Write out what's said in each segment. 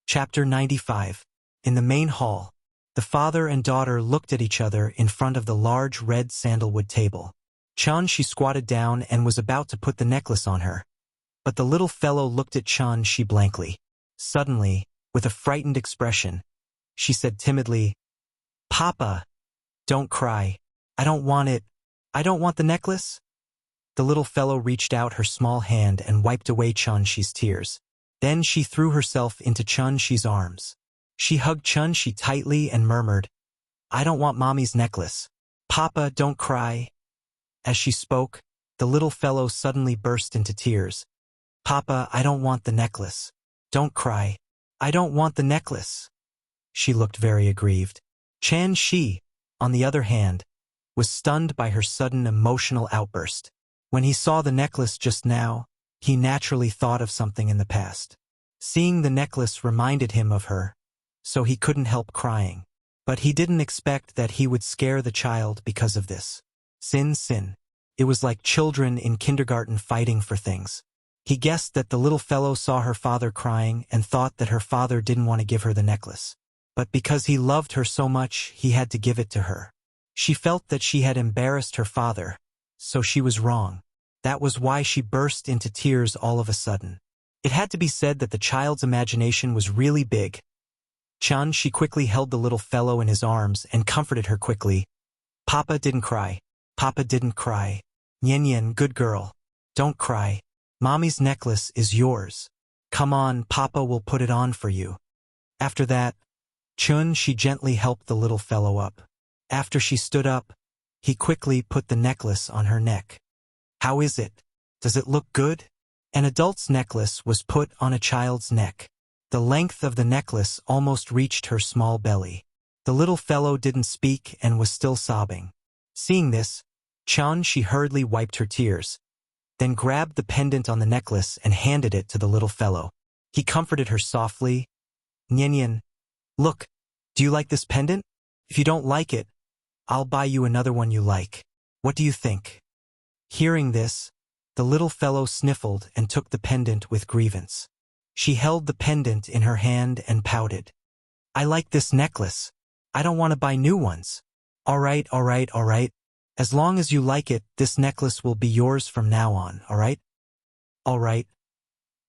Chapter 95. In the main hall, the father and daughter looked at each other in front of the large red sandalwood table. She squatted down and was about to put the necklace on her. But the little fellow looked at she blankly. Suddenly, with a frightened expression, she said timidly, "Papa, don't cry. I don't want it. I don't want the necklace." The little fellow reached out her small hand and wiped away Chun-Shi's tears. Then she threw herself into Chun-Shi's arms. She hugged Chun-Shi tightly and murmured, "I don't want Mommy's necklace. Papa, don't cry." As she spoke, the little fellow suddenly burst into tears. "Papa, I don't want the necklace. Don't cry. I don't want the necklace." She looked very aggrieved. Chun-Shi, on the other hand, was stunned by her sudden emotional outburst. When he saw the necklace just now, he naturally thought of something in the past. Seeing the necklace reminded him of her, so he couldn't help crying. But he didn't expect that he would scare the child because of this. Sin. It was like children in kindergarten fighting for things. He guessed that the little fellow saw her father crying and thought that her father didn't want to give her the necklace. But because he loved her so much, he had to give it to her. She felt that she had embarrassed her father, so she was wrong. That was why she burst into tears all of a sudden. It had to be said that the child's imagination was really big. She quickly held the little fellow in his arms and comforted her quickly. "Papa didn't cry. Papa didn't cry. Nyen, good girl. Don't cry. Mommy's necklace is yours. Come on, Papa will put it on for you." After that, she gently helped the little fellow up. After she stood up, he quickly put the necklace on her neck. "How is it? Does it look good?" An adult's necklace was put on a child's neck. The length of the necklace almost reached her small belly. The little fellow didn't speak and was still sobbing. Seeing this, she hurriedly wiped her tears, then grabbed the pendant on the necklace and handed it to the little fellow. He comforted her softly. "Nyen, look, do you like this pendant? If you don't like it, I'll buy you another one you like. What do you think?" Hearing this, the little fellow sniffled and took the pendant with grievance. She held the pendant in her hand and pouted. "I like this necklace. I don't want to buy new ones." All right. As long as you like it, this necklace will be yours from now on, all right?" "All right."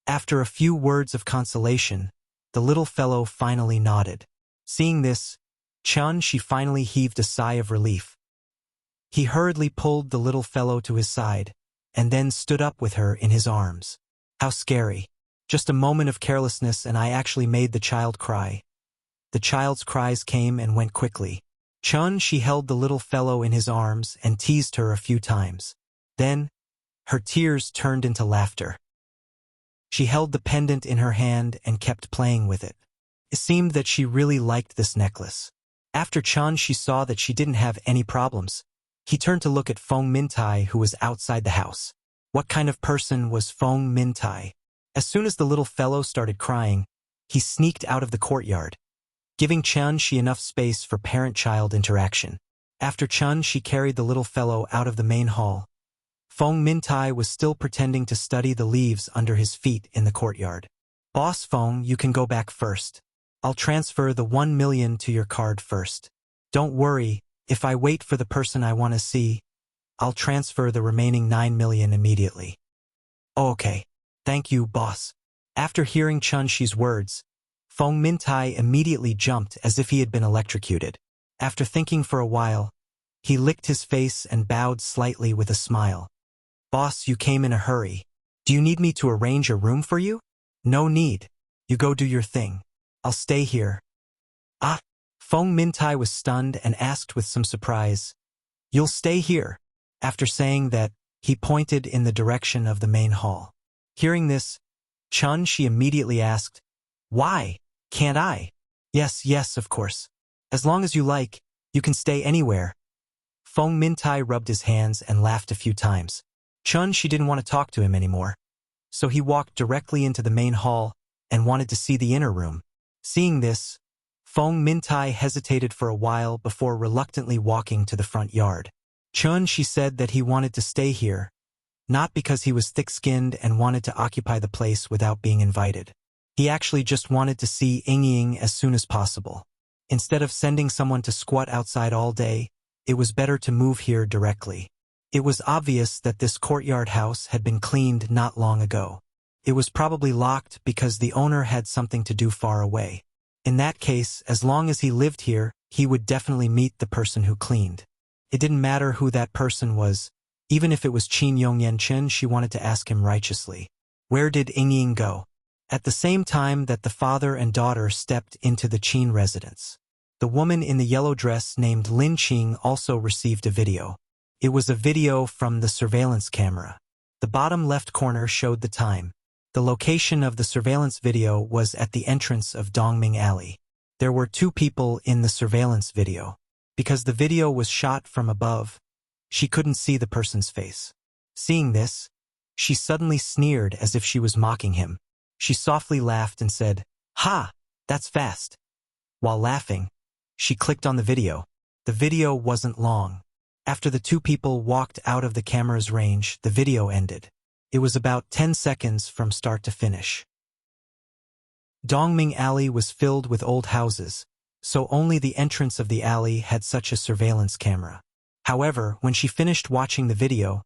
After a few words of consolation, the little fellow finally nodded. Seeing this, she finally heaved a sigh of relief. He hurriedly pulled the little fellow to his side, and then stood up with her in his arms. How scary. Just a moment of carelessness and I actually made the child cry. The child's cries came and went quickly. She held the little fellow in his arms and teased her a few times. Then, her tears turned into laughter. She held the pendant in her hand and kept playing with it. It seemed that she really liked this necklace. After she saw that she didn't have any problems, he turned to look at Feng Mintai, who was outside the house. What kind of person was Feng Mintai? As soon as the little fellow started crying, he sneaked out of the courtyard, giving She enough space for parent-child interaction. After she carried the little fellow out of the main hall, Feng Mintai was still pretending to study the leaves under his feet in the courtyard. "Boss Feng, you can go back first. I'll transfer the 1 million to your card first. Don't worry, if I wait for the person I want to see, I'll transfer the remaining 9 million immediately." "Oh, okay. Thank you, boss." After hearing Chun-Shi's words, Feng Mintai immediately jumped as if he had been electrocuted. After thinking for a while, he licked his face and bowed slightly with a smile. "Boss, you came in a hurry. Do you need me to arrange a room for you?" "No need. You go do your thing. I'll stay here." "Ah!" Feng Mintai was stunned and asked with some surprise, "You'll stay here?" After saying that, he pointed in the direction of the main hall. Hearing this, She immediately asked, "Why? Can't I?" Yes, of course. As long as you like, you can stay anywhere." Feng Mintai rubbed his hands and laughed a few times. She didn't want to talk to him anymore, so he walked directly into the main hall and wanted to see the inner room. Seeing this, Feng Mintai hesitated for a while before reluctantly walking to the front yard. She said that he wanted to stay here, not because he was thick-skinned and wanted to occupy the place without being invited, He actually just wanted to see Ying as soon as possible. Instead of sending someone to squat outside all day, it was better to move here directly. It was obvious that this courtyard house had been cleaned not long ago. It was probably locked because the owner had something to do far away. In that case, as long as he lived here, he would definitely meet the person who cleaned. It didn't matter who that person was. Even if it was Qin Yongyanchen, she wanted to ask him righteously. Where did Ying go? At the same time that the father and daughter stepped into the Qin residence, the woman in the yellow dress named Lin Qing also received a video. It was a video from the surveillance camera. The bottom left corner showed the time. The location of the surveillance video was at the entrance of Dongming Alley. There were 2 people in the surveillance video. Because the video was shot from above, she couldn't see the person's face. Seeing this, she suddenly sneered as if she was mocking him. She softly laughed and said, "Ha! That's fast." While laughing, she clicked on the video. The video wasn't long. After the 2 people walked out of the camera's range, the video ended. It was about 10 seconds from start to finish. Dongming Alley was filled with old houses, so only the entrance of the alley had such a surveillance camera. However, when she finished watching the video,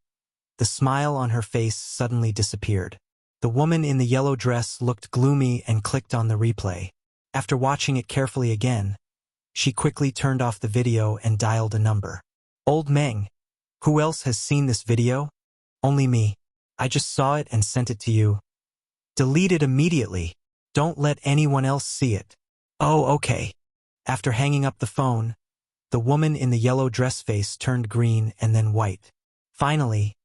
the smile on her face suddenly disappeared. The woman in the yellow dress looked gloomy and clicked on the replay. After watching it carefully again, she quickly turned off the video and dialed a number. "Old Meng, who else has seen this video?" "Only me. I just saw it and sent it to you." "Delete it immediately. Don't let anyone else see it." "Oh, okay." After hanging up the phone, the woman in the yellow dress face turned green and then white. Finally,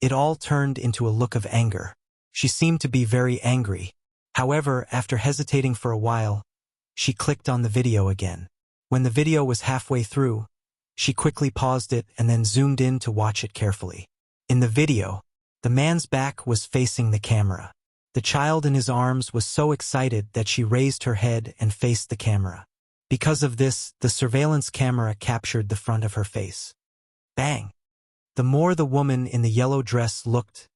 it all turned into a look of anger. She seemed to be very angry. However, after hesitating for a while, she clicked on the video again. When the video was halfway through, she quickly paused it and then zoomed in to watch it carefully. In the video, the man's back was facing the camera. The child in his arms was so excited that she raised her head and faced the camera. Because of this, the surveillance camera captured the front of her face. Bang! The more the woman in the yellow dress looked,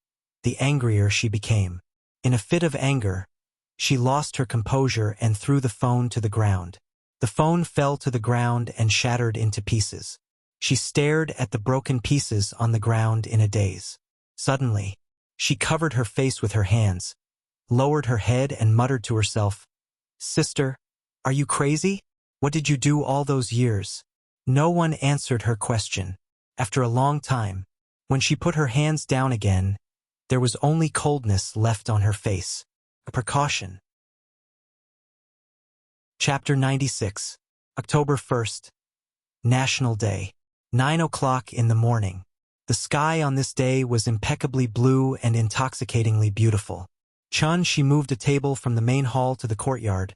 the angrier she became. In a fit of anger, she lost her composure and threw the phone to the ground. The phone fell to the ground and shattered into pieces. She stared at the broken pieces on the ground in a daze. Suddenly, she covered her face with her hands, lowered her head and muttered to herself, "Sister, are you crazy? What did you do all those years?" No one answered her question. After a long time, when she put her hands down again, there was only coldness left on her face. A precaution. Chapter 96. October 1st. National Day. 9 o'clock in the morning. The sky on this day was impeccably blue and intoxicatingly beautiful. She moved a table from the main hall to the courtyard,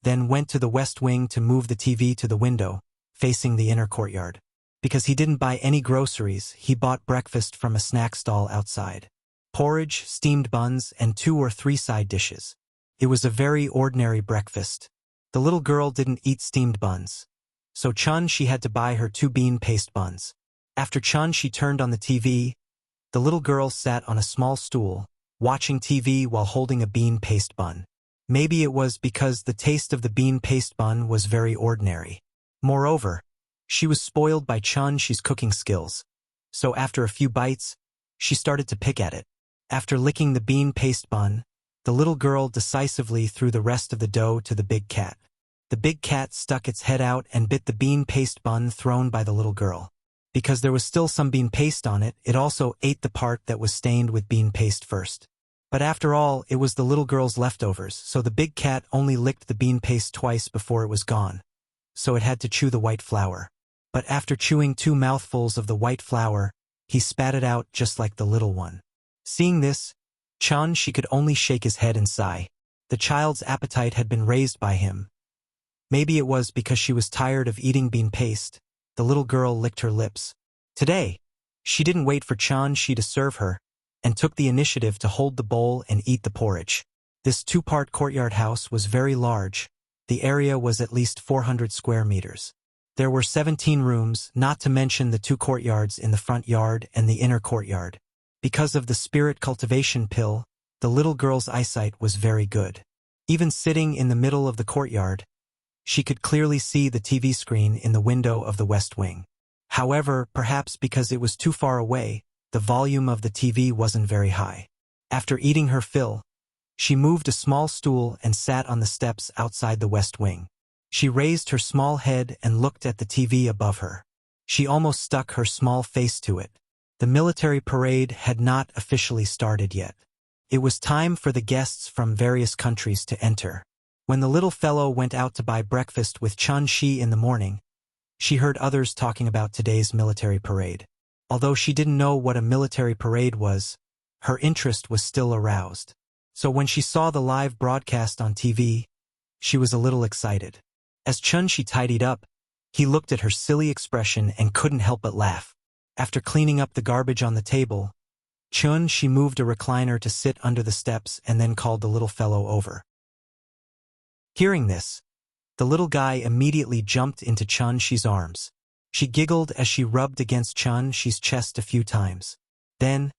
then went to the west wing to move the TV to the window, facing the inner courtyard. Because he didn't buy any groceries, he bought breakfast from a snack stall outside. Porridge, steamed buns, and 2 or 3 side dishes. It was a very ordinary breakfast. The little girl didn't eat steamed buns, so she had to buy her 2 bean paste buns. After she turned on the TV, the little girl sat on a small stool, watching TV while holding a bean paste bun. Maybe it was because the taste of the bean paste bun was very ordinary. Moreover, she was spoiled by she's cooking skills, so after a few bites, she started to pick at it. After licking the bean paste bun, the little girl decisively threw the rest of the dough to the big cat. The big cat stuck its head out and bit the bean paste bun thrown by the little girl. Because there was still some bean paste on it, it also ate the part that was stained with bean paste first. But after all, it was the little girl's leftovers, so the big cat only licked the bean paste twice before it was gone. So it had to chew the white flour. But after chewing 2 mouthfuls of the white flour, he spat it out just like the little one. Seeing this, she could only shake his head and sigh. The child's appetite had been raised by him. Maybe it was because she was tired of eating bean paste. The little girl licked her lips. Today, she didn't wait for she to serve her, and took the initiative to hold the bowl and eat the porridge. This 2-part courtyard house was very large. The area was at least 400 square meters. There were 17 rooms, not to mention the 2 courtyards in the front yard and the inner courtyard. Because of the spirit cultivation pill, the little girl's eyesight was very good. Even sitting in the middle of the courtyard, she could clearly see the TV screen in the window of the West Wing. However, perhaps because it was too far away, the volume of the TV wasn't very high. After eating her fill, she moved a small stool and sat on the steps outside the West Wing. She raised her small head and looked at the TV above her. She almost stuck her small face to it. The military parade had not officially started yet. It was time for the guests from various countries to enter. When the little fellow went out to buy breakfast with Chun-Shi in the morning, she heard others talking about today's military parade. Although she didn't know what a military parade was, her interest was still aroused. So when she saw the live broadcast on TV, she was a little excited. As Chun-Shi tidied up, he looked at her silly expression and couldn't help but laugh. After cleaning up the garbage on the table, Chun-Shi moved a recliner to sit under the steps and then called the little fellow over. Hearing this, the little guy immediately jumped into Chun-Shi's arms. She giggled as she rubbed against Chun-Shi's chest a few times. Then,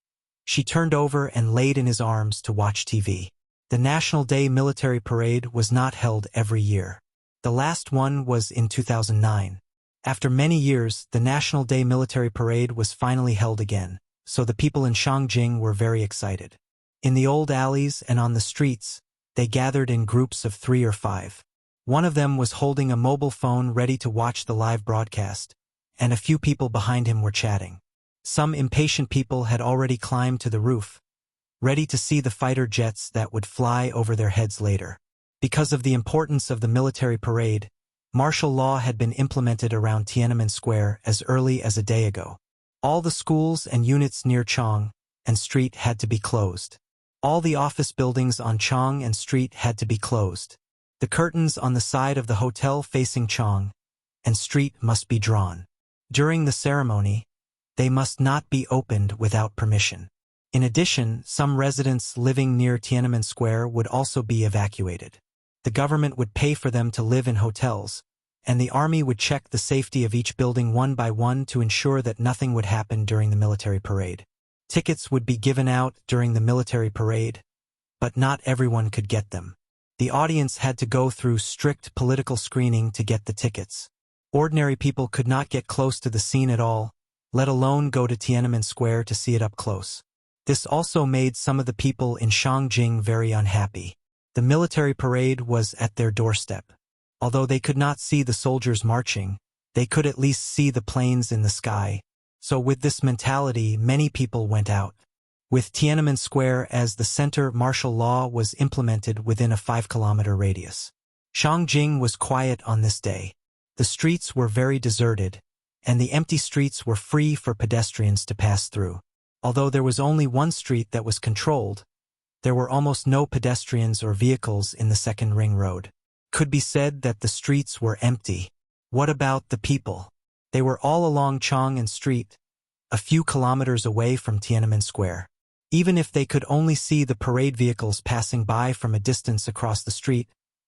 she turned over and laid in his arms to watch TV. The National Day Military Parade was not held every year. The last one was in 2009. After many years, the National Day Military Parade was finally held again, so the people in Shangjing were very excited. In the old alleys and on the streets, they gathered in groups of 3 or 5. One of them was holding a mobile phone ready to watch the live broadcast, and a few people behind him were chatting. Some impatient people had already climbed to the roof, ready to see the fighter jets that would fly over their heads later. Because of the importance of the military parade, martial law had been implemented around Tiananmen Square as early as a day ago. All the schools and units near Chong and Street had to be closed. All the office buildings on Chong and Street had to be closed. The curtains on the side of the hotel facing Chong and Street must be drawn. During the ceremony, they must not be opened without permission. In addition, some residents living near Tiananmen Square would also be evacuated. The government would pay for them to live in hotels, and the army would check the safety of each building one by one to ensure that nothing would happen during the military parade. Tickets would be given out during the military parade, but not everyone could get them. The audience had to go through strict political screening to get the tickets. Ordinary people could not get close to the scene at all, let alone go to Tiananmen Square to see it up close. This also made some of the people in Shangjing very unhappy. The military parade was at their doorstep. Although they could not see the soldiers marching, they could at least see the planes in the sky. So with this mentality, many people went out. With Tiananmen Square as the center, martial law was implemented within a 5-kilometer radius. Shangjing was quiet on this day. The streets were very deserted, and the empty streets were free for pedestrians to pass through. Although there was only one street that was controlled, there were almost no pedestrians or vehicles in the second ring road. Could be said that the streets were empty. What about the people? They were all along Chong and Street, a few kilometers away from Tiananmen Square. Even if they could only see the parade vehicles passing by from a distance across the street,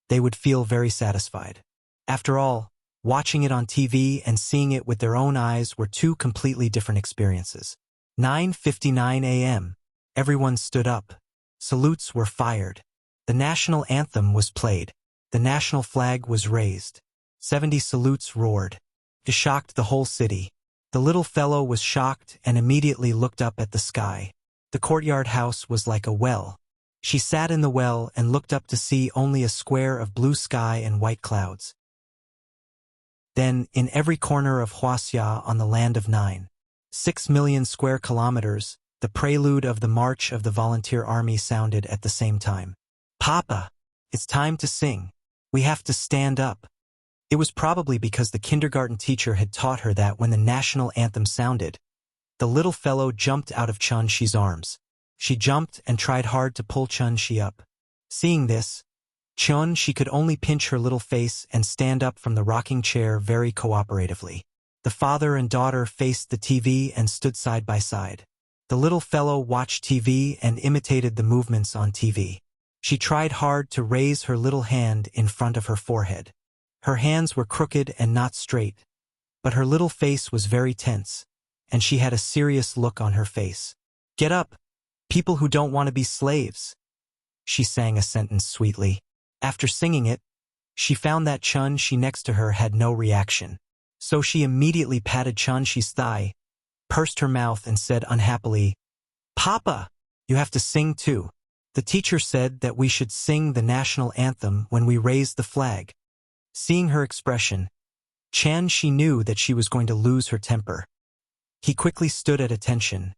they would feel very satisfied. After all, watching it on TV and seeing it with their own eyes were two completely different experiences. 9:59 a.m. Everyone stood up. Salutes were fired. The national anthem was played. The national flag was raised. 70 salutes roared. It shocked the whole city. The little fellow was shocked and immediately looked up at the sky. The courtyard house was like a well. She sat in the well and looked up to see only a square of blue sky and white clouds. Then, in every corner of Wuxia on the land of 6 million square kilometers, the prelude of the march of the volunteer army sounded at the same time. Papa, it's time to sing. We have to stand up. It was probably because the kindergarten teacher had taught her that when the national anthem sounded, the little fellow jumped out of Chun-Shi's arms. She jumped and tried hard to pull Chun-Shi up. Seeing this, Chun-Shi could only pinch her little face and stand up from the rocking chair very cooperatively. The father and daughter faced the TV and stood side by side. The little fellow watched TV and imitated the movements on TV. She tried hard to raise her little hand in front of her forehead. Her hands were crooked and not straight, but her little face was very tense, and she had a serious look on her face. Get up, people who don't want to be slaves. She sang a sentence sweetly. After singing it, she found that Chun-Shi next to her had no reaction. So she immediately patted Chun-Shi's thigh, pursed her mouth and said unhappily, "Papa, you have to sing too. The teacher said that we should sing the national anthem when we raise the flag." Seeing her expression, Chun-Shi knew that she was going to lose her temper. He quickly stood at attention,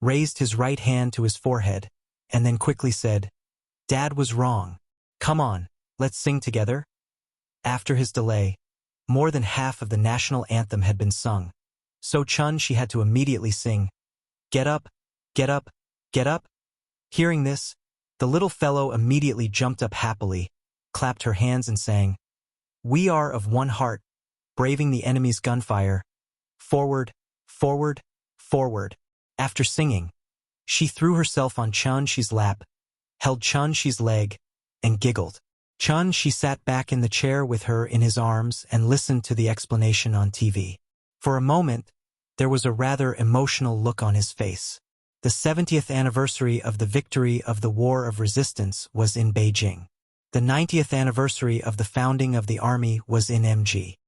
raised his right hand to his forehead, and then quickly said, "Dad was wrong. Come on, let's sing together." After his delay, more than half of the national anthem had been sung, so Chun-Shi had to immediately sing, "Get up, get up, get up." Hearing this, the little fellow immediately jumped up happily, clapped her hands and sang, "We are of one heart, braving the enemy's gunfire. Forward, forward, forward." After singing, she threw herself on Chun-Shi's lap, held Chun-Shi's leg, and giggled. Chun-Shi sat back in the chair with her in his arms and listened to the explanation on TV. For a moment, there was a rather emotional look on his face. The 70th anniversary of the victory of the War of Resistance was in Beijing. The 90th anniversary of the founding of the army was in MG.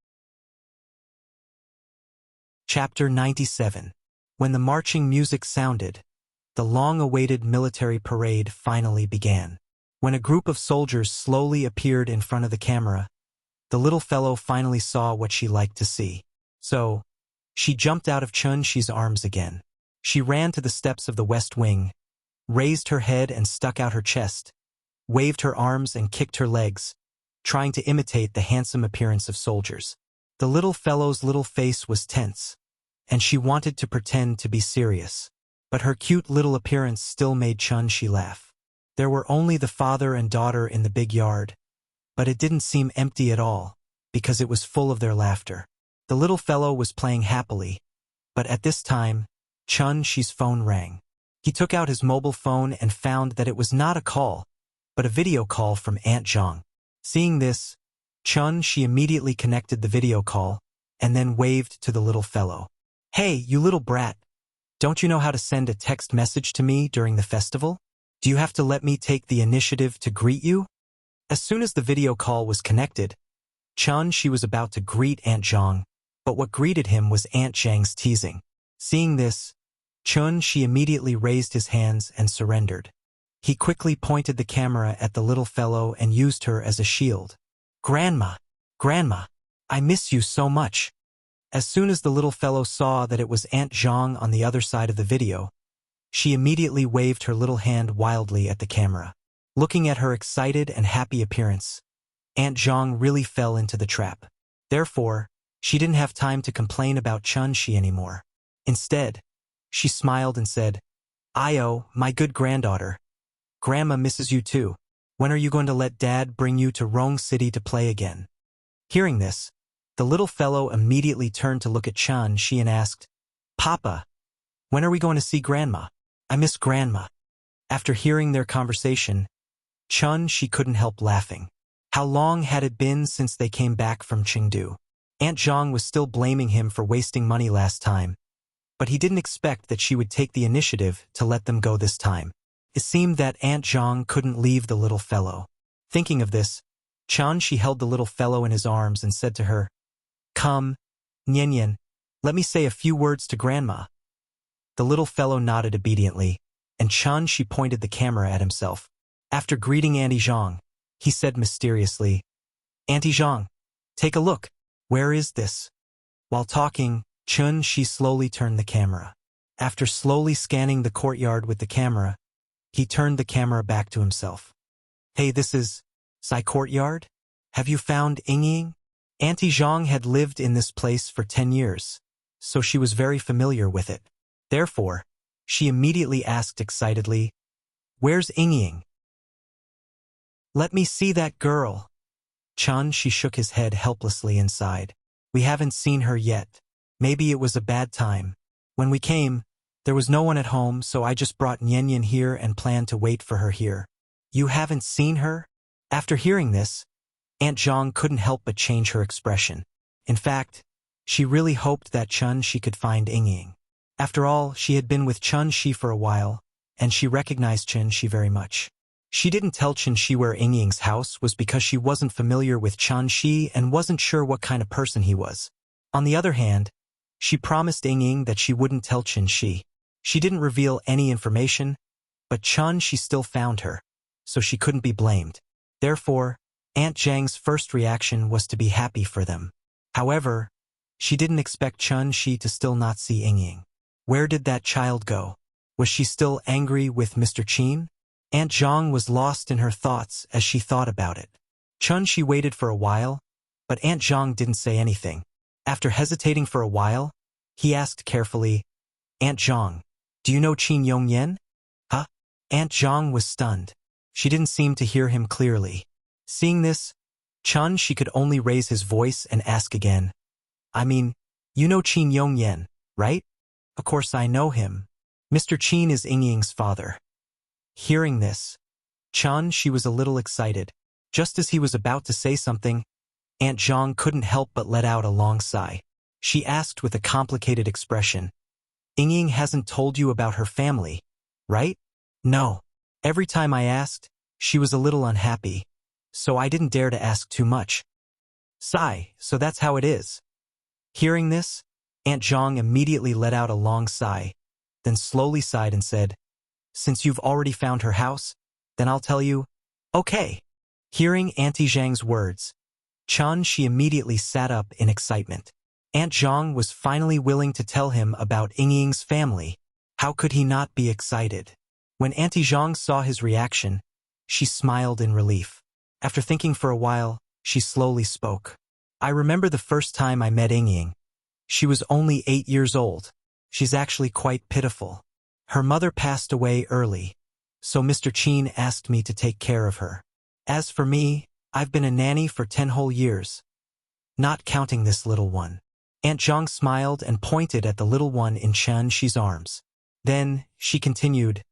Chapter 97. When the marching music sounded, the long-awaited military parade finally began. When a group of soldiers slowly appeared in front of the camera, the little fellow finally saw what she liked to see. So, she jumped out of Chun-Shi's arms again. She ran to the steps of the West Wing, raised her head and stuck out her chest, waved her arms and kicked her legs, trying to imitate the handsome appearance of soldiers. The little fellow's little face was tense, and she wanted to pretend to be serious. But her cute little appearance still made Chun-Shi laugh. There were only the father and daughter in the big yard, but it didn't seem empty at all, because it was full of their laughter. The little fellow was playing happily, but at this time, Chun-Shi's phone rang. He took out his mobile phone and found that it was not a call, but a video call from Aunt Zhang. Seeing this, Chun-Shi immediately connected the video call, and then waved to the little fellow. "Hey, you little brat, don't you know how to send a text message to me during the festival? Do you have to let me take the initiative to greet you?" As soon as the video call was connected, Chun-Shi was about to greet Aunt Zhang, but what greeted him was Aunt Zhang's teasing. Seeing this, Chun-Shi immediately raised his hands and surrendered. He quickly pointed the camera at the little fellow and used her as a shield. "Grandma, Grandma, I miss you so much." As soon as the little fellow saw that it was Aunt Zhang on the other side of the video, she immediately waved her little hand wildly at the camera. Looking at her excited and happy appearance, Aunt Zhang really fell into the trap. Therefore, she didn't have time to complain about Chun-Shi anymore. Instead, she smiled and said, "Io, my good granddaughter. Grandma misses you too. When are you going to let Dad bring you to Rong City to play again?" Hearing this, the little fellow immediately turned to look at Chun-Shi and asked, "Papa, when are we going to see Grandma? I miss Grandma." After hearing their conversation, Chun-Shi couldn't help laughing. How long had it been since they came back from Chengdu? Aunt Zhang was still blaming him for wasting money last time, but he didn't expect that she would take the initiative to let them go this time. It seemed that Aunt Zhang couldn't leave the little fellow. Thinking of this, Chun-Shi held the little fellow in his arms and said to her, "Come, Nian, let me say a few words to Grandma." The little fellow nodded obediently, and Chun-Shi pointed the camera at himself. After greeting Auntie Zhang, he said mysteriously, "Auntie Zhang, take a look. Where is this?" While talking, Chun-Shi slowly turned the camera. After slowly scanning the courtyard with the camera, he turned the camera back to himself. "Hey, this is Sai Courtyard? Have you found Ying? Auntie Zhang had lived in this place for 10 years, so she was very familiar with it. Therefore, she immediately asked excitedly, "Where's Ying? Let me see that girl." Chun-Shi shook his head helplessly inside. "We haven't seen her yet. Maybe it was a bad time. When we came, there was no one at home, so I just brought Nian here and planned to wait for her here." "You haven't seen her?" After hearing this, Aunt Zhang couldn't help but change her expression. In fact, she really hoped that Chun-Shi could find Ying. After all, she had been with Chun-Shi for a while, and she recognized Chun-Shi very much. She didn't tell Chen Shi where Yingying's house was because she wasn't familiar with Chen Shi and wasn't sure what kind of person he was. On the other hand, she promised Yingying that she wouldn't tell Chen Shi. She didn't reveal any information, but Chen Shi still found her, so she couldn't be blamed. Therefore, Aunt Zhang's first reaction was to be happy for them. However, she didn't expect Chen Shi to still not see Yingying. Where did that child go? Was she still angry with Mr. Qin? Aunt Zhang was lost in her thoughts as she thought about it. Chen Shi waited for a while, but Aunt Zhang didn't say anything. After hesitating for a while, he asked carefully, "Aunt Zhang, do you know Qin Yongyan?" "Huh?" Aunt Zhang was stunned. She didn't seem to hear him clearly. Seeing this, Chen Shi could only raise his voice and ask again, "I mean, you know Qin Yongyan, right?" "Of course I know him. Mr. Qin is Yingying's father." Hearing this, Chen Shi was a little excited. Just as he was about to say something, Aunt Zhang couldn't help but let out a long sigh. She asked with a complicated expression, "Yingying hasn't told you about her family, right?" "No. Every time I asked, she was a little unhappy, so I didn't dare to ask too much." "Sigh, so that's how it is." Hearing this, Aunt Zhang immediately let out a long sigh, then slowly sighed and said, "Since you've already found her house, then I'll tell you." "Okay." Hearing Auntie Zhang's words, Chen Shi immediately sat up in excitement. Aunt Zhang was finally willing to tell him about Yingying's family. How could he not be excited? When Auntie Zhang saw his reaction, she smiled in relief. After thinking for a while, she slowly spoke. "I remember the first time I met Yingying. She was only 8 years old. She's actually quite pitiful. Her mother passed away early, so Mr. Qin asked me to take care of her. As for me, I've been a nanny for 10 whole years, not counting this little one." Aunt Zhang smiled and pointed at the little one in Chen Shi's arms. Then, she continued,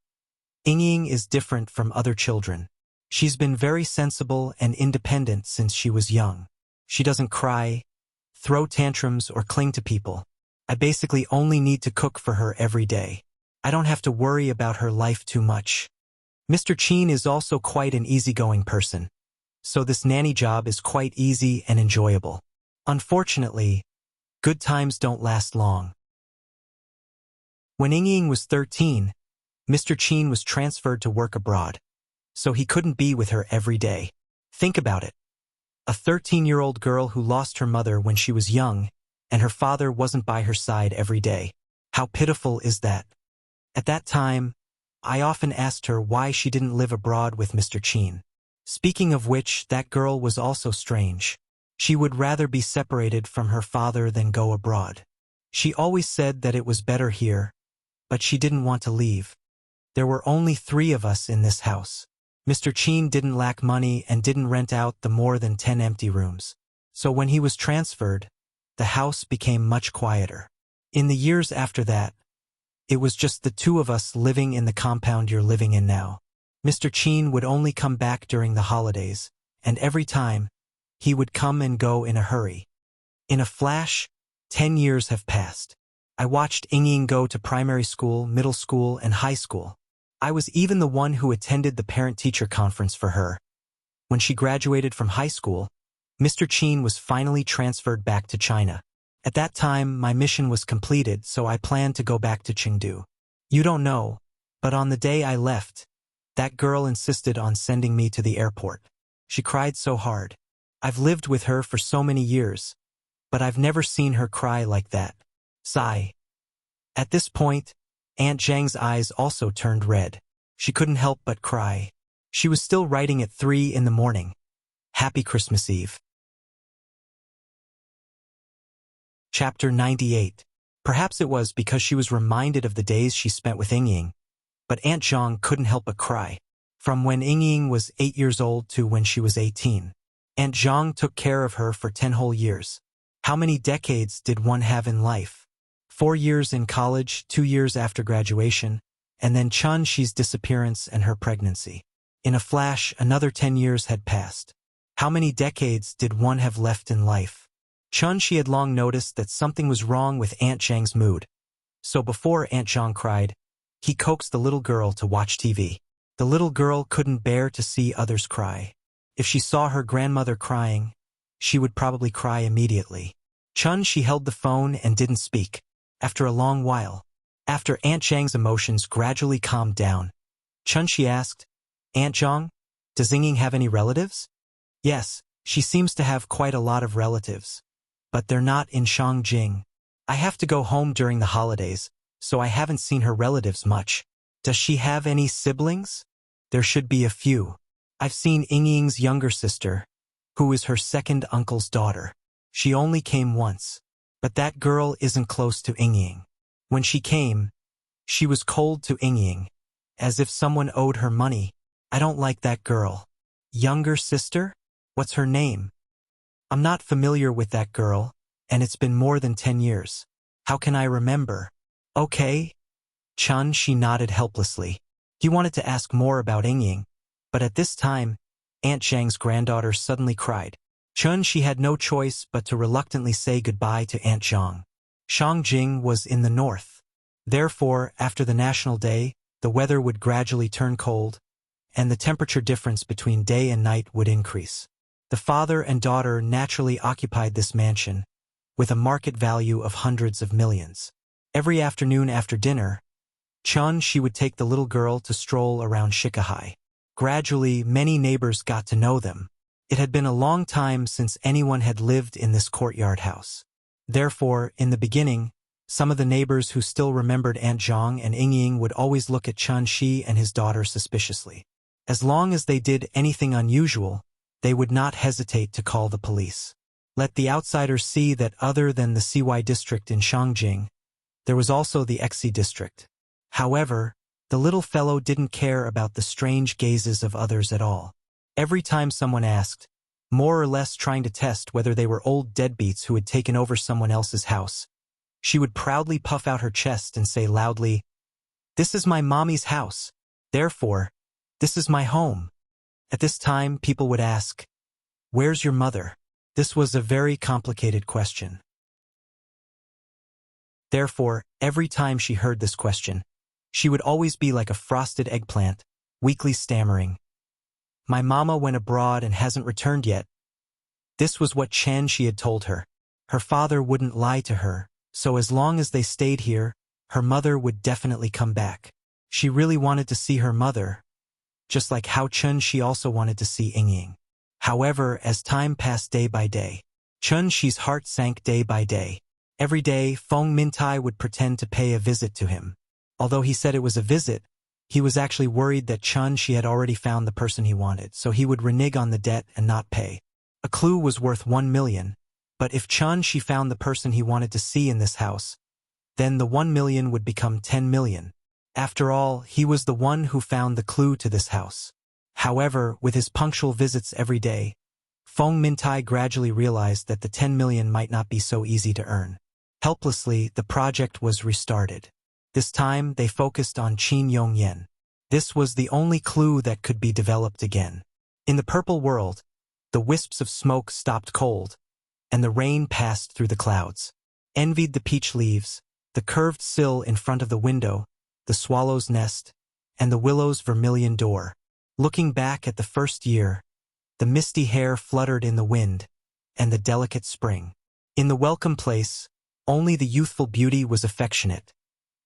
"Yingying is different from other children. She's been very sensible and independent since she was young. She doesn't cry, throw tantrums, or cling to people. I basically only need to cook for her every day. I don't have to worry about her life too much. Mr. Qin is also quite an easygoing person, so this nanny job is quite easy and enjoyable. Unfortunately, good times don't last long." When Yingying was 13, Mr. Qin was transferred to work abroad, so he couldn't be with her every day. Think about it. A 13-year-old girl who lost her mother when she was young, and her father wasn't by her side every day. How pitiful is that? At that time, I often asked her why she didn't live abroad with Mr. Qin. Speaking of which, that girl was also strange. She would rather be separated from her father than go abroad. She always said that it was better here, but she didn't want to leave. There were only 3 of us in this house. Mr. Qin didn't lack money and didn't rent out the more than 10 empty rooms. So when he was transferred, the house became much quieter. In the years after that, it was just the 2 of us living in the compound you're living in now. Mr. Qin would only come back during the holidays, and every time, he would come and go in a hurry. In a flash, 10 years have passed. I watched Yingying go to primary school, middle school, and high school. I was even the one who attended the parent-teacher conference for her. When she graduated from high school, Mr. Qin was finally transferred back to China. At that time, my mission was completed, so I planned to go back to Chengdu. You don't know, but on the day I left, that girl insisted on sending me to the airport. She cried so hard. I've lived with her for so many years, but I've never seen her cry like that. Sigh. At this point, Aunt Zhang's eyes also turned red. She couldn't help but cry. She was still writing at 3 in the morning. Happy Christmas Eve. Chapter 98. Perhaps it was because she was reminded of the days she spent with Yingying, but Aunt Zhang couldn't help but cry. From when Yingying was 8 years old to when she was 18, Aunt Zhang took care of her for 10 whole years. How many decades did one have in life? 4 years in college, 2 years after graduation, and then Chen Shi's disappearance and her pregnancy. In a flash, another 10 years had passed. How many decades did one have left in life? Chen Shi had long noticed that something was wrong with Aunt Zhang's mood. So before Aunt Zhang cried, he coaxed the little girl to watch TV. The little girl couldn't bear to see others cry. If she saw her grandmother crying, she would probably cry immediately. She held the phone and didn't speak. After a long while, after Aunt Zhang's emotions gradually calmed down, she asked, "Aunt Zhang, does Ying have any relatives?" "Yes, she seems to have quite a lot of relatives. But they're not in Shangjing. I have to go home during the holidays, so I haven't seen her relatives much." "Does she have any siblings?" "There should be a few. I've seen Ying's younger sister, who is her second uncle's daughter. She only came once. But that girl isn't close to Ying. When she came, she was cold to Ying, as if someone owed her money. I don't like that girl." "Younger sister? What's her name?" "I'm not familiar with that girl, and it's been more than 10 years. How can I remember?" "Okay." She nodded helplessly. He wanted to ask more about Ying, but at this time, Aunt Zhang's granddaughter suddenly cried. She had no choice but to reluctantly say goodbye to Aunt Zhang. Shangjing was in the north. Therefore, after the National Day, the weather would gradually turn cold, and the temperature difference between day and night would increase. The father and daughter naturally occupied this mansion, with a market value of hundreds of millions. Every afternoon after dinner, she would take the little girl to stroll around Shikahai. Gradually, many neighbors got to know them. It had been a long time since anyone had lived in this courtyard house. Therefore, in the beginning, some of the neighbors who still remembered Aunt Zhang and Ying would always look at Shi and his daughter suspiciously. As long as they did anything unusual, they would not hesitate to call the police. Let the outsiders see that other than the CY district in Shangjing, there was also the XC district. However, the little fellow didn't care about the strange gazes of others at all. Every time someone asked, more or less trying to test whether they were old deadbeats who had taken over someone else's house, she would proudly puff out her chest and say loudly, "This is my mommy's house. Therefore, this is my home." At this time, people would ask, "Where's your mother?" This was a very complicated question. Therefore, every time she heard this question, she would always be like a frosted eggplant, weakly stammering, "My mama went abroad and hasn't returned yet." This was what she had told her. Her father wouldn't lie to her, so as long as they stayed here, her mother would definitely come back. She really wanted to see her mother, just like how she also wanted to see Ying. However, as time passed day by day, Shi's heart sank day by day. Every day, Feng Mintai would pretend to pay a visit to him. Although he said it was a visit, he was actually worried that she had already found the person he wanted, so he would renege on the debt and not pay. A clue was worth 1 million, but if she found the person he wanted to see in this house, then the 1 million would become 10 million. After all, he was the one who found the clue to this house. However, with his punctual visits every day, Feng Mintai gradually realized that the 10 million might not be so easy to earn. Helplessly, the project was restarted. This time, they focused on Qin Yongyan. This was the only clue that could be developed again. In the purple world, the wisps of smoke stopped cold, and the rain passed through the clouds. Envied the peach leaves, the curved sill in front of the window, the swallow's nest, and the willow's vermilion door. Looking back at the first year, the misty hair fluttered in the wind, and the delicate spring. In the welcome place, only the youthful beauty was affectionate,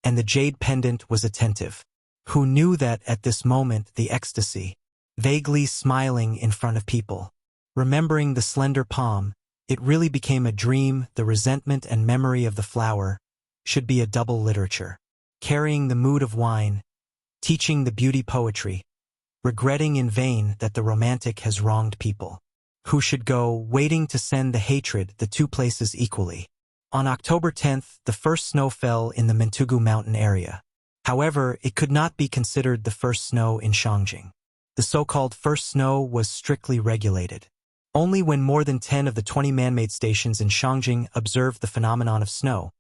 and the jade pendant was attentive. Who knew that at this moment the ecstasy, vaguely smiling in front of people, remembering the slender palm, it really became a dream. The resentment and memory of the flower should be a double literature. Carrying the mood of wine, teaching the beauty poetry, regretting in vain that the romantic has wronged people. Who should go, waiting to send the hatred, the two places equally. On October 10th, the first snow fell in the Mentugu mountain area. However, it could not be considered the first snow in Shangjing. The so-called first snow was strictly regulated. Only when more than 10 of the 20 man-made stations in Shangjing observed the phenomenon of snow,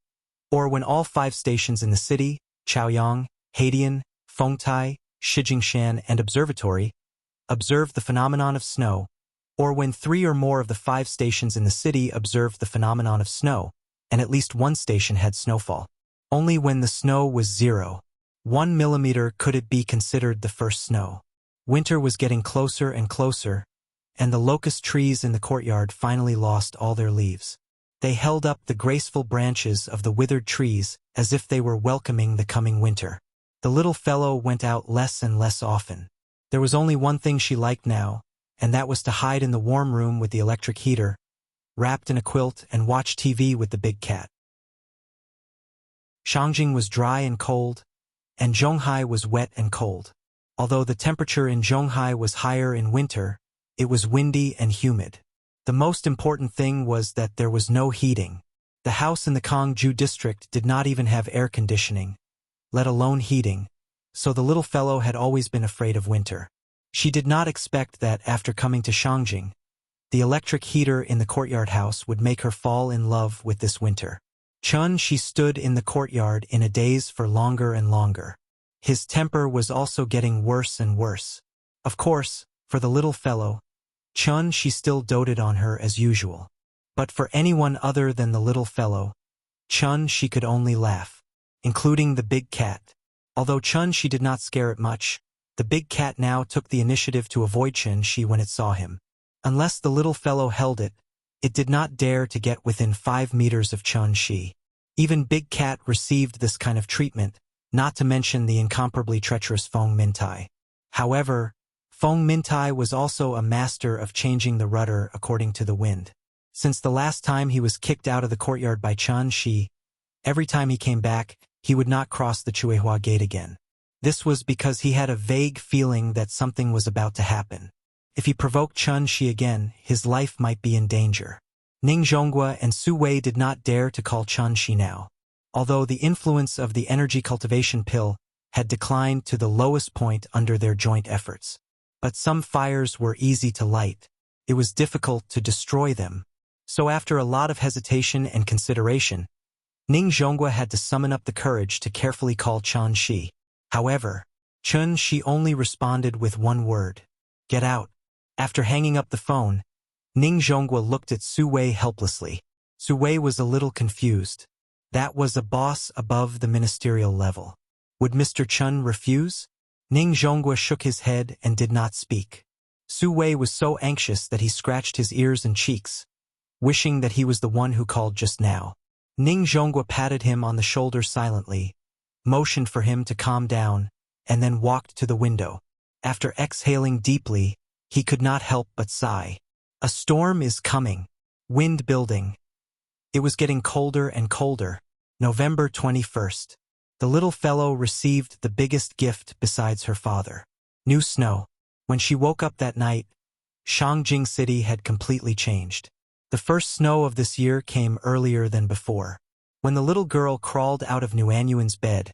or when all 5 stations in the city, Chaoyang, Haidian, Fengtai, Shijingshan, and Observatory, observed the phenomenon of snow, or when 3 or more of the 5 stations in the city observed the phenomenon of snow, and at least one station had snowfall. Only when the snow was 0, 1 millimeter could it be considered the first snow. Winter was getting closer and closer, and the locust trees in the courtyard finally lost all their leaves. They held up the graceful branches of the withered trees as if they were welcoming the coming winter. The little fellow went out less and less often. There was only one thing she liked now, and that was to hide in the warm room with the electric heater, wrapped in a quilt, and watch TV with the big cat. Shangjing was dry and cold, and Zhonghai was wet and cold. Although the temperature in Zhonghai was higher in winter, it was windy and humid. The most important thing was that there was no heating. The house in the Kongju district did not even have air conditioning, let alone heating, so the little fellow had always been afraid of winter. She did not expect that after coming to Shangjing, the electric heater in the courtyard house would make her fall in love with this winter. She stood in the courtyard in a daze for longer and longer. His temper was also getting worse and worse. Of course, for the little fellow, she still doted on her as usual. But for anyone other than the little fellow, she could only laugh, including the big cat. Although she did not scare it much, the big cat now took the initiative to avoid she when it saw him. Unless the little fellow held it, it did not dare to get within 5 meters of she. Even Big Cat received this kind of treatment, not to mention the incomparably treacherous Feng Mintai. However, Feng Mintai was also a master of changing the rudder according to the wind. Since the last time he was kicked out of the courtyard by Shi, every time he came back, he would not cross the Chuehua gate again. This was because he had a vague feeling that something was about to happen. If he provoked Shi again, his life might be in danger. Ning Zhonghua and Su Wei did not dare to call Shi now. Although the influence of the energy cultivation pill had declined to the lowest point under their joint efforts. But some fires were easy to light. It was difficult to destroy them. So after a lot of hesitation and consideration, Ning Zhonghua had to summon up the courage to carefully call Shi. However, Shi only responded with one word: "Get out." After hanging up the phone, Ning Zhonghua looked at Su Wei helplessly. Su Wei was a little confused. That was a boss above the ministerial level. Would Mr. Chun refuse? Ning Zhonghua shook his head and did not speak. Su Wei was so anxious that he scratched his ears and cheeks, wishing that he was the one who called just now. Ning Zhonghua patted him on the shoulder silently, motioned for him to calm down, and then walked to the window. After exhaling deeply, he could not help but sigh. A storm is coming. Wind building. It was getting colder and colder. November 21st. The little fellow received the biggest gift besides her father: new snow. When she woke up that night, Shangjing City had completely changed. The first snow of this year came earlier than before. When the little girl crawled out of Nuanyuan's bed,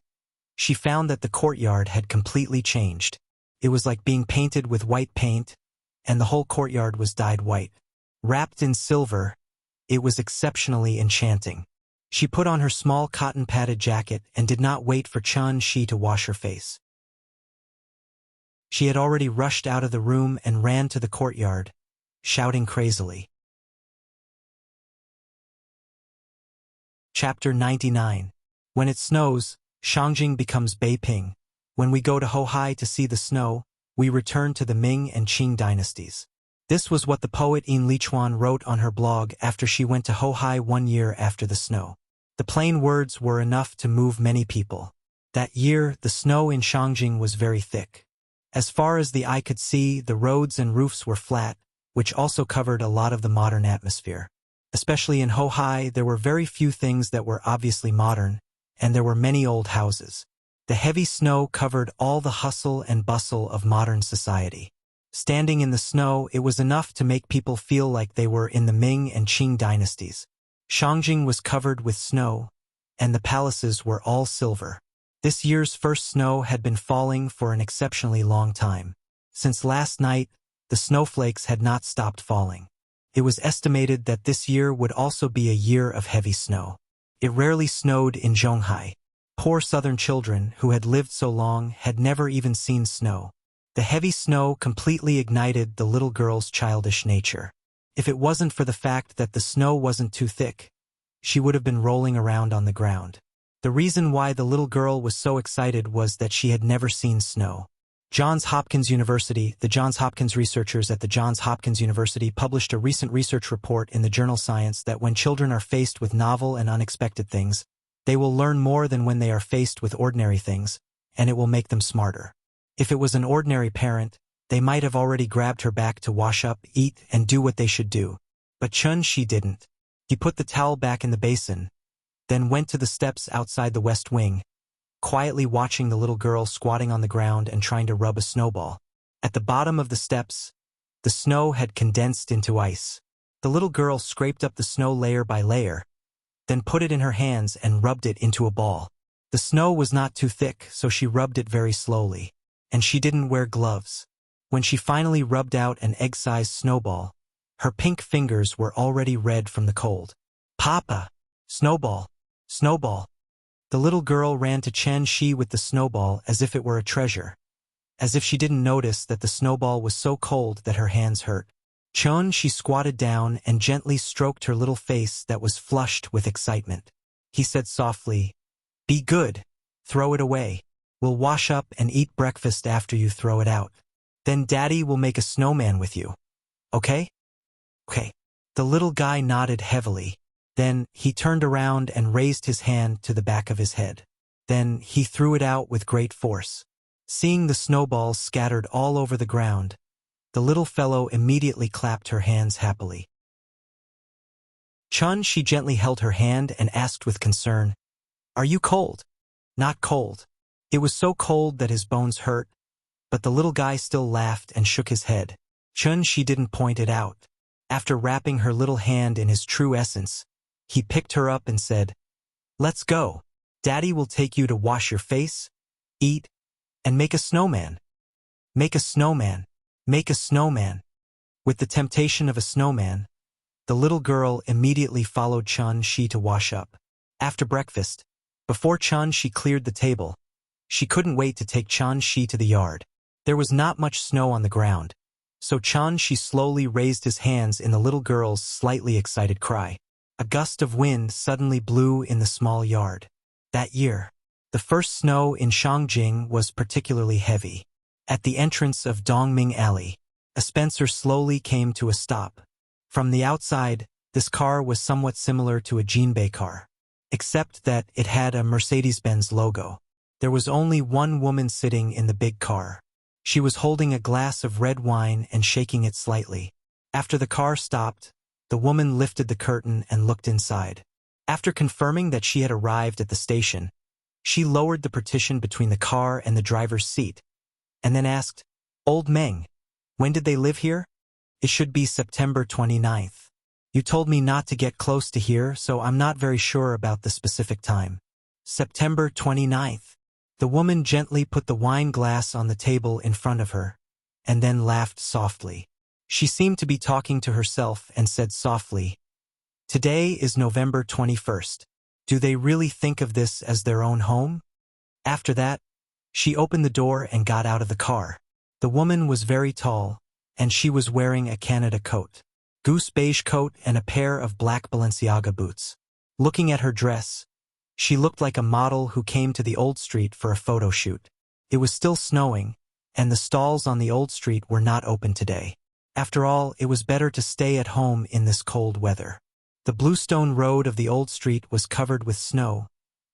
she found that the courtyard had completely changed. It was like being painted with white paint, and the whole courtyard was dyed white. Wrapped in silver, it was exceptionally enchanting. She put on her small cotton-padded jacket and did not wait for Shi to wash her face. She had already rushed out of the room and ran to the courtyard, shouting crazily. Chapter 99. When it snows, Shangjing becomes Beiping. When we go to Hohai to see the snow, we return to the Ming and Qing dynasties. This was what the poet Yin Lichuan wrote on her blog after she went to Hohai 1 year after the snow. The plain words were enough to move many people. That year, the snow in Shangjing was very thick. As far as the eye could see, the roads and roofs were flat, which also covered a lot of the modern atmosphere. Especially in Hohai, there were very few things that were obviously modern, and there were many old houses. The heavy snow covered all the hustle and bustle of modern society. Standing in the snow, it was enough to make people feel like they were in the Ming and Qing dynasties. Shangjing was covered with snow, and the palaces were all silver. This year's first snow had been falling for an exceptionally long time. Since last night, the snowflakes had not stopped falling. It was estimated that this year would also be a year of heavy snow. It rarely snowed in Zhonghai. Poor southern children, who had lived so long, had never even seen snow. The heavy snow completely ignited the little girl's childish nature. If it wasn't for the fact that the snow wasn't too thick, she would have been rolling around on the ground. The reason why the little girl was so excited was that she had never seen snow. Johns Hopkins University, the Johns Hopkins researchers at the Johns Hopkins University published a recent research report in the journal Science that when children are faced with novel and unexpected things, they will learn more than when they are faced with ordinary things, and it will make them smarter. If it was an ordinary parent, they might have already grabbed her back to wash up, eat, and do what they should do. But Chun-Shi didn't. He put the towel back in the basin, then went to the steps outside the West Wing, quietly watching the little girl squatting on the ground and trying to rub a snowball. At the bottom of the steps, the snow had condensed into ice. The little girl scraped up the snow layer by layer, then put it in her hands and rubbed it into a ball. The snow was not too thick, so she rubbed it very slowly. And she didn't wear gloves. When she finally rubbed out an egg-sized snowball, her pink fingers were already red from the cold. "Papa! Snowball! Snowball!" The little girl ran to Chun-Shi with the snowball as if it were a treasure, as if she didn't notice that the snowball was so cold that her hands hurt. Chun-Shi squatted down and gently stroked her little face that was flushed with excitement. He said softly, "Be good. Throw it away. We'll wash up and eat breakfast after you throw it out. Then Daddy will make a snowman with you. Okay?" "Okay." The little guy nodded heavily. Then he turned around and raised his hand to the back of his head. Then he threw it out with great force. Seeing the snowballs scattered all over the ground, the little fellow immediately clapped her hands happily. Chun-Shi gently held her hand and asked with concern, "Are you cold?" "Not cold." It was so cold that his bones hurt, but the little guy still laughed and shook his head. Chun-Shi didn't point it out. After wrapping her little hand in his true essence, he picked her up and said, "Let's go. Daddy will take you to wash your face, eat, and make a snowman. Make a snowman. Make a snowman." With the temptation of a snowman, the little girl immediately followed Chun-Shi to wash up. After breakfast, before Chun-Shi cleared the table, she couldn't wait to take Chun-Shi to the yard. There was not much snow on the ground, so Chun-Shi slowly raised his hands in the little girl's slightly excited cry. A gust of wind suddenly blew in the small yard. That year, the first snow in Shangjing was particularly heavy. At the entrance of Dongming Alley, a Spencer slowly came to a stop. From the outside, this car was somewhat similar to a Jinbei car, except that it had a Mercedes-Benz logo. There was only one woman sitting in the big car. She was holding a glass of red wine and shaking it slightly. After the car stopped, the woman lifted the curtain and looked inside. After confirming that she had arrived at the station, she lowered the partition between the car and the driver's seat, and then asked, "Old Meng, when did they live here?" "It should be September 29th. You told me not to get close to here, so I'm not very sure about the specific time." "September 29th. The woman gently put the wine glass on the table in front of her, and then laughed softly. She seemed to be talking to herself and said softly, "Today is November 21st. Do they really think of this as their own home?" After that, she opened the door and got out of the car. The woman was very tall, and she was wearing a Canada coat, goose beige coat, and a pair of black Balenciaga boots. Looking at her dress, she looked like a model who came to the old street for a photo shoot. It was still snowing, and the stalls on the old street were not open today. After all, it was better to stay at home in this cold weather. The bluestone road of the old street was covered with snow,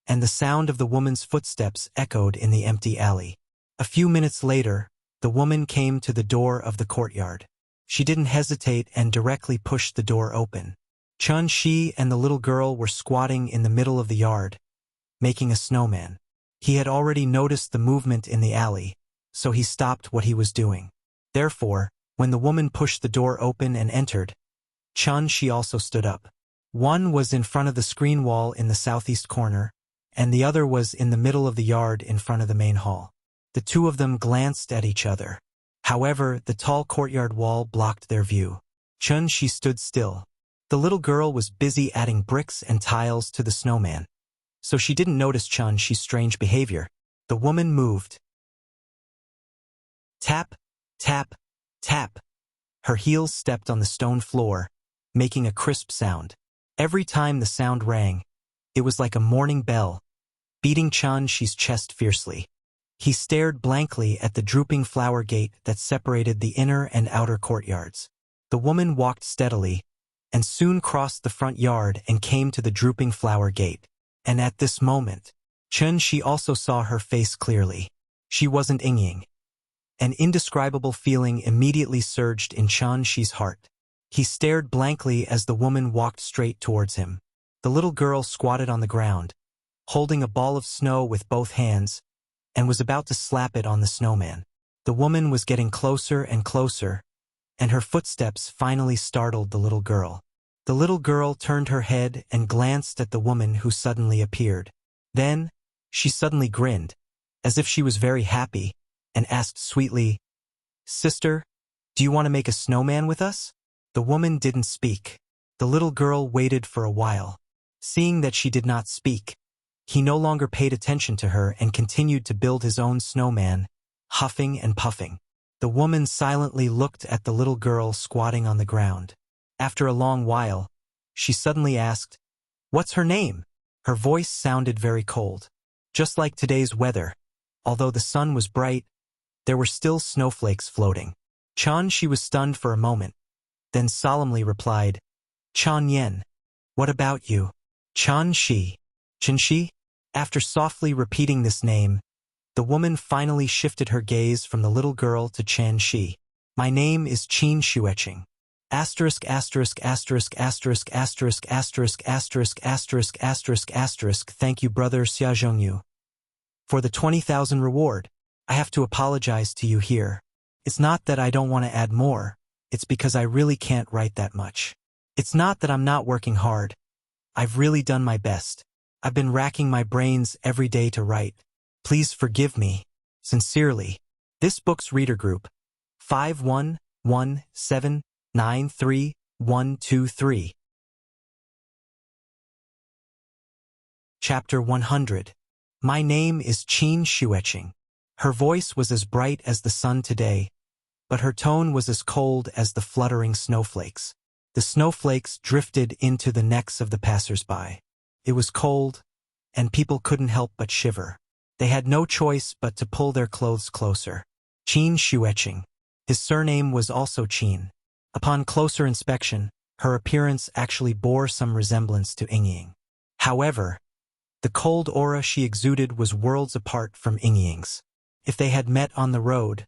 and the sound of the woman's footsteps echoed in the empty alley. A few minutes later, the woman came to the door of the courtyard. She didn't hesitate and directly pushed the door open. Chun-Shi and the little girl were squatting in the middle of the yard, making a snowman. He had already noticed the movement in the alley, so he stopped what he was doing. Therefore, when the woman pushed the door open and entered, Chun-Shi also stood up. One was in front of the screen wall in the southeast corner, and the other was in the middle of the yard in front of the main hall. The two of them glanced at each other. However, the tall courtyard wall blocked their view. Chun-Shi stood still. The little girl was busy adding bricks and tiles to the snowman, so she didn't notice Chun-Shi's strange behavior. The woman moved. Tap, tap, tap. Her heels stepped on the stone floor, making a crisp sound. Every time the sound rang, it was like a morning bell, beating Qianxi's chest fiercely. He stared blankly at the drooping flower gate that separated the inner and outer courtyards. The woman walked steadily, and soon crossed the front yard and came to the drooping flower gate. And at this moment, Qianxi also saw her face clearly. She wasn't Yingying. An indescribable feeling immediately surged in Qianxi's heart. He stared blankly as the woman walked straight towards him. The little girl squatted on the ground, holding a ball of snow with both hands, and was about to slap it on the snowman. The woman was getting closer and closer, and her footsteps finally startled the little girl. The little girl turned her head and glanced at the woman who suddenly appeared. Then, she suddenly grinned, as if she was very happy, and asked sweetly, "Sister, do you want to make a snowman with us?" The woman didn't speak. The little girl waited for a while. Seeing that she did not speak, he no longer paid attention to her and continued to build his own snowman, huffing and puffing. The woman silently looked at the little girl squatting on the ground. After a long while, she suddenly asked, "What's her name?" Her voice sounded very cold. Just like today's weather, although the sun was bright, there were still snowflakes floating. Qianxi was stunned for a moment, then solemnly replied, "Qian Yen. What about you?" "Qianxi. Qianxi?" After softly repeating this name, the woman finally shifted her gaze from the little girl to Qianxi. "My name is Qin Xueqing. Asterisk asterisk asterisk asterisk asterisk asterisk asterisk asterisk asterisk asterisk. Thank you, brother Xiaozhongyu, for the 20,000 reward. I have to apologize to you here. It's not that I don't want to add more, it's because I really can't write that much. It's not that I'm not working hard. I've really done my best. I've been racking my brains every day to write. Please forgive me. Sincerely." This book's reader group, 511793123. Chapter 100. My name is Qin Xueqing. Her voice was as bright as the sun today, but her tone was as cold as the fluttering snowflakes. The snowflakes drifted into the necks of the passers-by. It was cold, and people couldn't help but shiver. They had no choice but to pull their clothes closer. Qin Xueqing. His surname was also Qin. Upon closer inspection, her appearance actually bore some resemblance to Yingying. However, the cold aura she exuded was worlds apart from Yingying's. If they had met on the road,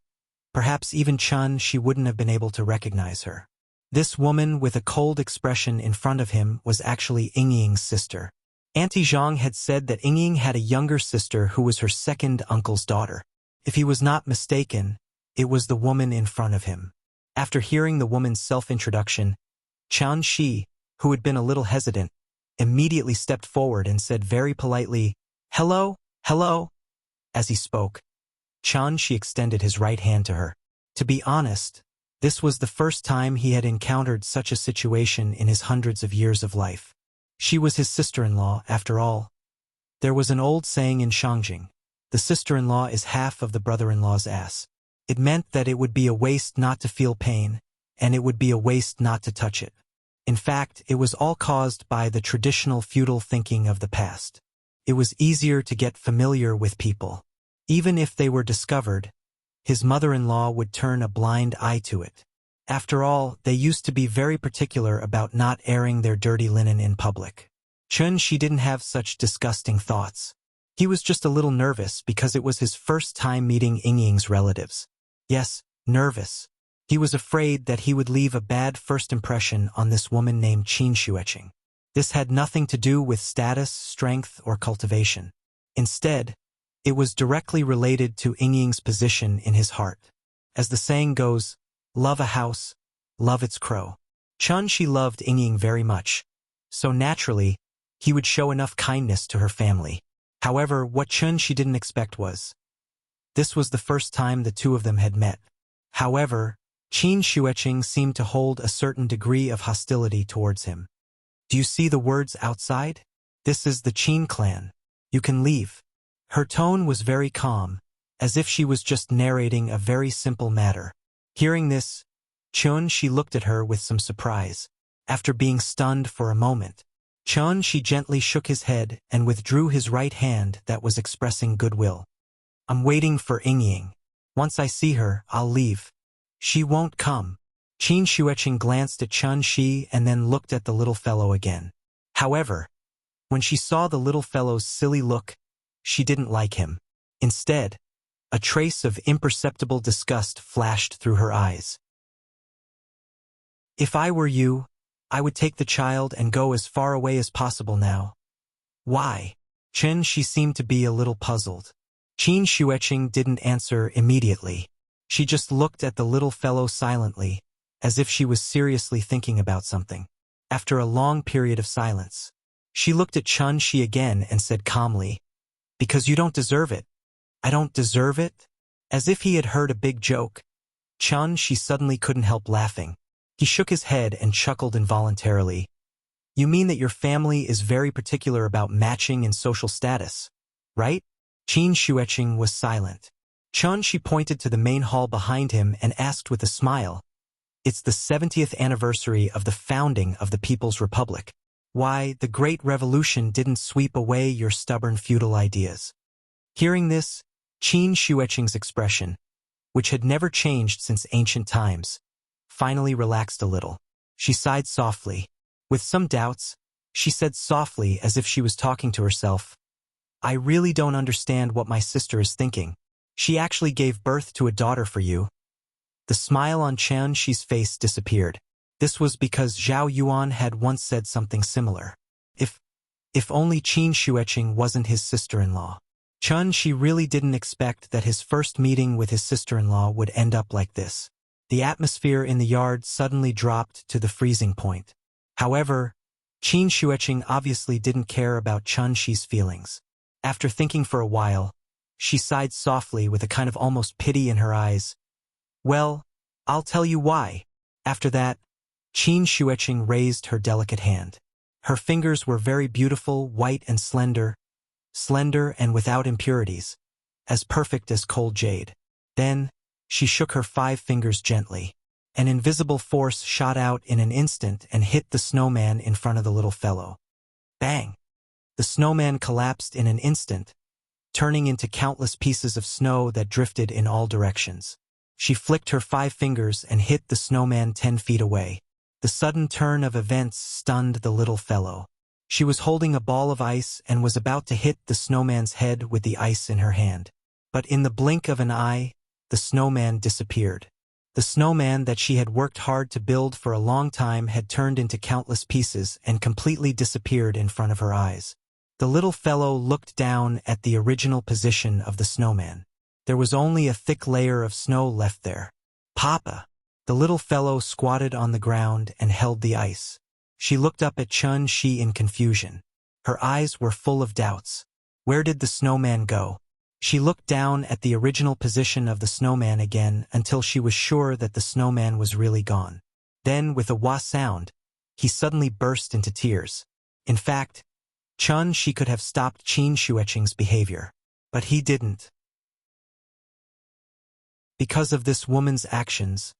perhaps even Qianxi wouldn't have been able to recognize her. This woman with a cold expression in front of him was actually Yingying's sister. Auntie Zhang had said that Yingying had a younger sister who was her second uncle's daughter. If he was not mistaken, it was the woman in front of him. After hearing the woman's self-introduction, Qianxi, who had been a little hesitant, immediately stepped forward and said very politely, "Hello, hello." As he spoke, Qianxi extended his right hand to her. To be honest, this was the first time he had encountered such a situation in his hundreds of years of life. She was his sister-in-law, after all. There was an old saying in Shangjing, "The sister-in-law is half of the brother-in-law's ass." It meant that it would be a waste not to feel pain, and it would be a waste not to touch it. In fact, it was all caused by the traditional feudal thinking of the past. It was easier to get familiar with people. Even if they were discovered, his mother-in-law would turn a blind eye to it. After all, they used to be very particular about not airing their dirty linen in public. Qianxi didn't have such disgusting thoughts. He was just a little nervous because it was his first time meeting Yingying's relatives. Yes, nervous. He was afraid that he would leave a bad first impression on this woman named Qin Xueqing. This had nothing to do with status, strength, or cultivation. Instead, it was directly related to Yingying's position in his heart. As the saying goes, love a house, love its crow. Qianxi loved Yingying very much, so naturally, he would show enough kindness to her family. However, what Qianxi didn't expect was, this was the first time the two of them had met. However, Qin Xueqing seemed to hold a certain degree of hostility towards him. "Do you see the words outside? This is the Qin clan. You can leave." Her tone was very calm, as if she was just narrating a very simple matter. Hearing this, Qianxi looked at her with some surprise. After being stunned for a moment, Chun Shi gently shook his head and withdrew his right hand that was expressing goodwill. I'm waiting for Ying. Once I see her, I'll leave. She won't come. Qin Shueqing glanced at Chun Shi and then looked at the little fellow again. However, when she saw the little fellow's silly look, she didn't like him. Instead, a trace of imperceptible disgust flashed through her eyes. If I were you, I would take the child and go as far away as possible now. Why? Chen Shi seemed to be a little puzzled. Qin Shueqing didn't answer immediately. She just looked at the little fellow silently, as if she was seriously thinking about something. After a long period of silence, she looked at Chun Shi again and said calmly, "Because you don't deserve it." "I don't deserve it?" As if he had heard a big joke, Chun Shi suddenly couldn't help laughing. He shook his head and chuckled involuntarily. "You mean that your family is very particular about matching in social status, right?" Qin Shueqing was silent. Chun Shi pointed to the main hall behind him and asked with a smile, "It's the 70th anniversary of the founding of the People's Republic. Why, the Great Revolution didn't sweep away your stubborn feudal ideas." Hearing this, Qin Shueqing's expression, which had never changed since ancient times, finally relaxed a little. She sighed softly. With some doubts, she said softly as if she was talking to herself, "I really don't understand what my sister is thinking. She actually gave birth to a daughter for you." The smile on Chun Shi's face disappeared. This was because Zhao Yuan had once said something similar. If only Qin Shueqing wasn't his sister-in-law. Chun Shi really didn't expect that his first meeting with his sister-in-law would end up like this. The atmosphere in the yard suddenly dropped to the freezing point. However, Qin Shueqing obviously didn't care about Chun Shi's feelings. After thinking for a while, she sighed softly with a kind of almost pity in her eyes. "Well, I'll tell you why." After that, Qin Shueqing raised her delicate hand. Her fingers were very beautiful, white and slender and without impurities, as perfect as cold jade. Then, she shook her 5 fingers gently. An invisible force shot out in an instant and hit the snowman in front of the little fellow. Bang! The snowman collapsed in an instant, turning into countless pieces of snow that drifted in all directions. She flicked her 5 fingers and hit the snowman 10 feet away. The sudden turn of events stunned the little fellow. She was holding a ball of ice and was about to hit the snowman's head with the ice in her hand. But in the blink of an eye, the snowman disappeared. The snowman that she had worked hard to build for a long time had turned into countless pieces and completely disappeared in front of her eyes. The little fellow looked down at the original position of the snowman. There was only a thick layer of snow left there. "Papa!" The little fellow squatted on the ground and held the ice. She looked up at Chun Shi in confusion. Her eyes were full of doubts. Where did the snowman go? She looked down at the original position of the snowman again until she was sure that the snowman was really gone. Then, with a wah sound, he suddenly burst into tears. In fact, Chun Shi could have stopped Qin Shueqing's behavior, but he didn't. Because of this woman's actions,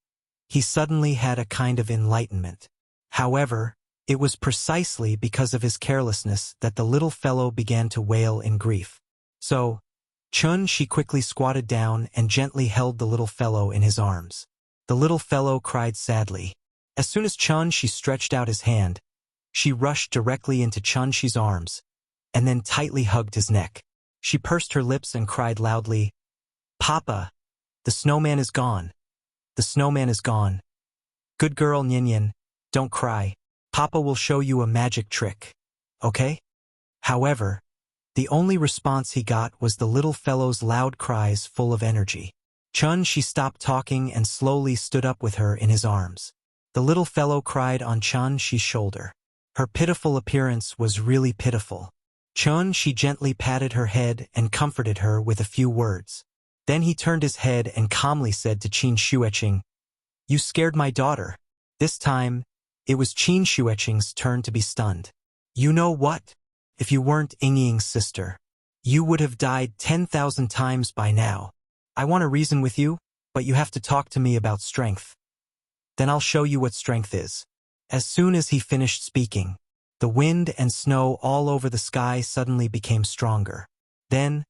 he suddenly had a kind of enlightenment. However, it was precisely because of his carelessness that the little fellow began to wail in grief. So, Chun Shi quickly squatted down and gently held the little fellow in his arms. The little fellow cried sadly. As soon as Chun Shi stretched out his hand, she rushed directly into Chun Shi's arms, and then tightly hugged his neck. She pursed her lips and cried loudly, "Papa, the snowman is gone. The snowman is gone. Good girl, Nyan, don't cry. Papa will show you a magic trick. Okay?" However, the only response he got was the little fellow's loud cries full of energy. Chun Shi stopped talking and slowly stood up with her in his arms. The little fellow cried on Chun Shi's shoulder. Her pitiful appearance was really pitiful. Chun Shi gently patted her head and comforted her with a few words. Then he turned his head and calmly said to Qin Shueqing, "You scared my daughter." This time, it was Qin Shueqing's turn to be stunned. "You know what? If you weren't Yingying's sister, you would have died 10,000 times by now. I want to reason with you, but you have to talk to me about strength. Then I'll show you what strength is." As soon as he finished speaking, The wind and snow all over the sky suddenly became stronger. Then,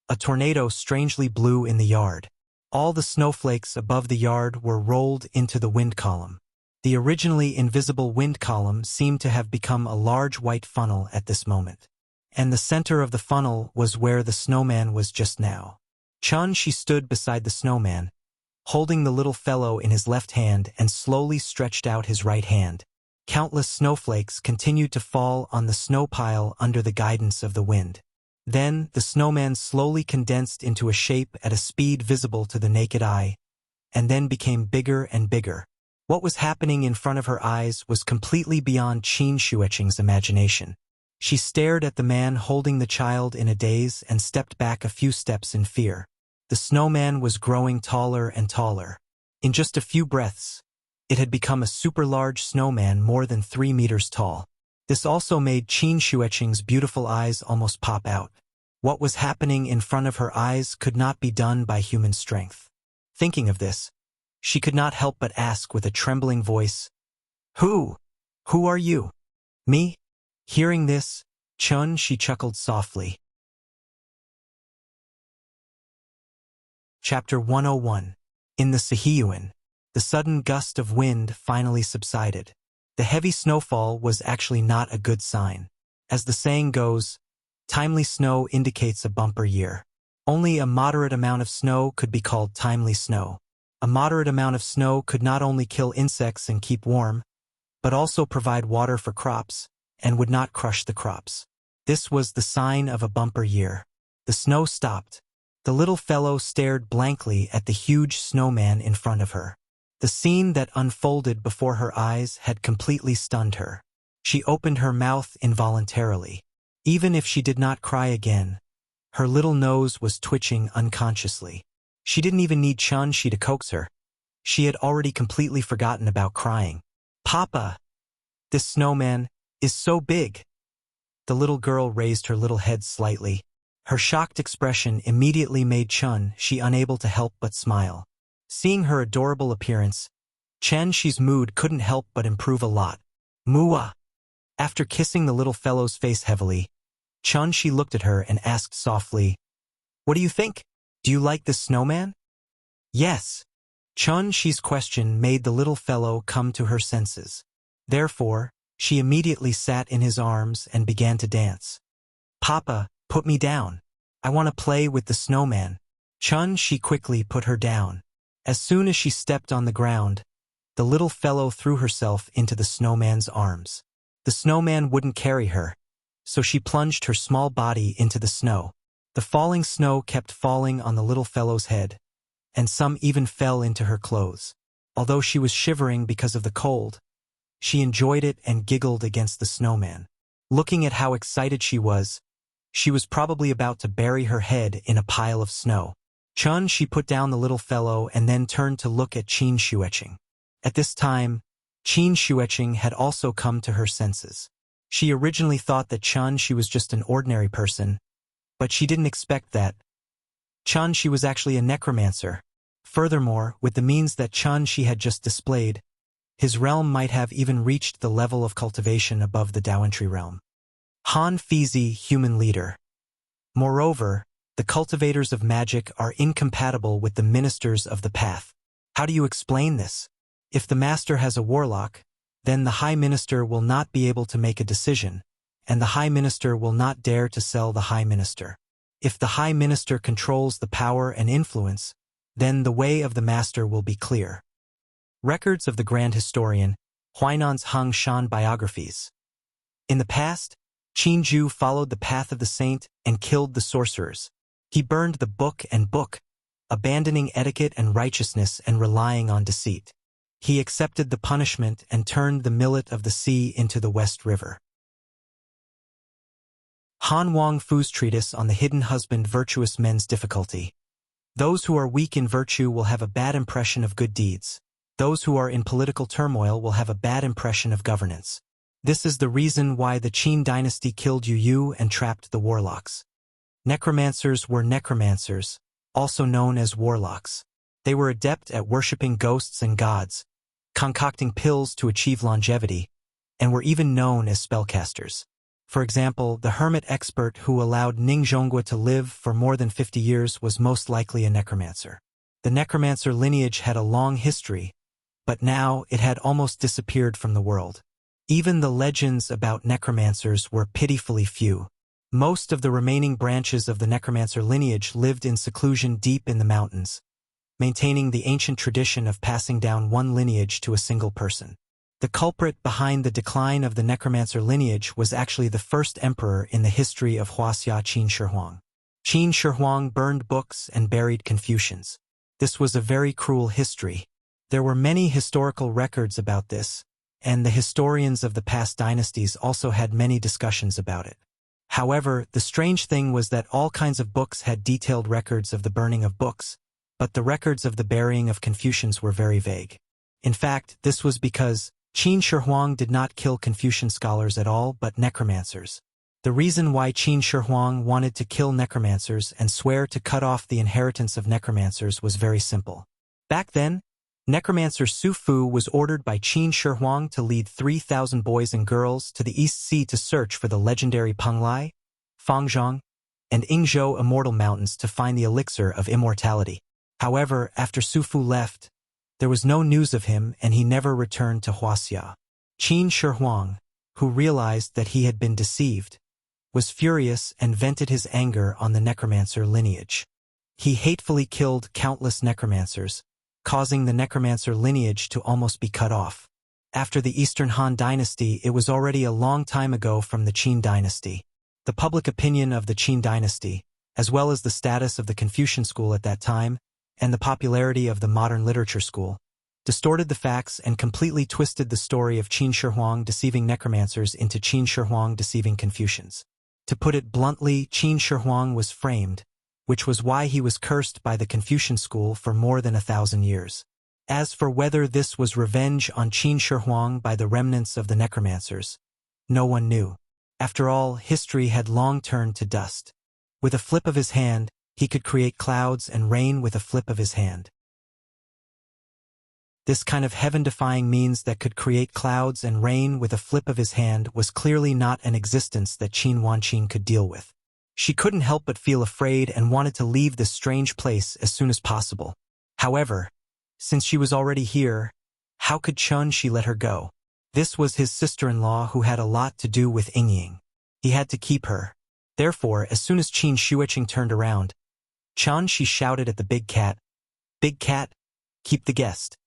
a tornado strangely blew in the yard. All the snowflakes above the yard were rolled into the wind column. The originally invisible wind column seemed to have become a large white funnel at this moment. And the center of the funnel was where the snowman was just now. She stood beside the snowman, holding the little fellow in his left hand and slowly stretched out his right hand. Countless snowflakes continued to fall on the snow pile under the guidance of the wind. Then the snowman slowly condensed into a shape at a speed visible to the naked eye, and then became bigger and bigger. What was happening in front of her eyes was completely beyond Qin Xueqing's imagination. She stared at the man holding the child in a daze and stepped back a few steps in fear. The snowman was growing taller and taller. In just a few breaths, it had become a super-large snowman more than 3 meters tall. This also made Qin Xueqing's beautiful eyes almost pop out. What was happening in front of her eyes could not be done by human strength. Thinking of this, she could not help but ask with a trembling voice, "Who are you?" "Me?" Hearing this, she chuckled softly. Chapter 101. In the Sihiyuan, the sudden gust of wind finally subsided. The heavy snowfall was actually not a good sign. As the saying goes, timely snow indicates a bumper year. Only a moderate amount of snow could be called timely snow. A moderate amount of snow could not only kill insects and keep warm, but also provide water for crops, and would not crush the crops. This was the sign of a bumper year. The snow stopped. The little fellow stared blankly at the huge snowman in front of her. The scene that unfolded before her eyes had completely stunned her. She opened her mouth involuntarily. Even if she did not cry again, her little nose was twitching unconsciously. She didn't even need Shi to coax her. She had already completely forgotten about crying. "Papa, this snowman is so big." The little girl raised her little head slightly. Her shocked expression immediately made Shi unable to help but smile. Seeing her adorable appearance, Shi's mood couldn't help but improve a lot. "Mua." After kissing the little fellow's face heavily, Shi looked at her and asked softly, "What do you think? Do you like this snowman?" "Yes." Shi's question made the little fellow come to her senses. Therefore, she immediately sat in his arms and began to dance. "Papa, put me down. I want to play with the snowman." Shi quickly put her down. As soon as she stepped on the ground, the little fellow threw herself into the snowman's arms. The snowman wouldn't carry her, so she plunged her small body into the snow. The falling snow kept falling on the little fellow's head, and some even fell into her clothes. Although she was shivering because of the cold, she enjoyed it and giggled against the snowman. Looking at how excited she was probably about to bury her head in a pile of snow. She put down the little fellow and then turned to look at Qin Xueqing. At this time, Qin Xueqing had also come to her senses. She originally thought that Shi was just an ordinary person, but she didn't expect that Shi was actually a necromancer. Furthermore, with the means that Shi had just displayed, his realm might have even reached the level of cultivation above the Daoentry realm. Han Fizi, human leader. Moreover, the cultivators of magic are incompatible with the ministers of the path. How do you explain this? If the master has a warlock, then the high minister will not be able to make a decision, and the high minister will not dare to sell the high minister. If the high minister controls the power and influence, then the way of the master will be clear. Records of the Grand Historian, Huainan's Heng Shan biographies. In the past, Qin Ju followed the path of the saint and killed the sorcerers. He burned the book and book, abandoning etiquette and righteousness and relying on deceit. He accepted the punishment and turned the millet of the sea into the West River. Han Wang Fu's treatise on the hidden husband virtuous men's difficulty. Those who are weak in virtue will have a bad impression of good deeds. Those who are in political turmoil will have a bad impression of governance. This is the reason why the Qin dynasty killed Yu and trapped the warlocks. Necromancers were necromancers, also known as warlocks. They were adept at worshipping ghosts and gods, concocting pills to achieve longevity, and were even known as spellcasters. For example, the hermit expert who allowed Ning Zhonghua to live for more than 50 years was most likely a necromancer. The necromancer lineage had a long history, but now it had almost disappeared from the world. Even the legends about necromancers were pitifully few. Most of the remaining branches of the necromancer lineage lived in seclusion deep in the mountains, maintaining the ancient tradition of passing down one lineage to a single person. The culprit behind the decline of the necromancer lineage was actually the first emperor in the history of Wuxia, Qin Shi Huang. Qin Shi Huang burned books and buried Confucians. This was a very cruel history. There were many historical records about this, and the historians of the past dynasties also had many discussions about it. However, the strange thing was that all kinds of books had detailed records of the burning of books, but the records of the burying of Confucians were very vague. In fact, this was because Qin Shi Huang did not kill Confucian scholars at all but necromancers. The reason why Qin Shi Huang wanted to kill necromancers and swear to cut off the inheritance of necromancers was very simple. Back then, necromancer Su Fu was ordered by Qin Shi Huang to lead 3,000 boys and girls to the East Sea to search for the legendary Penglai, Fangzhong, and Yingzhou Immortal Mountains to find the elixir of immortality. However, after Su Fu left, there was no news of him and he never returned to Wuxia. Qin Shi Huang, who realized that he had been deceived, was furious and vented his anger on the necromancer lineage. He hatefully killed countless necromancers, causing the necromancer lineage to almost be cut off. After the Eastern Han dynasty, it was already a long time ago from the Qin dynasty. The public opinion of the Qin dynasty, as well as the status of the Confucian school at that time, and the popularity of the modern literature school, distorted the facts and completely twisted the story of Qin Shi Huang deceiving necromancers into Qin Shi Huang deceiving Confucians. To put it bluntly, Qin Shi Huang was framed, which was why he was cursed by the Confucian school for more than 1,000 years. As for whether this was revenge on Qin Shi Huang by the remnants of the necromancers, no one knew. After all, history had long turned to dust. With a flip of his hand, he could create clouds and rain with a flip of his hand. This kind of heaven-defying means that could create clouds and rain with a flip of his hand was clearly not an existence that Qin Wanqing could deal with. She couldn't help but feel afraid and wanted to leave this strange place as soon as possible. However, since she was already here, how could Chun Shi let her go? This was his sister-in-law who had a lot to do with Yingying. He had to keep her. Therefore, as soon as Qin Shuiqing turned around, Chun Shi shouted at the big cat, "Big cat, keep the guest."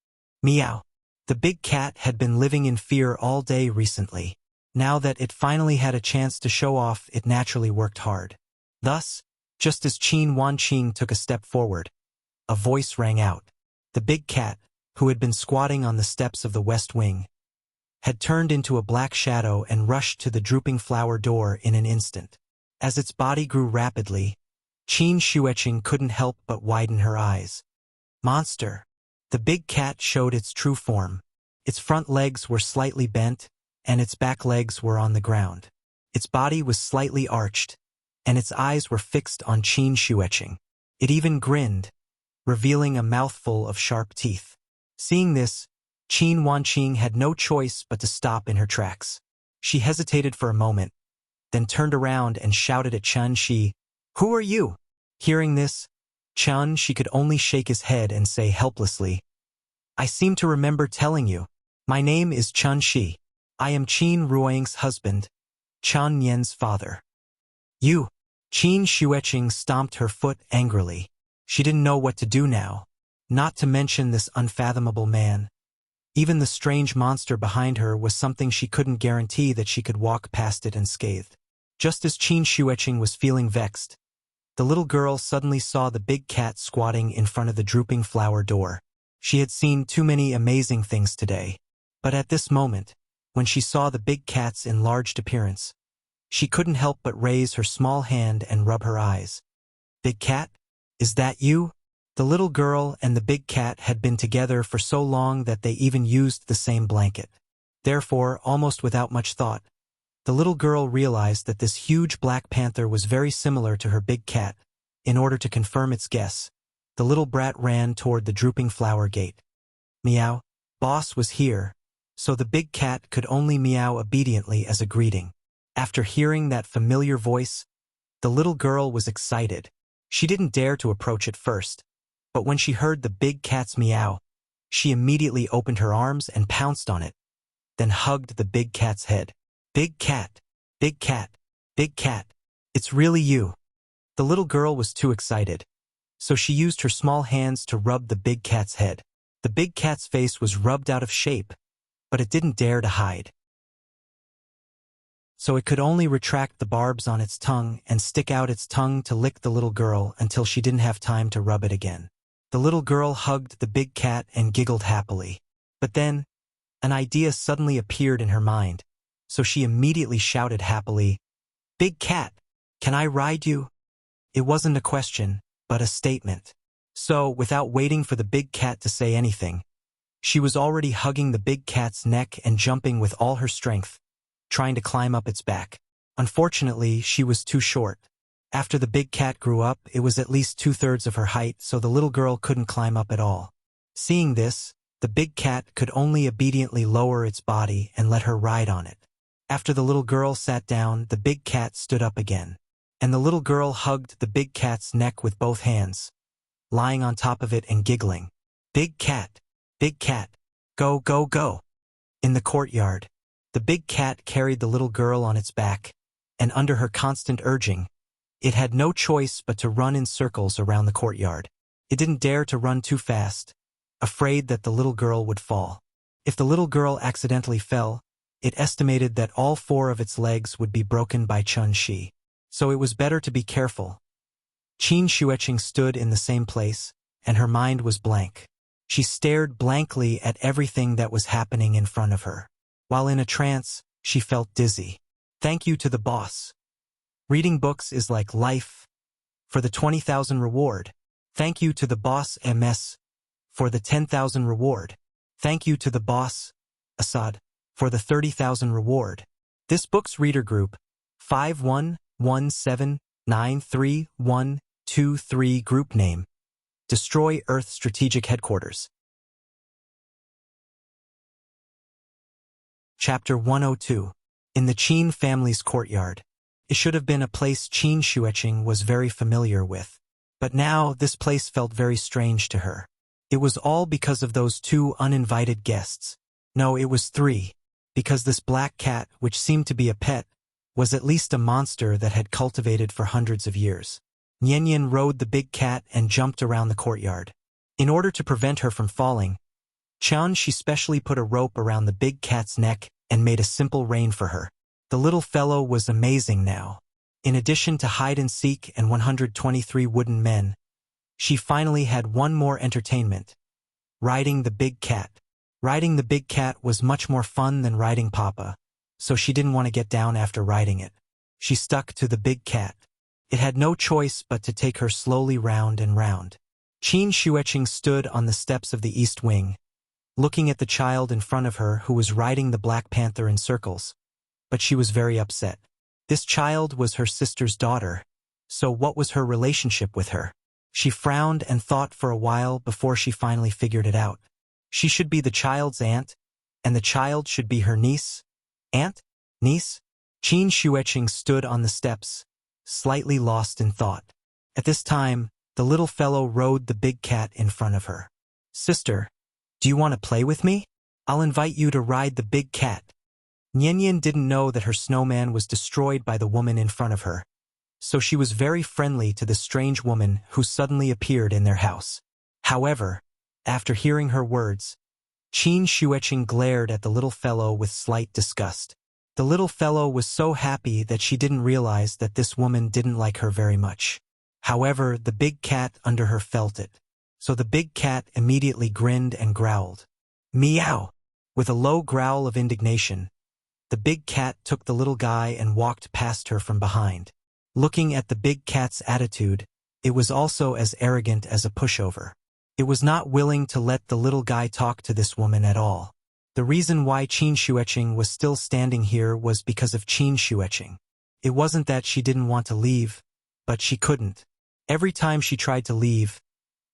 Meow. The big cat had been living in fear all day recently. Now that it finally had a chance to show off, it naturally worked hard. Thus, just as Qin Wanqing took a step forward, a voice rang out. The big cat, who had been squatting on the steps of the west wing, had turned into a black shadow and rushed to the drooping flower door in an instant. As its body grew rapidly, Qin Shuiqing couldn't help but widen her eyes. Monster! The big cat showed its true form. Its front legs were slightly bent, and its back legs were on the ground. Its body was slightly arched, and its eyes were fixed on Qin Shuiqing. It even grinned, revealing a mouthful of sharp teeth. Seeing this, Qin Wanqing had no choice but to stop in her tracks. She hesitated for a moment, then turned around and shouted at Chun Shi, "Who are you?" Hearing this, Chun Shi could only shake his head and say helplessly, "I seem to remember telling you. My name is Chun Shi. I am Qin Ruoying's husband, Chun Yen's father." "You!" Qin Shuiqing stomped her foot angrily. She didn't know what to do now, not to mention this unfathomable man. Even the strange monster behind her was something she couldn't guarantee that she could walk past it unscathed. Just as Qin Shuiqing was feeling vexed, the little girl suddenly saw the big cat squatting in front of the drooping flower door. She had seen too many amazing things today, but at this moment, when she saw the big cat's enlarged appearance, she couldn't help but raise her small hand and rub her eyes. "Big cat, is that you?" The little girl and the big cat had been together for so long that they even used the same blanket. Therefore, almost without much thought, the little girl realized that this huge black panther was very similar to her big cat. In order to confirm its guess, the little brat ran toward the drooping flower gate. "Meow, boss was here," so the big cat could only meow obediently as a greeting. After hearing that familiar voice, the little girl was excited. She didn't dare to approach it first, but when she heard the big cat's meow, she immediately opened her arms and pounced on it, then hugged the big cat's head. Big cat, big cat, big cat, it's really you. The little girl was too excited, so she used her small hands to rub the big cat's head. The big cat's face was rubbed out of shape, but it didn't dare to hide. So it could only retract the barbs on its tongue and stick out its tongue to lick the little girl until she didn't have time to rub it again. The little girl hugged the big cat and giggled happily. But then, an idea suddenly appeared in her mind, so she immediately shouted happily, "Big cat, can I ride you?" It wasn't a question, but a statement. So, without waiting for the big cat to say anything, she was already hugging the big cat's neck and jumping with all her strength, trying to climb up its back. Unfortunately, she was too short. After the big cat grew up, it was at least 2/3 of her height, so the little girl couldn't climb up at all. Seeing this, the big cat could only obediently lower its body and let her ride on it. After the little girl sat down, the big cat stood up again, and the little girl hugged the big cat's neck with both hands, lying on top of it and giggling. Big cat, go, go, go. In the courtyard, the big cat carried the little girl on its back, and under her constant urging, it had no choice but to run in circles around the courtyard. It didn't dare to run too fast, afraid that the little girl would fall. If the little girl accidentally fell, it estimated that all 4 of its legs would be broken by Chun-Shi. So it was better to be careful. Qin Shueqing stood in the same place, and her mind was blank. She stared blankly at everything that was happening in front of her. While in a trance, she felt dizzy. Thank you to the boss. Reading books is like life. For the 20,000 reward. Thank you to the boss MS. For the 10,000 reward. Thank you to the boss, Assad, for the 30,000 reward. This book's reader group, 511793123 group name. Destroy Earth Strategic Headquarters. Chapter 102. In the Qin family's courtyard. It should have been a place Qin Shueqing was very familiar with. But now this place felt very strange to her. It was all because of those 2 uninvited guests. No, it was 3. Because this black cat, which seemed to be a pet, was at least a monster that had cultivated for hundreds of years. Nian rode the big cat and jumped around the courtyard. In order to prevent her from falling, She specially put a rope around the big cat's neck and made a simple rein for her. The little fellow was amazing now. In addition to hide-and-seek and 123 wooden men, she finally had one more entertainment: riding the big cat. Riding the big cat was much more fun than riding Papa, so she didn't want to get down after riding it. She stuck to the big cat. It had no choice but to take her slowly round and round. Qin Shueqing stood on the steps of the east wing, looking at the child in front of her who was riding the Black Panther in circles. But she was very upset. This child was her sister's daughter, so what was her relationship with her? She frowned and thought for a while before she finally figured it out. She should be the child's aunt, and the child should be her niece. Aunt? Niece? Qin Shueqing stood on the steps, slightly lost in thought. At this time, the little fellow rode the big cat in front of her. Sister, do you want to play with me? I'll invite you to ride the big cat. Nian didn't know that her snowman was destroyed by the woman in front of her, so she was very friendly to the strange woman who suddenly appeared in their house. However, after hearing her words, Qin Shueqing glared at the little fellow with slight disgust. The little fellow was so happy that she didn't realize that this woman didn't like her very much. However, the big cat under her felt it, so the big cat immediately grinned and growled. Meow! With a low growl of indignation, the big cat took the little guy and walked past her from behind. Looking at the big cat's attitude, it was also as arrogant as a pushover. It was not willing to let the little guy talk to this woman at all. The reason why Qin Shueqing was still standing here was because of Qin Shueqing. It wasn't that she didn't want to leave, but she couldn't. Every time she tried to leave,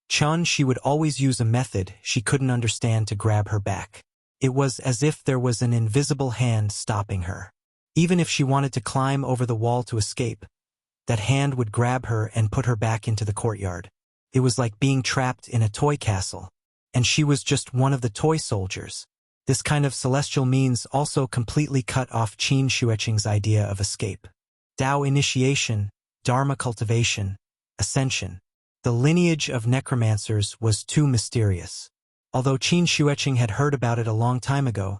she would always use a method she couldn't understand to grab her back. It was as if there was an invisible hand stopping her. Even if she wanted to climb over the wall to escape, that hand would grab her and put her back into the courtyard. It was like being trapped in a toy castle, and she was just one of the toy soldiers. This kind of celestial means also completely cut off Qin Shueqing's idea of escape. Tao initiation, Dharma cultivation, ascension. The lineage of necromancers was too mysterious. Although Qin Shueqing had heard about it a long time ago,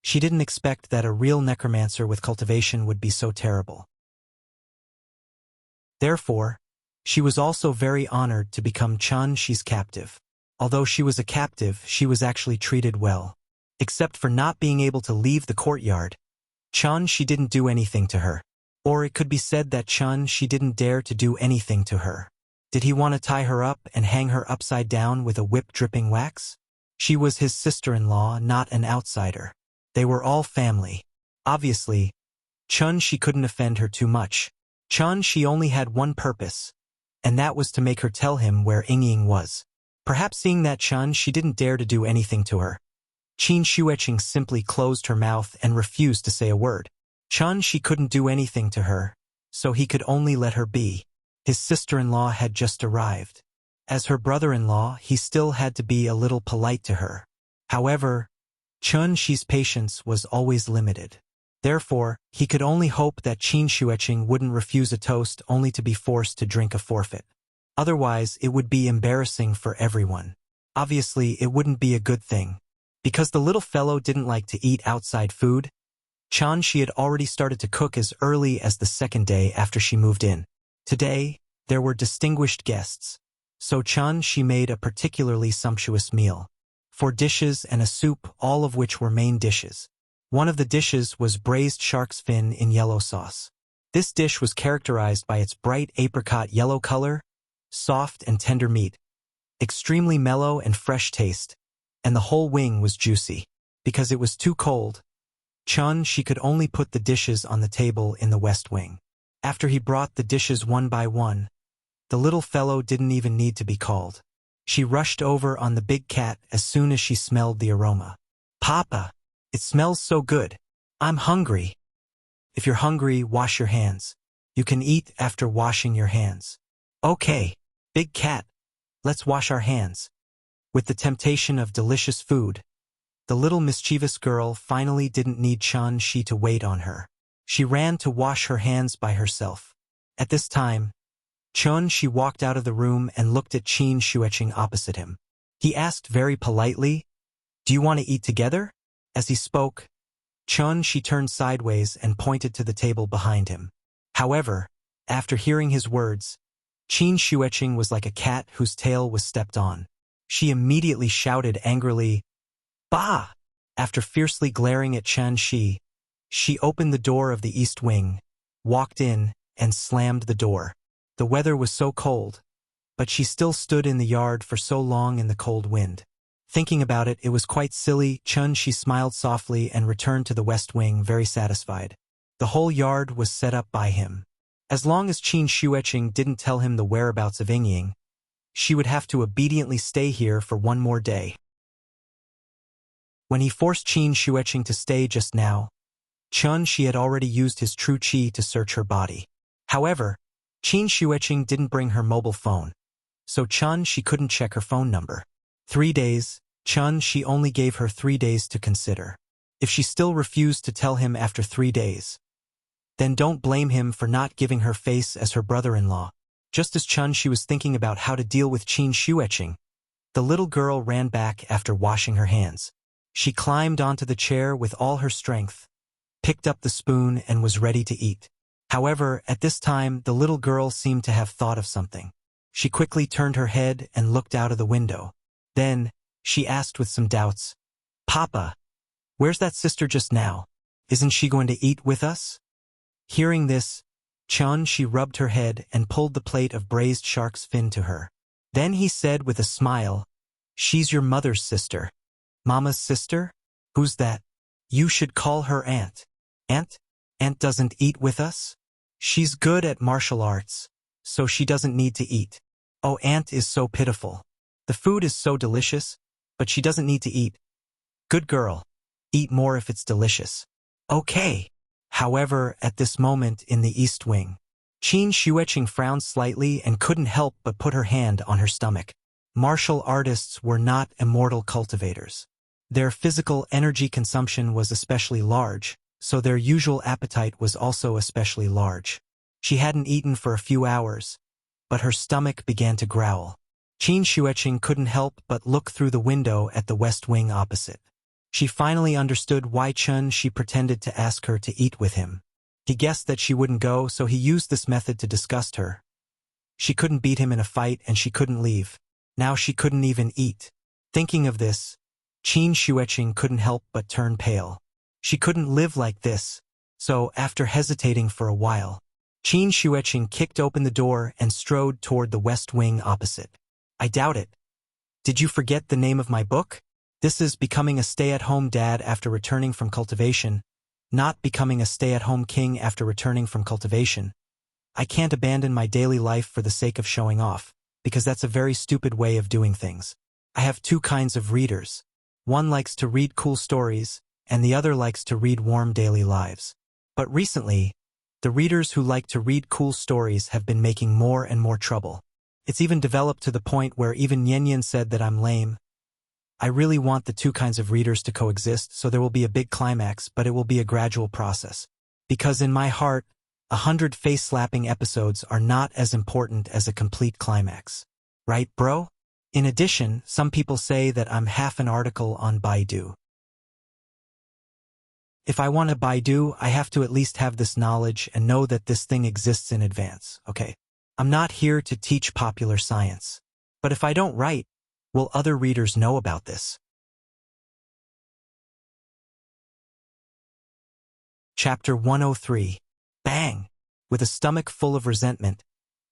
she didn't expect that a real necromancer with cultivation would be so terrible. Therefore, she was also very honored to become Chen Shi's captive. Although she was a captive, she was actually treated well. Except for not being able to leave the courtyard, Chen Shi didn't do anything to her. Or it could be said that Chen Shi didn't dare to do anything to her. Did he want to tie her up and hang her upside down with a whip dripping wax? She was his sister-in-law, not an outsider. They were all family. Obviously, Chen Shi couldn't offend her too much. Chen Shi only had one purpose, and that was to make her tell him where Yingying was. Perhaps seeing that Chen Shi didn't dare to do anything to her, Qin Shueqing simply closed her mouth and refused to say a word. Chen Shi couldn't do anything to her, so he could only let her be. His sister-in-law had just arrived. As her brother-in-law, he still had to be a little polite to her. However, Chen Shi's patience was always limited. Therefore, he could only hope that Qin Shueqing wouldn't refuse a toast only to be forced to drink a forfeit. Otherwise, it would be embarrassing for everyone. Obviously, it wouldn't be a good thing. Because the little fellow didn't like to eat outside food, Chen Shi had already started to cook as early as the second day after she moved in. Today, there were distinguished guests, so Chen Shi made a particularly sumptuous meal. 4 dishes and a soup, all of which were main dishes. One of the dishes was braised shark's fin in yellow sauce. This dish was characterized by its bright apricot yellow color, soft and tender meat, extremely mellow and fresh taste, and the whole wing was juicy. Because it was too cold, Chen Shi could only put the dishes on the table in the west wing. After he brought the dishes one by one, the little fellow didn't even need to be called. She rushed over on the big cat as soon as she smelled the aroma. "Papa, it smells so good. I'm hungry." "If you're hungry, wash your hands. You can eat after washing your hands." "Okay, big cat, let's wash our hands." With the temptation of delicious food, the little mischievous girl finally didn't need Chen Shi to wait on her. She ran to wash her hands by herself. At this time, Chen Shi walked out of the room and looked at Qin Shueqing opposite him. He asked very politely, "Do you want to eat together?" As he spoke, Chen Shi turned sideways and pointed to the table behind him. However, after hearing his words, Qin Shueqing was like a cat whose tail was stepped on. She immediately shouted angrily, "Bah!" After fiercely glaring at Chen Shi, she opened the door of the east wing, walked in, and slammed the door. The weather was so cold, but she still stood in the yard for so long in the cold wind. Thinking about it, it was quite silly. Chen Shi smiled softly and returned to the west wing very satisfied. The whole yard was set up by him. As long as Qin Shueqing didn't tell him the whereabouts of Yingying, she would have to obediently stay here for one more day. When he forced Qin Shueqing to stay just now, Chen Shi had already used his true qi to search her body. However, Qin Shueqing didn't bring her mobile phone, so Chen Shi couldn't check her phone number. 3 days, Chen Shi only gave her 3 days to consider. If she still refused to tell him after 3 days, then don't blame him for not giving her face as her brother-in-law. Just as Chen Shi was thinking about how to deal with Qin Shueqing, the little girl ran back after washing her hands. She climbed onto the chair with all her strength, picked up the spoon, and was ready to eat. However, at this time, the little girl seemed to have thought of something. She quickly turned her head and looked out of the window. Then, she asked with some doubts, "Papa, where's that sister just now? Isn't she going to eat with us?" Hearing this, Chen Shi rubbed her head and pulled the plate of braised shark's fin to her. Then he said with a smile, "She's your mother's sister." "Mama's sister? Who's that?" "You should call her Aunt." "Aunt? Aunt doesn't eat with us? She's good at martial arts, so she doesn't need to eat." "Oh, Aunt is so pitiful. The food is so delicious, but she doesn't need to eat." "Good girl. Eat more if it's delicious. Okay. However, at this moment in the East Wing, Qin Xueqing frowned slightly and couldn't help but put her hand on her stomach. Martial artists were not immortal cultivators. Their physical energy consumption was especially large, so their usual appetite was also especially large. She hadn't eaten for a few hours, but her stomach began to growl. Qin Xueqing couldn't help but look through the window at the West Wing opposite. She finally understood why she pretended to ask her to eat with him. He guessed that she wouldn't go, so he used this method to disgust her. She couldn't beat him in a fight and she couldn't leave. Now she couldn't even eat. Thinking of this, Qin Xueqing couldn't help but turn pale. She couldn't live like this, so after hesitating for a while, Qin Xueqing kicked open the door and strode toward the West Wing opposite. I doubt it. Did you forget the name of my book? This is Becoming a Stay-at-Home Dad After Returning from Cultivation, not Becoming a Stay-at-Home King After Returning from Cultivation. I can't abandon my daily life for the sake of showing off, because that's a very stupid way of doing things. I have two kinds of readers. One likes to read cool stories, and the other likes to read warm daily lives. But recently, the readers who like to read cool stories have been making more and more trouble. It's even developed to the point where even Nian said that I'm lame. I really want the two kinds of readers to coexist, so there will be a big climax, but it will be a gradual process. Because in my heart, 100 face-slapping episodes are not as important as a complete climax. Right, bro? In addition, some people say that I'm half an article on Baidu. If I want to Baidu, I have to at least have this knowledge and know that this thing exists in advance, okay? I'm not here to teach popular science. But if I don't write, will other readers know about this? Chapter 103. Bang! With a stomach full of resentment,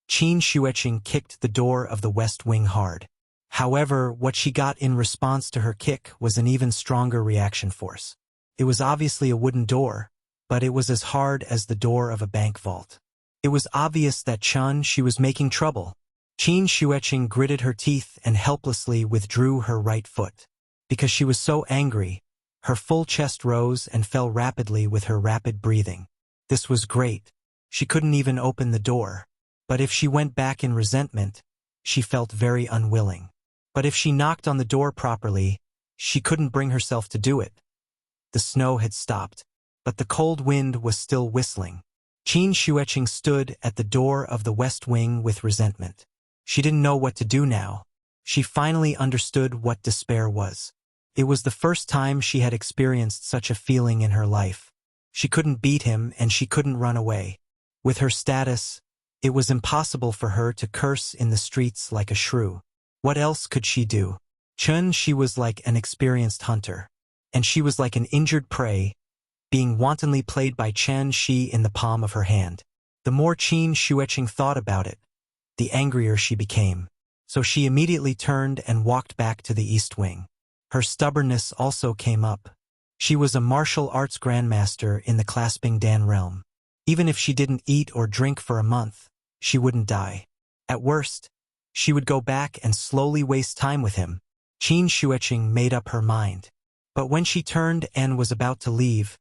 Qin Xueqing kicked the door of the West Wing hard. However, what she got in response to her kick was an even stronger reaction force. It was obviously a wooden door, but it was as hard as the door of a bank vault. It was obvious that she was making trouble. Qin Xueqing gritted her teeth and helplessly withdrew her right foot. Because she was so angry, her full chest rose and fell rapidly with her rapid breathing. This was great. She couldn't even open the door. But if she went back in resentment, she felt very unwilling. But if she knocked on the door properly, she couldn't bring herself to do it. The snow had stopped, but the cold wind was still whistling. Qin Xueqing stood at the door of the West Wing with resentment. She didn't know what to do now. She finally understood what despair was. It was the first time she had experienced such a feeling in her life. She couldn't beat him and she couldn't run away. With her status, it was impossible for her to curse in the streets like a shrew. What else could she do? She was like an experienced hunter. And she was like an injured prey, being wantonly played by Shi in the palm of her hand. The more Qin Xueqing thought about it, the angrier she became. So she immediately turned and walked back to the East Wing. Her stubbornness also came up. She was a martial arts grandmaster in the Clasping Dan realm. Even if she didn't eat or drink for a month, she wouldn't die. At worst, she would go back and slowly waste time with him. Qin Xueqing made up her mind. But when she turned and was about to leave,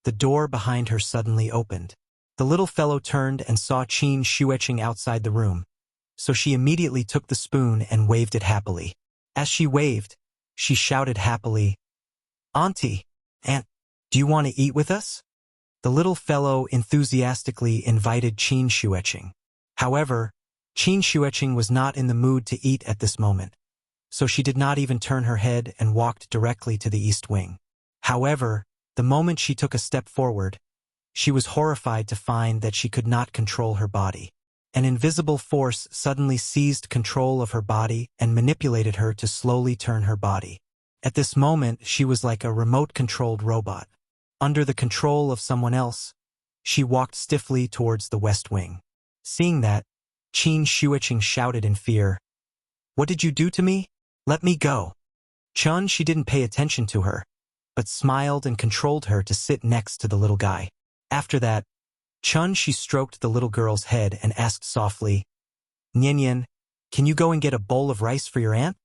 the door behind her suddenly opened. The little fellow turned and saw Qin Xueqing outside the room. So she immediately took the spoon and waved it happily. As she waved, she shouted happily, "Auntie, Aunt, do you want to eat with us?" The little fellow enthusiastically invited Qin Xueqing. However, Qin Xueqing was not in the mood to eat at this moment, so she did not even turn her head and walked directly to the East Wing. However, the moment she took a step forward, she was horrified to find that she could not control her body. An invisible force suddenly seized control of her body and manipulated her to slowly turn her body. At this moment, she was like a remote-controlled robot. Under the control of someone else, she walked stiffly towards the West Wing. Seeing that, Qin Xueqing shouted in fear, "What did you do to me? Let me go." She didn't pay attention to her, but smiled and controlled her to sit next to the little guy. After that, she stroked the little girl's head and asked softly, "Nian, can you go and get a bowl of rice for your aunt?"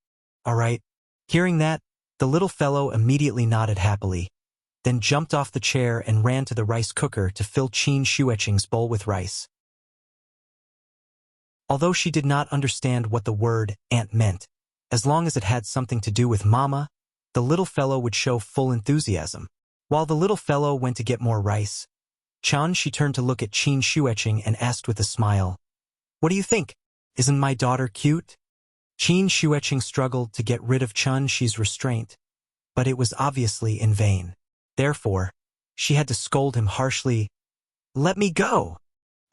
"All right." Hearing that, the little fellow immediately nodded happily. then jumped off the chair and ran to the rice cooker to fill Qin Shueqing's bowl with rice. Although she did not understand what the word aunt meant, as long as it had something to do with Mama, the little fellow would show full enthusiasm. While the little fellow went to get more rice, she turned to look at Qin Shueqing and asked with a smile, "What do you think? Isn't my daughter cute?" Qin Shueqing struggled to get rid of Shi's restraint, but it was obviously in vain. Therefore, she had to scold him harshly, "Let me go!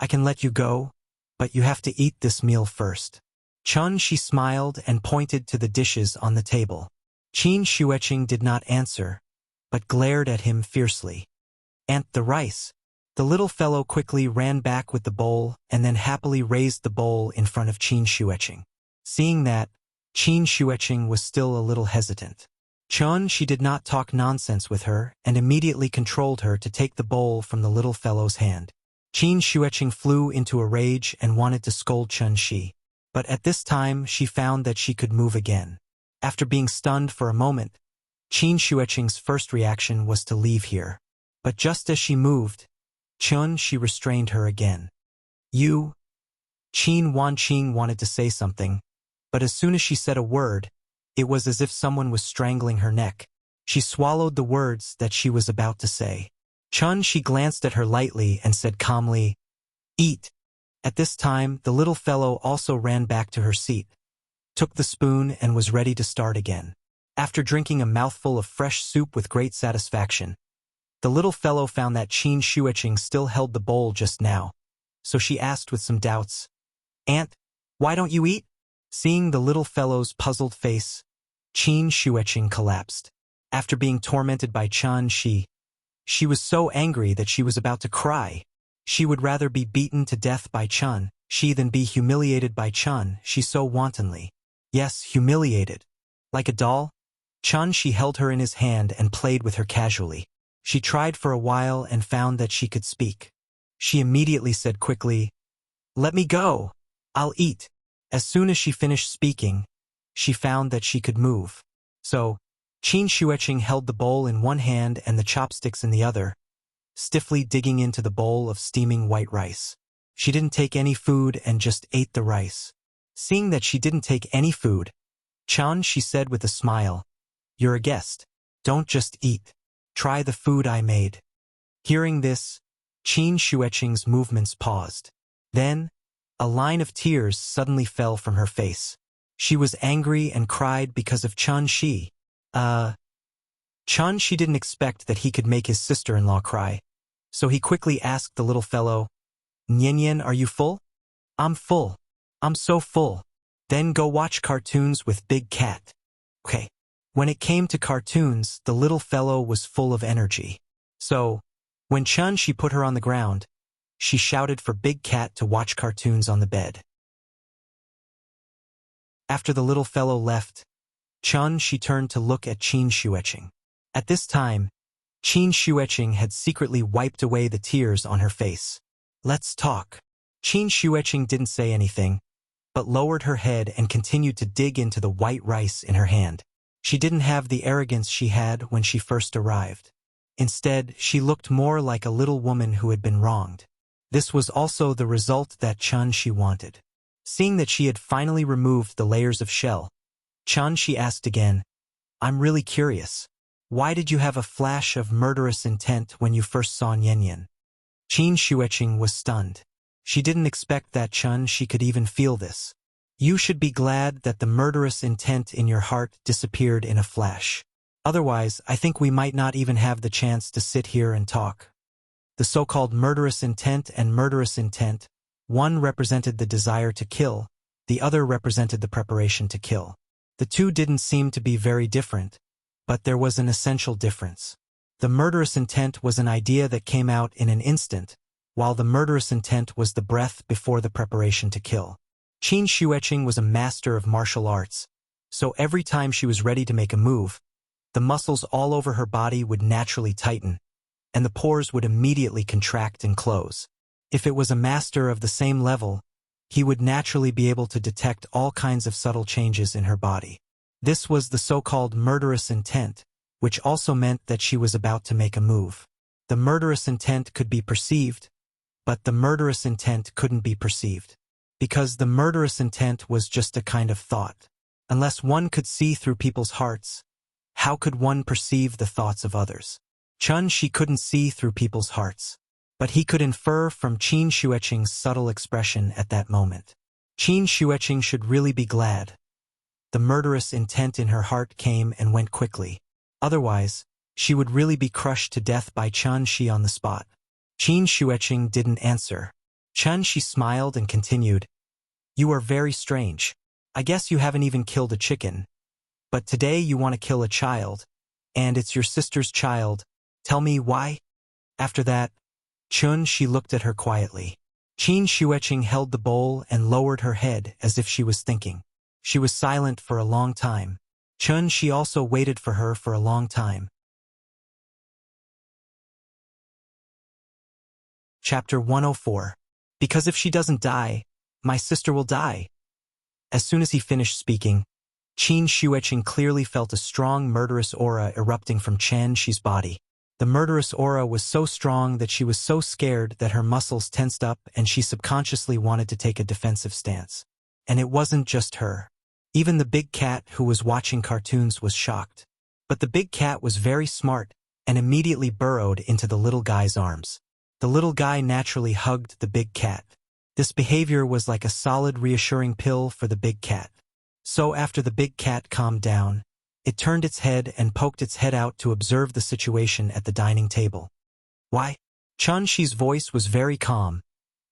I can let you go, but you have to eat this meal first." She smiled and pointed to the dishes on the table. Qin Shueqing did not answer, but glared at him fiercely. "Aunt, the rice." The little fellow quickly ran back with the bowl and then happily raised the bowl in front of Qin Shueqing. Seeing that, Qin Shueqing was still a little hesitant. She did not talk nonsense with her and immediately controlled her to take the bowl from the little fellow's hand. Qin Shueqing flew into a rage and wanted to scold Shi, but at this time she found that she could move again. After being stunned for a moment, Qin Shueqing's first reaction was to leave here. But just as she moved, she restrained her again. "You?" Qin Wanqing wanted to say something, but as soon as she said a word, it was as if someone was strangling her neck. She swallowed the words that she was about to say. She glanced at her lightly and said calmly, "Eat." At this time, the little fellow also ran back to her seat, took the spoon and was ready to start again. After drinking a mouthful of fresh soup with great satisfaction, the little fellow found that Qin Shueqing still held the bowl just now, so she asked with some doubts, "Aunt, why don't you eat?" Seeing the little fellow's puzzled face, Qin Shueqing collapsed. After being tormented by Shi, she was so angry that she was about to cry. She would rather be beaten to death by Shi than be humiliated by Shi so wantonly. Yes, humiliated. Like a doll, Shi held her in his hand and played with her casually. She tried for a while and found that she could speak. She immediately said quickly, "Let me go. I'll eat." As soon as she finished speaking, she found that she could move. So, Qin Shueqing held the bowl in one hand and the chopsticks in the other, stiffly digging into the bowl of steaming white rice. She didn't take any food and just ate the rice. Seeing that she didn't take any food, she said with a smile, "You're a guest. Don't just eat. Try the food I made." Hearing this, Qin Shueqing's movements paused. Then, a line of tears suddenly fell from her face. She was angry and cried because of Shi. Shi didn't expect that he could make his sister-in-law cry, so he quickly asked the little fellow, "Nian, are you full?" "I'm full. I'm so full." "Then go watch cartoons with Big Cat." Okay. When it came to cartoons, the little fellow was full of energy. So, when Shi put her on the ground, she shouted for Big Cat to watch cartoons on the bed. After the little fellow left, she turned to look at Qin Shueqing. At this time, Qin Shueqing had secretly wiped away the tears on her face. "Let's talk." Qin Shueqing didn't say anything, but lowered her head and continued to dig into the white rice in her hand. She didn't have the arrogance she had when she first arrived. Instead, she looked more like a little woman who had been wronged. This was also the result that Shi wanted. Seeing that she had finally removed the layers of shell, Shi asked again, "I'm really curious. Why did you have a flash of murderous intent when you first saw Nian?" Qin Shueqing was stunned. She didn't expect that Shi could even feel this. "You should be glad that the murderous intent in your heart disappeared in a flash. Otherwise, I think we might not even have the chance to sit here and talk." The so-called murderous intent and murderous intent, one represented the desire to kill, the other represented the preparation to kill. The two didn't seem to be very different, but there was an essential difference. The murderous intent was an idea that came out in an instant, while the murderous intent was the breath before the preparation to kill. Qin Shueqing was a master of martial arts, so every time she was ready to make a move, the muscles all over her body would naturally tighten, and the pores would immediately contract and close. If it was a master of the same level, he would naturally be able to detect all kinds of subtle changes in her body. This was the so-called murderous intent, which also meant that she was about to make a move. The murderous intent could be perceived, but the murderous intent couldn't be perceived. Because the murderous intent was just a kind of thought. Unless one could see through people's hearts, how could one perceive the thoughts of others? She couldn't see through people's hearts. But he could infer from Qin Xueqing's subtle expression at that moment. Qin Xueqing should really be glad. The murderous intent in her heart came and went quickly. Otherwise, she would really be crushed to death by Shi on the spot. Qin Xueqing didn't answer. Shi smiled and continued, "You are very strange. I guess you haven't even killed a chicken. But today you want to kill a child, and it's your sister's child. Tell me why?" After that, Shi looked at her quietly. Qin Xueqing held the bowl and lowered her head as if she was thinking. She was silent for a long time. Shi also waited for her for a long time. Chapter 104. Because if she doesn't die, my sister will die. As soon as he finished speaking, Qin Xueqing clearly felt a strong murderous aura erupting from Shi's body. The murderous aura was so strong that she was so scared that her muscles tensed up and she subconsciously wanted to take a defensive stance. And it wasn't just her. Even the big cat who was watching cartoons was shocked. But the big cat was very smart and immediately burrowed into the little guy's arms. The little guy naturally hugged the big cat. This behavior was like a solid reassuring pill for the big cat. So after the big cat calmed down, it turned its head and poked its head out to observe the situation at the dining table. Why? Shi's voice was very calm,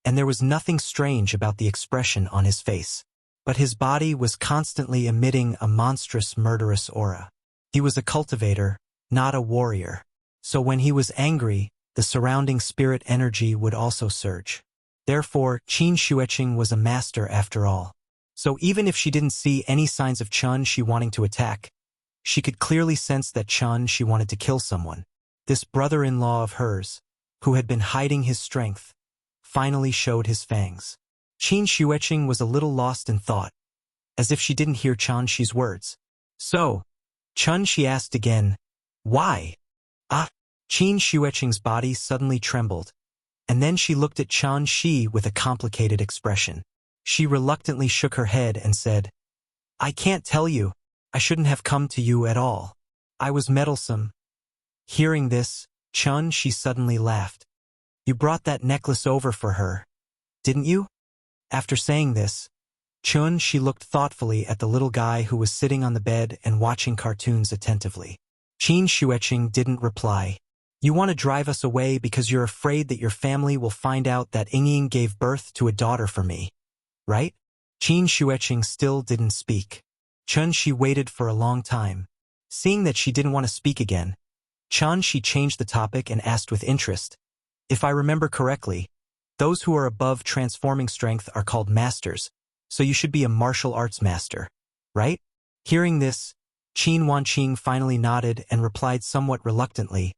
and there was nothing strange about the expression on his face. But his body was constantly emitting a monstrous murderous aura. He was a cultivator, not a warrior. So when he was angry, the surrounding spirit energy would also surge. Therefore, Qin Xueqing was a master after all. So even if she didn't see any signs of Shi wanting to attack, she could clearly sense that Shi wanted to kill someone. This brother-in-law of hers, who had been hiding his strength, finally showed his fangs. Qin Xueqing was a little lost in thought, as if she didn't hear Shi's words. So, Shi asked again, "Why?" Qin Xueqing's body suddenly trembled, and then she looked at Shi with a complicated expression. She reluctantly shook her head and said, "I can't tell you. I shouldn't have come to you at all. I was meddlesome." Hearing this, Shi suddenly laughed. "You brought that necklace over for her, didn't you?" After saying this, Shi looked thoughtfully at the little guy who was sitting on the bed and watching cartoons attentively. Qin Xueqing didn't reply. "You want to drive us away because you're afraid that your family will find out that Yingying gave birth to a daughter for me, right?" Qin Xueqing still didn't speak. Shi waited for a long time. Seeing that she didn't want to speak again, Shi changed the topic and asked with interest, "If I remember correctly, those who are above transforming strength are called masters, so you should be a martial arts master, right?" Hearing this, Qin Wanqing finally nodded and replied somewhat reluctantly,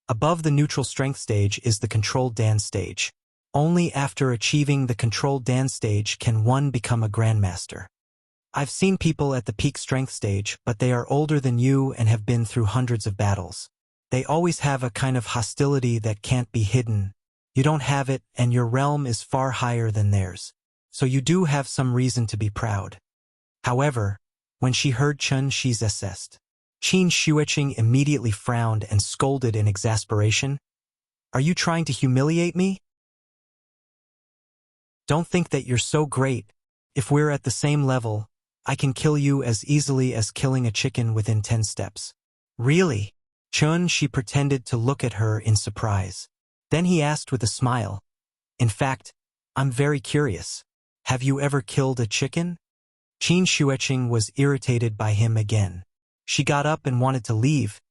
"Above the neutral strength stage is the controlled dance stage. Only after achieving the controlled dance stage can one become a grandmaster. I've seen people at the peak strength stage, but they are older than you and have been through hundreds of battles. They always have a kind of hostility that can't be hidden. You don't have it, and your realm is far higher than theirs. So you do have some reason to be proud." However, when she heard Shi's assessed, Qin Xueqing immediately frowned and scolded in exasperation, "Are you trying to humiliate me? Don't think that you're so great. If we're at the same level, I can kill you as easily as killing a chicken within 10 steps. Really?" Shi pretended to look at her in surprise. Then he asked with a smile, "In fact, I'm very curious. Have you ever killed a chicken?" Qin Xueqing was irritated by him again. She got up and wanted to leave,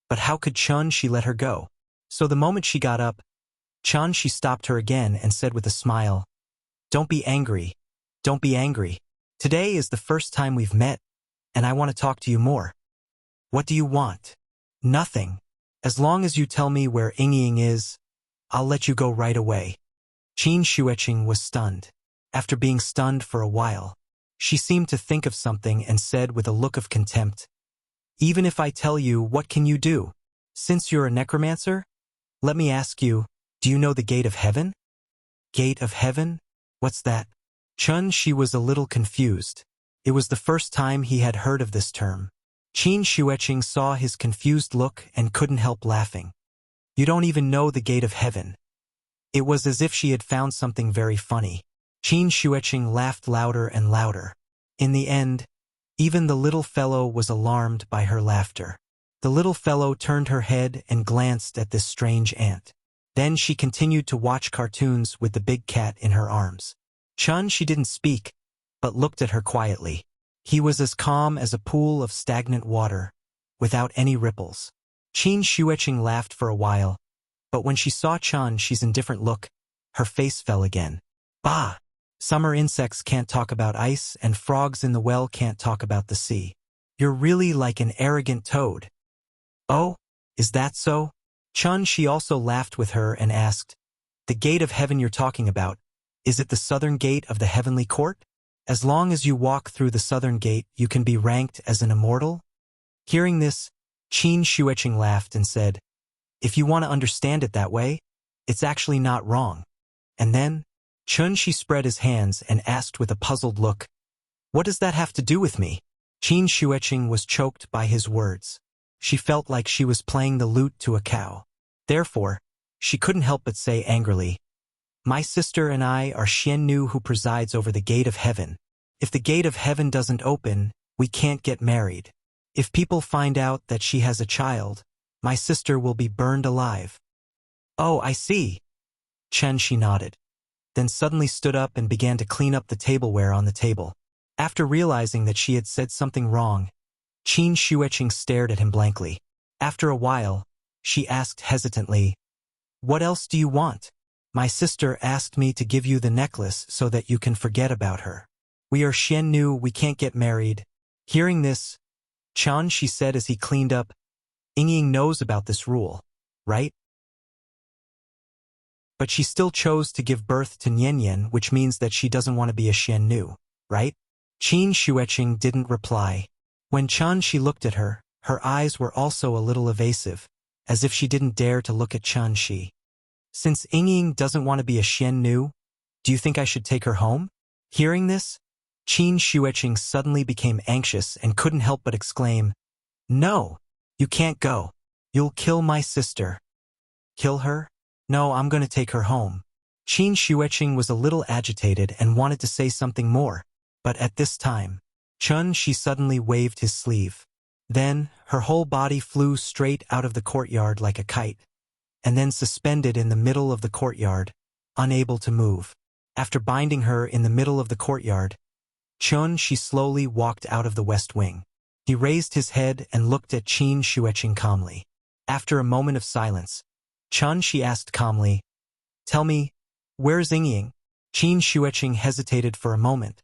but how could Shi let her go? So the moment she got up, Shi stopped her again and said with a smile, "Don't be angry. Don't be angry. Today is the first time we've met, and I want to talk to you more. What do you want?" "Nothing. As long as you tell me where Yingying is, I'll let you go right away." Qin Xueqing was stunned. After being stunned for a while, she seemed to think of something and said with a look of contempt, Even if I tell you, what can you do? Since you're a necromancer, let me ask you, do you know the Gate of Heaven? Gate of Heaven? What's that? She was a little confused. It was the first time he had heard of this term. Qin Shuiqing saw his confused look and couldn't help laughing. You don't even know the Gate of Heaven. It was as if she had found something very funny. Qin Shuiqing laughed louder and louder. In the end, even the little fellow was alarmed by her laughter. The little fellow turned her head and glanced at this strange ant. Then she continued to watch cartoons with the big cat in her arms. She didn't speak, but looked at her quietly. He was as calm as a pool of stagnant water, without any ripples. Qin Shuiqing laughed for a while, but when she saw She's indifferent look, her face fell again. Bah! Summer insects can't talk about ice, and frogs in the well can't talk about the sea. You're really like an arrogant toad. Oh, is that so? She also laughed with her and asked, the Gate of Heaven you're talking about, is it the southern gate of the heavenly court? As long as you walk through the southern gate, you can be ranked as an immortal? Hearing this, Qin Shuiqing laughed and said, if you want to understand it that way, it's actually not wrong. And then, she spread his hands and asked with a puzzled look, what does that have to do with me? Qin Shuiqing was choked by his words. She felt like she was playing the lute to a cow. Therefore, she couldn't help but say angrily, my sister and I are Xiannu who presides over the Gate of Heaven. If the Gate of Heaven doesn't open, we can't get married. If people find out that she has a child, my sister will be burned alive. Oh, I see. She nodded. Then suddenly stood up and began to clean up the tableware on the table. After realizing that she had said something wrong, Qin Shuiqing stared at him blankly. After a while, she asked hesitantly, what else do you want? My sister asked me to give you the necklace so that you can forget about her. We are Xiannu, we can't get married. Hearing this, she said as he cleaned up, Ying knows about this rule, right? But she still chose to give birth to Nian, which means that she doesn't want to be a Xiannu, right? Qin Shuiqing didn't reply. When she looked at her, her eyes were also a little evasive, as if she didn't dare to look at Shi. Since Ying doesn't want to be a Xiannu, do you think I should take her home? Hearing this, Qin Shuiqing suddenly became anxious and couldn't help but exclaim, no, you can't go. You'll kill my sister. Kill her? No, I'm going to take her home. Qin Shuiqing was a little agitated and wanted to say something more, but at this time, she suddenly waved his sleeve. Then, her whole body flew straight out of the courtyard like a kite, and then suspended in the middle of the courtyard, unable to move. After binding her in the middle of the courtyard, she slowly walked out of the west wing. He raised his head and looked at Qin Shuiqing calmly. After a moment of silence, she asked calmly, tell me, where's Ying? Qin Shuiqing hesitated for a moment,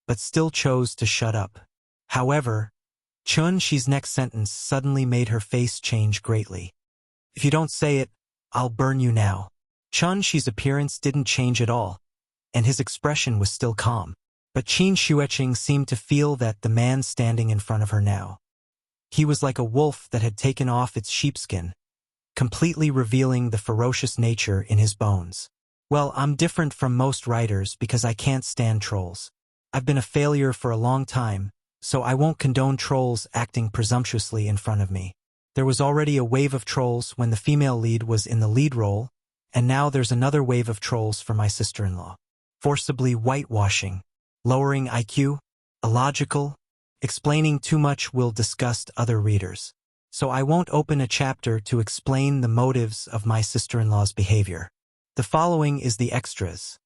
but still chose to shut up. However, Shi's next sentence suddenly made her face change greatly. If you don't say it, I'll burn you now. Shi's appearance didn't change at all, and his expression was still calm. But Qin Shuiqing seemed to feel that the man standing in front of her now. He was like a wolf that had taken off its sheepskin, completely revealing the ferocious nature in his bones. Well, I'm different from most writers because I can't stand trolls. I've been a failure for a long time, so I won't condone trolls acting presumptuously in front of me. There was already a wave of trolls when the female lead was in the lead role, and now there's another wave of trolls for my sister-in-law. Forcibly whitewashing, lowering IQ, illogical, explaining too much will disgust other readers. So I won't open a chapter to explain the motives of my sister-in-law's behavior. The following is the extras.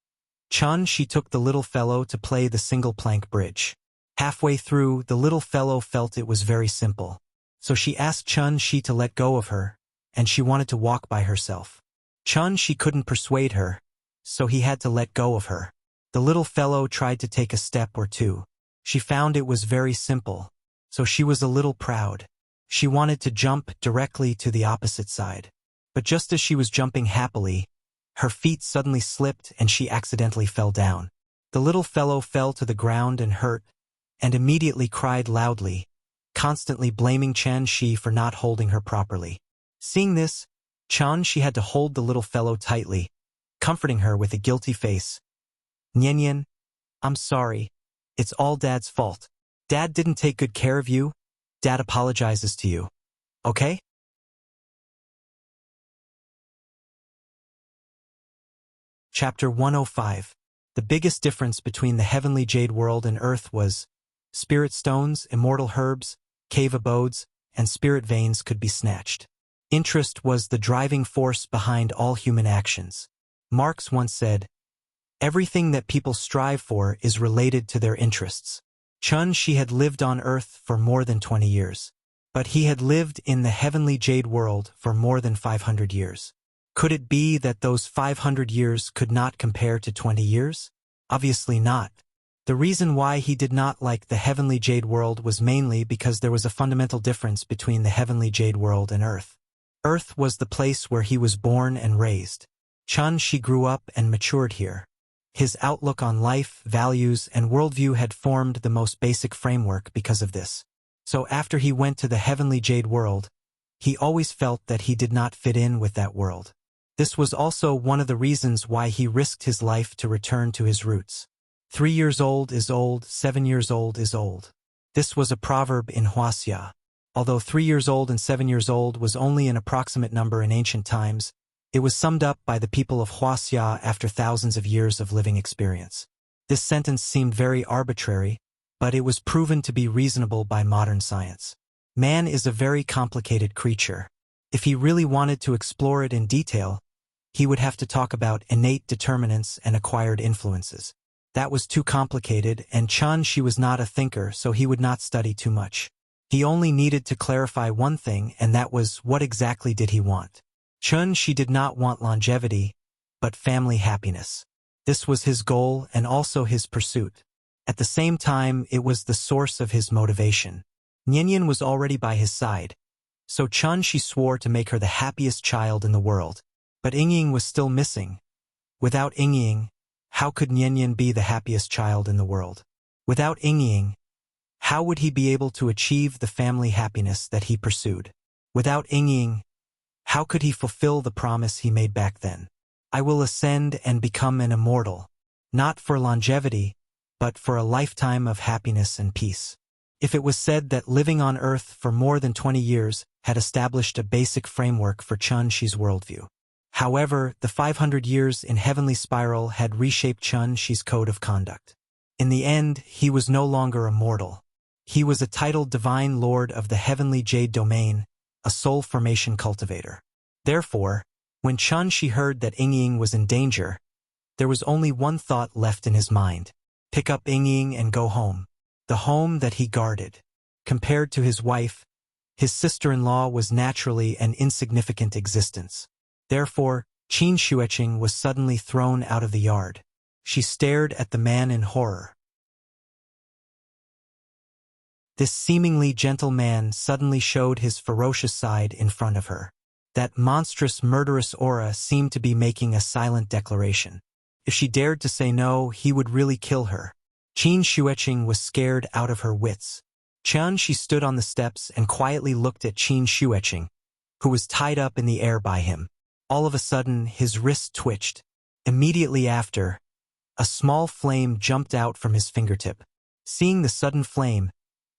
She took the little fellow to play the single-plank bridge. Halfway through, the little fellow felt it was very simple. So she asked Shi to let go of her, and she wanted to walk by herself. Shi couldn't persuade her, so he had to let go of her. The little fellow tried to take a step or two. She found it was very simple, so she was a little proud. She wanted to jump directly to the opposite side. But just as she was jumping happily, her feet suddenly slipped and she accidentally fell down. The little fellow fell to the ground and hurt, and immediately cried loudly, constantly blaming Chen Shi for not holding her properly. Seeing this, Chen Shi had to hold the little fellow tightly, comforting her with a guilty face. Nian, I'm sorry. It's all Dad's fault. Dad didn't take good care of you. Dad apologizes to you. Okay? Chapter 105. The biggest difference between the heavenly jade world and Earth was spirit stones, immortal herbs, cave abodes, and spirit veins could be snatched. Interest was the driving force behind all human actions. Marx once said, "Everything that people strive for is related to their interests." Chen Shi had lived on Earth for more than 20 years. But he had lived in the heavenly jade world for more than 500 years. Could it be that those 500 years could not compare to 20 years? Obviously not. The reason why he did not like the heavenly jade world was mainly because there was a fundamental difference between the heavenly jade world and Earth. Earth was the place where he was born and raised. Chen Shi grew up and matured here. His outlook on life, values, and worldview had formed the most basic framework because of this. So after he went to the heavenly jade world, he always felt that he did not fit in with that world. This was also one of the reasons why he risked his life to return to his roots. 3 years old is old, 7 years old is old. This was a proverb in Wuxia. Although 3 years old and 7 years old was only an approximate number in ancient times, it was summed up by the people of Wuxia after thousands of years of living experience. This sentence seemed very arbitrary, but it was proven to be reasonable by modern science. Man is a very complicated creature. If he really wanted to explore it in detail, he would have to talk about innate determinants and acquired influences. That was too complicated, and Chen Shi was not a thinker, so he would not study too much. He only needed to clarify one thing, and that was, what exactly did he want? Chen Shi did not want longevity, but family happiness. This was his goal and also his pursuit. At the same time, it was the source of his motivation. Nian was already by his side, so Chen Shi swore to make her the happiest child in the world. But Ying was still missing. Without Ying, how could Nian be the happiest child in the world? Without Ying, how would he be able to achieve the family happiness that he pursued? Without Ying, how could he fulfill the promise he made back then? I will ascend and become an immortal, not for longevity, but for a lifetime of happiness and peace. If it was said that living on Earth for more than 20 years had established a basic framework for Chen Shi's worldview. However, the 500 years in Heavenly Spiral had reshaped Chen Shi's code of conduct. In the end, he was no longer a mortal. He was a titled divine lord of the heavenly jade domain, a soul formation cultivator. Therefore, when Chen Shi heard that Ying was in danger, there was only one thought left in his mind: pick up Ying and go home. The home that he guarded. Compared to his wife, his sister-in-law was naturally an insignificant existence. Therefore, Qin Xueqing was suddenly thrown out of the yard. She stared at the man in horror. This seemingly gentle man suddenly showed his ferocious side in front of her. That monstrous, murderous aura seemed to be making a silent declaration. If she dared to say no, he would really kill her. Qin Xueqing was scared out of her wits. Chen Shi stood on the steps and quietly looked at Qin Xueqing, who was tied up in the air by him. All of a sudden, his wrist twitched. Immediately after, a small flame jumped out from his fingertip. Seeing the sudden flame,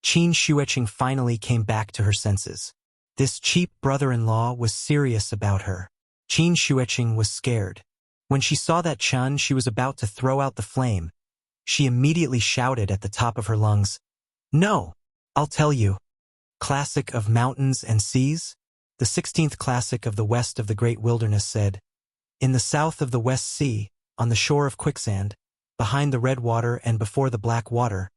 Qin Xueqing finally came back to her senses. This cheap brother-in-law was serious about her. Qin Xueqing was scared. When she saw that Chen Shi was about to throw out the flame, she immediately shouted at the top of her lungs, "No! I'll tell you." Classic of Mountains and Seas? The 16th classic of the West of the Great Wilderness said, "In the south of the West Sea, on the shore of quicksand, behind the red water and before the black water,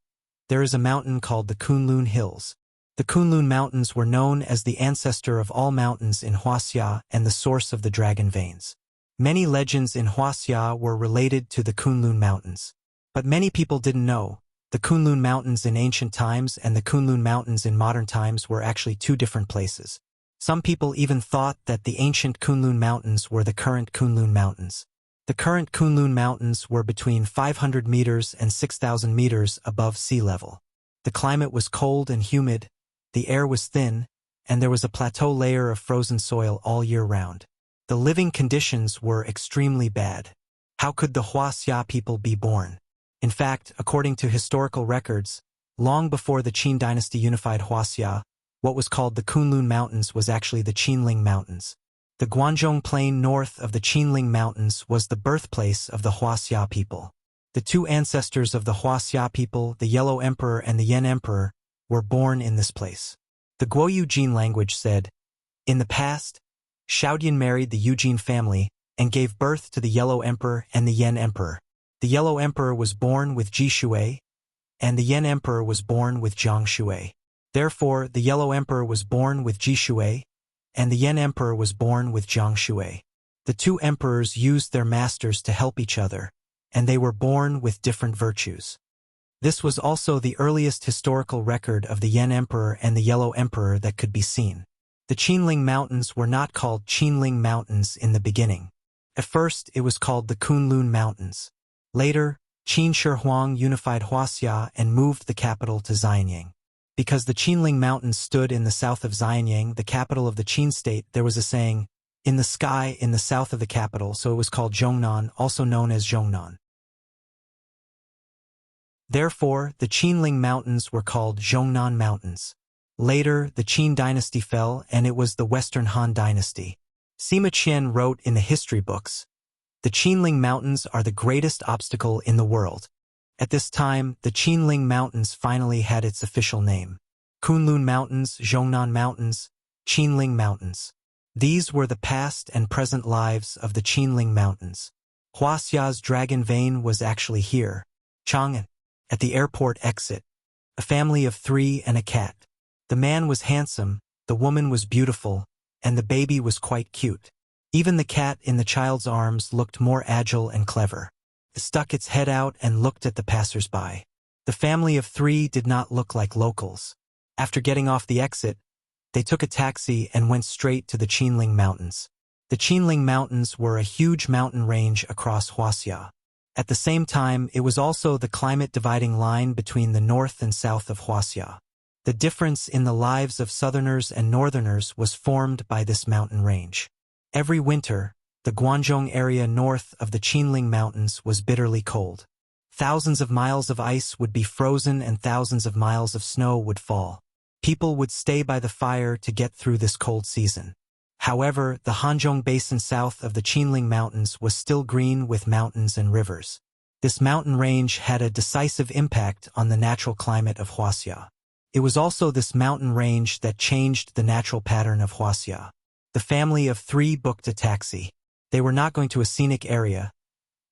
there is a mountain called the Kunlun Hills. The Kunlun Mountains were known as the ancestor of all mountains in Wuxia and the source of the dragon veins. Many legends in Wuxia were related to the Kunlun Mountains. But many people didn't know, the Kunlun Mountains in ancient times and the Kunlun Mountains in modern times were actually two different places. Some people even thought that the ancient Kunlun Mountains were the current Kunlun Mountains. The current Kunlun Mountains were between 500 meters and 6,000 meters above sea level. The climate was cold and humid, the air was thin, and there was a plateau layer of frozen soil all year round. The living conditions were extremely bad. How could the Wuxia people be born? In fact, according to historical records, long before the Qin dynasty unified Wuxia, what was called the Kunlun Mountains was actually the Qinling Mountains. The Guangzhong Plain north of the Qinling Mountains was the birthplace of the Wuxia people. The two ancestors of the Wuxia people, the Yellow Emperor and the Yan Emperor, were born in this place. The Guoyu Jin language said, "In the past, Xiaodian married the Eugene family and gave birth to the Yellow Emperor and the Yan Emperor. The Yellow Emperor was born with Ji Shui, and the Yan Emperor was born with Jiang Shui. Therefore, the Yellow Emperor was born with Ji Shui, and the Yan Emperor was born with Jiang Shui. The two emperors used their masters to help each other, and they were born with different virtues. This was also the earliest historical record of the Yan Emperor and the Yellow Emperor that could be seen. The Qinling Mountains were not called Qinling Mountains in the beginning. At first, it was called the Kunlun Mountains. Later, Qin Shi Huang unified Wuxia and moved the capital to Xianyang. Because the Qinling Mountains stood in the south of Xianyang, the capital of the Qin state, there was a saying, "In the sky in the south of the capital," so it was called Zhongnan, also known as Zhongnan. Therefore, the Qinling Mountains were called Zhongnan Mountains. Later, the Qin dynasty fell, and it was the Western Han dynasty. Sima Qian wrote in the history books, "The Qinling Mountains are the greatest obstacle in the world." At this time, the Qinling Mountains finally had its official name. Kunlun Mountains, Zhongnan Mountains, Qinling Mountains. These were the past and present lives of the Qinling Mountains. Wuxia's dragon vein was actually here, Chang'an, at the airport exit. A family of 3 and a cat. The man was handsome, the woman was beautiful, and the baby was quite cute. Even the cat in the child's arms looked more agile and clever. It stuck its head out and looked at the passers-by. The family of 3 did not look like locals. After getting off the exit, they took a taxi and went straight to the Qinling Mountains. The Qinling Mountains were a huge mountain range across Wuxia. At the same time, it was also the climate dividing line between the north and south of Wuxia. The difference in the lives of southerners and northerners was formed by this mountain range. Every winter, the Guangzhong area north of the Qinling Mountains was bitterly cold. Thousands of miles of ice would be frozen and thousands of miles of snow would fall. People would stay by the fire to get through this cold season. However, the Hanzhong Basin south of the Qinling Mountains was still green with mountains and rivers. This mountain range had a decisive impact on the natural climate of Wuxia. It was also this mountain range that changed the natural pattern of Wuxia. The family of 3 booked a taxi. They were not going to a scenic area,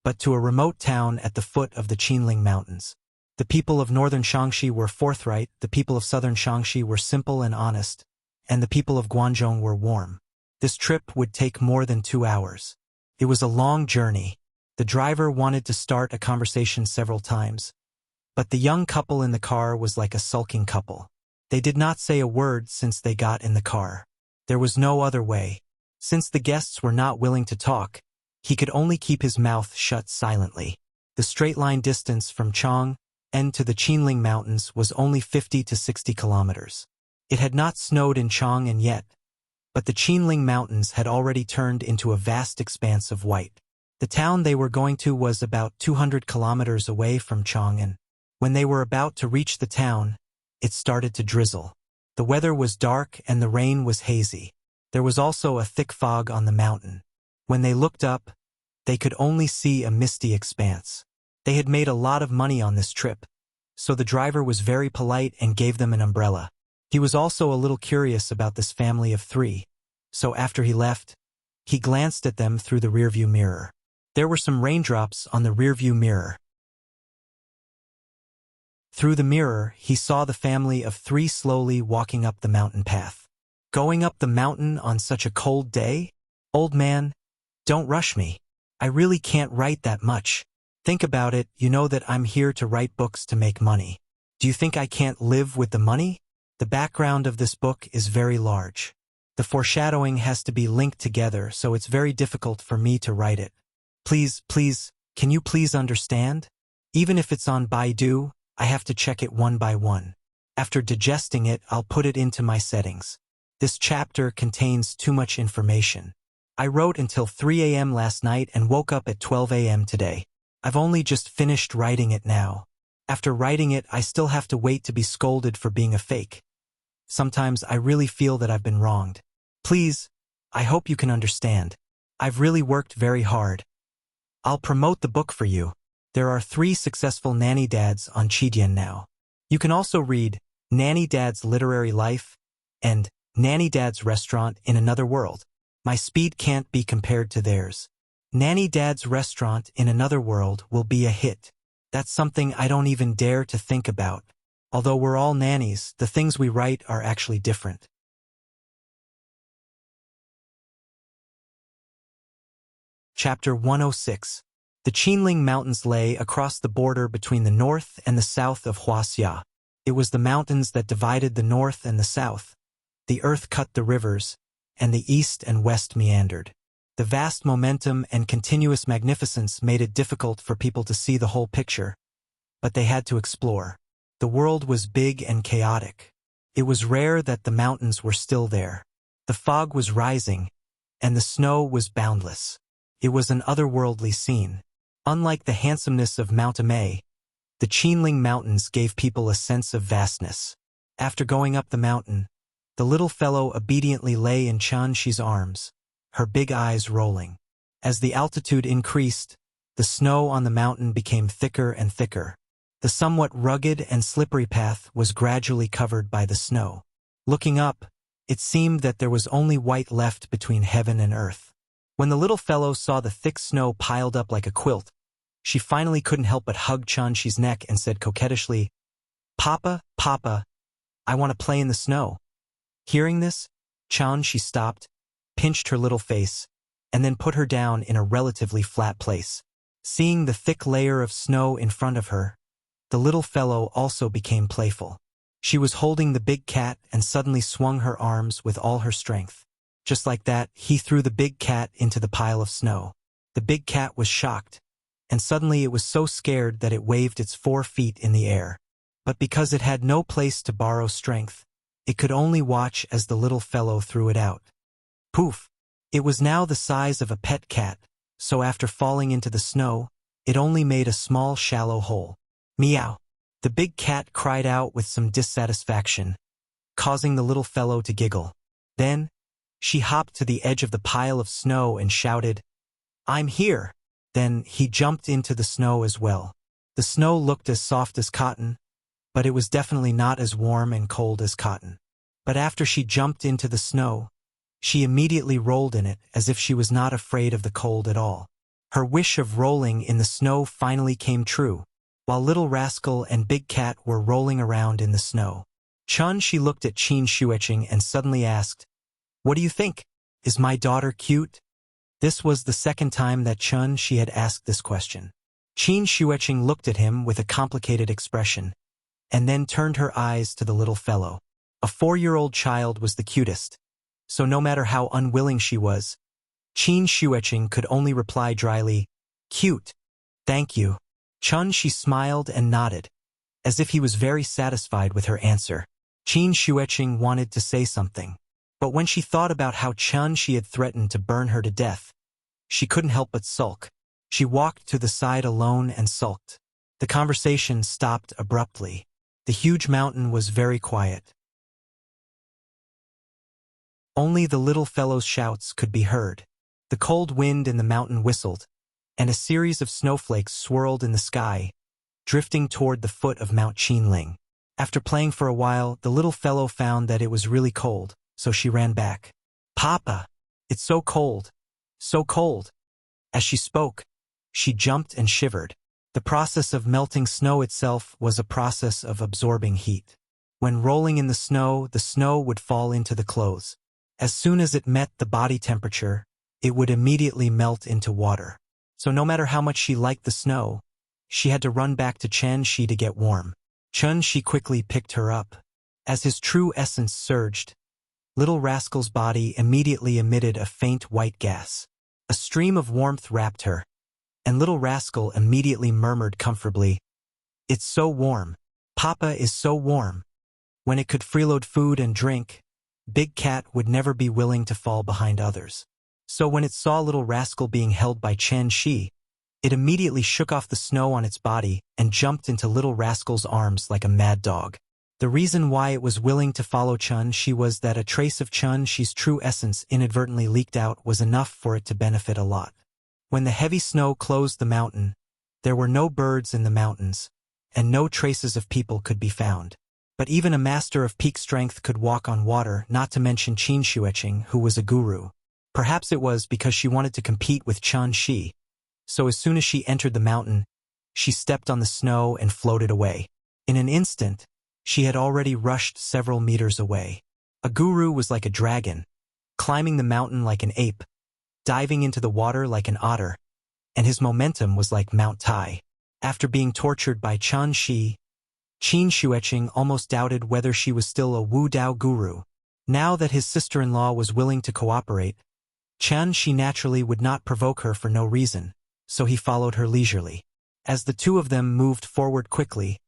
but to a remote town at the foot of the Qinling Mountains. The people of northern Shaanxi were forthright, the people of southern Shaanxi were simple and honest, and the people of Guangzhong were warm. This trip would take more than 2 hours. It was a long journey. The driver wanted to start a conversation several times, but the young couple in the car was like a sulking couple. They did not say a word since they got in the car. There was no other way. Since the guests were not willing to talk, he could only keep his mouth shut silently. The straight-line distance from Chang'an to the Qinling Mountains was only 50 to 60 kilometers. It had not snowed in Chang'an yet, but the Qinling Mountains had already turned into a vast expanse of white. The town they were going to was about 200 kilometers away from Chang'an. When they were about to reach the town, it started to drizzle. The weather was dark and the rain was hazy. There was also a thick fog on the mountain. When they looked up, they could only see a misty expanse. They had made a lot of money on this trip, so the driver was very polite and gave them an umbrella. He was also a little curious about this family of 3, so after he left, he glanced at them through the rearview mirror. There were some raindrops on the rearview mirror. Through the mirror, he saw the family of 3 slowly walking up the mountain path. Going up the mountain on such a cold day? Old man, don't rush me. I really can't write that much. Think about it, you know that I'm here to write books to make money. Do you think I can't live with the money? The background of this book is very large. The foreshadowing has to be linked together, so it's very difficult for me to write it. Please, can you please understand? Even if it's on Baidu, I have to check it one by one. After digesting it, I'll put it into my settings. This chapter contains too much information. I wrote until 3 a.m. last night and woke up at 12 a.m. today. I've only just finished writing it now. After writing it, I still have to wait to be scolded for being a fake. Sometimes I really feel that I've been wronged. Please, I hope you can understand. I've really worked very hard. I'll promote the book for you. There are 3 successful nanny dads on Chidian now. You can also read Nanny Dad's Literary Life and Nanny Dad's Restaurant in Another World. My speed can't be compared to theirs. Nanny Dad's Restaurant in Another World will be a hit. That's something I don't even dare to think about. Although we're all nannies, the things we write are actually different. Chapter 106. The Qinling Mountains lay across the border between the north and the south of Wuxia. It was the mountains that divided the north and the south. The earth cut the rivers, and the east and west meandered. The vast momentum and continuous magnificence made it difficult for people to see the whole picture, but they had to explore. The world was big and chaotic. It was rare that the mountains were still there. The fog was rising, and the snow was boundless. It was an otherworldly scene. Unlike the handsomeness of Mount Amei, the Qinling Mountains gave people a sense of vastness. After going up the mountain, the little fellow obediently lay in Qianxi's arms, her big eyes rolling. As the altitude increased, the snow on the mountain became thicker and thicker. The somewhat rugged and slippery path was gradually covered by the snow. Looking up, it seemed that there was only white left between heaven and earth. When the little fellow saw the thick snow piled up like a quilt, she finally couldn't help but hug Qianxi's neck and said coquettishly, "Papa, Papa, I want to play in the snow." Hearing this, Qianxi stopped, pinched her little face, and then put her down in a relatively flat place. Seeing the thick layer of snow in front of her, the little fellow also became playful. She was holding the big cat and suddenly swung her arms with all her strength. Just like that, he threw the big cat into the pile of snow. The big cat was shocked, and suddenly it was so scared that it waved its 4 feet in the air. But because it had no place to borrow strength, it could only watch as the little fellow threw it out. Poof! It was now the size of a pet cat, so after falling into the snow, it only made a small shallow hole. Meow! The big cat cried out with some dissatisfaction, causing the little fellow to giggle. Then, she hopped to the edge of the pile of snow and shouted, "I'm here!" Then he jumped into the snow as well. The snow looked as soft as cotton, but it was definitely not as warm and cold as cotton. But after she jumped into the snow, she immediately rolled in it as if she was not afraid of the cold at all. Her wish of rolling in the snow finally came true, while Little Rascal and Big Cat were rolling around in the snow. Qianxi looked at Qin Shuiqing and suddenly asked, "What do you think? Is my daughter cute?" This was the second time that Qianxi had asked this question. Qin Shuiqing looked at him with a complicated expression, and then turned her eyes to the little fellow. A 4-year-old child was the cutest, so no matter how unwilling she was, Qin Shuiqing could only reply dryly, "Cute. Thank you." Qianxi smiled and nodded, as if he was very satisfied with her answer. Qin Shuiqing wanted to say something, but when she thought about how Qianxi had threatened to burn her to death, she couldn't help but sulk. She walked to the side alone and sulked. The conversation stopped abruptly. The huge mountain was very quiet. Only the little fellow's shouts could be heard. The cold wind in the mountain whistled, and a series of snowflakes swirled in the sky, drifting toward the foot of Mount Qinling. After playing for a while, the little fellow found that it was really cold, so she ran back. "Papa, it's so cold, so cold." As she spoke, she jumped and shivered. The process of melting snow itself was a process of absorbing heat. When rolling in the snow would fall into the clothes. As soon as it met the body temperature, it would immediately melt into water. So no matter how much she liked the snow, she had to run back to Qianxi to get warm. Qianxi quickly picked her up. As his true essence surged, Little Rascal's body immediately emitted a faint white gas. A stream of warmth wrapped her, and Little Rascal immediately murmured comfortably, "It's so warm. Papa is so warm." When it could freeload food and drink, Big Cat would never be willing to fall behind others. So when it saw Little Rascal being held by Chen Shi, it immediately shook off the snow on its body and jumped into Little Rascal's arms like a mad dog. The reason why it was willing to follow Chen Shi was that a trace of Chen Shi's true essence inadvertently leaked out was enough for it to benefit a lot. When the heavy snow closed the mountain, there were no birds in the mountains, and no traces of people could be found. But even a master of peak strength could walk on water, not to mention Qin Xueqing, who was a guru. Perhaps it was because she wanted to compete with Chen Shi. So as soon as she entered the mountain, she stepped on the snow and floated away. In an instant, she had already rushed several meters away. A guru was like a dragon, climbing the mountain like an ape, diving into the water like an otter, and his momentum was like Mount Tai. After being tortured by Chen Shi, Qin Xueqing almost doubted whether she was still a Wu Dao guru. Now that his sister-in-law was willing to cooperate, Chen Shi naturally would not provoke her for no reason, so he followed her leisurely. As the two of them moved forward quickly,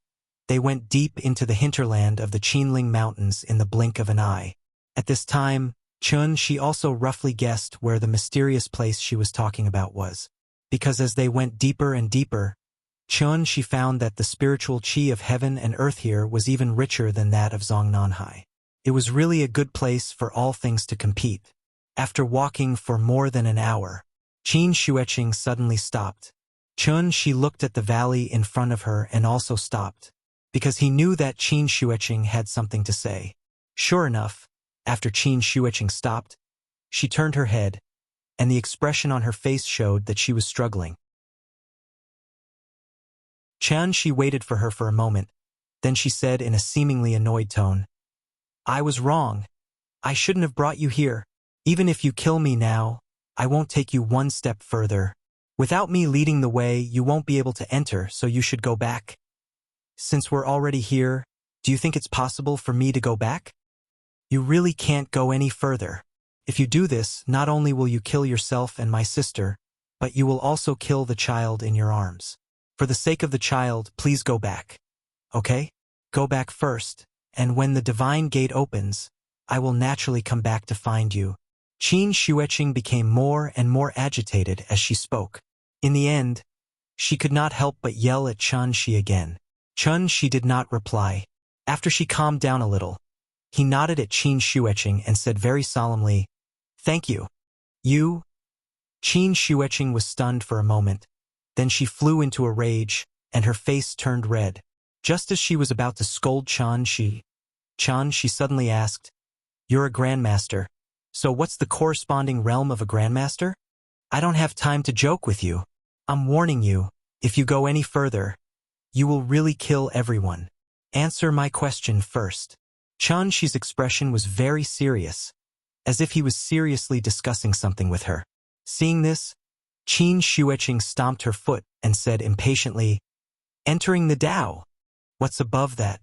they went deep into the hinterland of the Qinling Mountains in the blink of an eye. At this time, Chen Shi also roughly guessed where the mysterious place she was talking about was. Because as they went deeper and deeper, Chen Shi found that the spiritual qi of heaven and earth here was even richer than that of Zongnanhai. It was really a good place for all things to compete. After walking for more than an hour, Qin Xueqing suddenly stopped. Chen Shi looked at the valley in front of her and also stopped, because he knew that Qin Xueqing had something to say. Sure enough, after Qin Xueqing stopped, she turned her head, and the expression on her face showed that she was struggling. Chen Shi waited for her for a moment, then she said in a seemingly annoyed tone, "I was wrong. I shouldn't have brought you here. Even if you kill me now, I won't take you one step further. Without me leading the way, you won't be able to enter, so you should go back. Since we're already here, do you think it's possible for me to go back? You really can't go any further. If you do this, not only will you kill yourself and my sister, but you will also kill the child in your arms. For the sake of the child, please go back. Okay? Go back first, and when the divine gate opens, I will naturally come back to find you." Qin Xueqing became more and more agitated as she spoke. In the end, she could not help but yell at Chen Shi again. Chen Shi did not reply. After she calmed down a little, he nodded at Qin Xueqing and said very solemnly, "Thank you. You?" Qin Xueqing was stunned for a moment. Then she flew into a rage, and her face turned red. Just as she was about to scold Chen Shi suddenly asked, "You're a grandmaster. So what's the corresponding realm of a grandmaster? I don't have time to joke with you. I'm warning you, if you go any further, you will really kill everyone. Answer my question first." Chen Shi's expression was very serious, as if he was seriously discussing something with her. Seeing this, Qin Xueqing stomped her foot and said impatiently, "Entering the Tao. What's above that?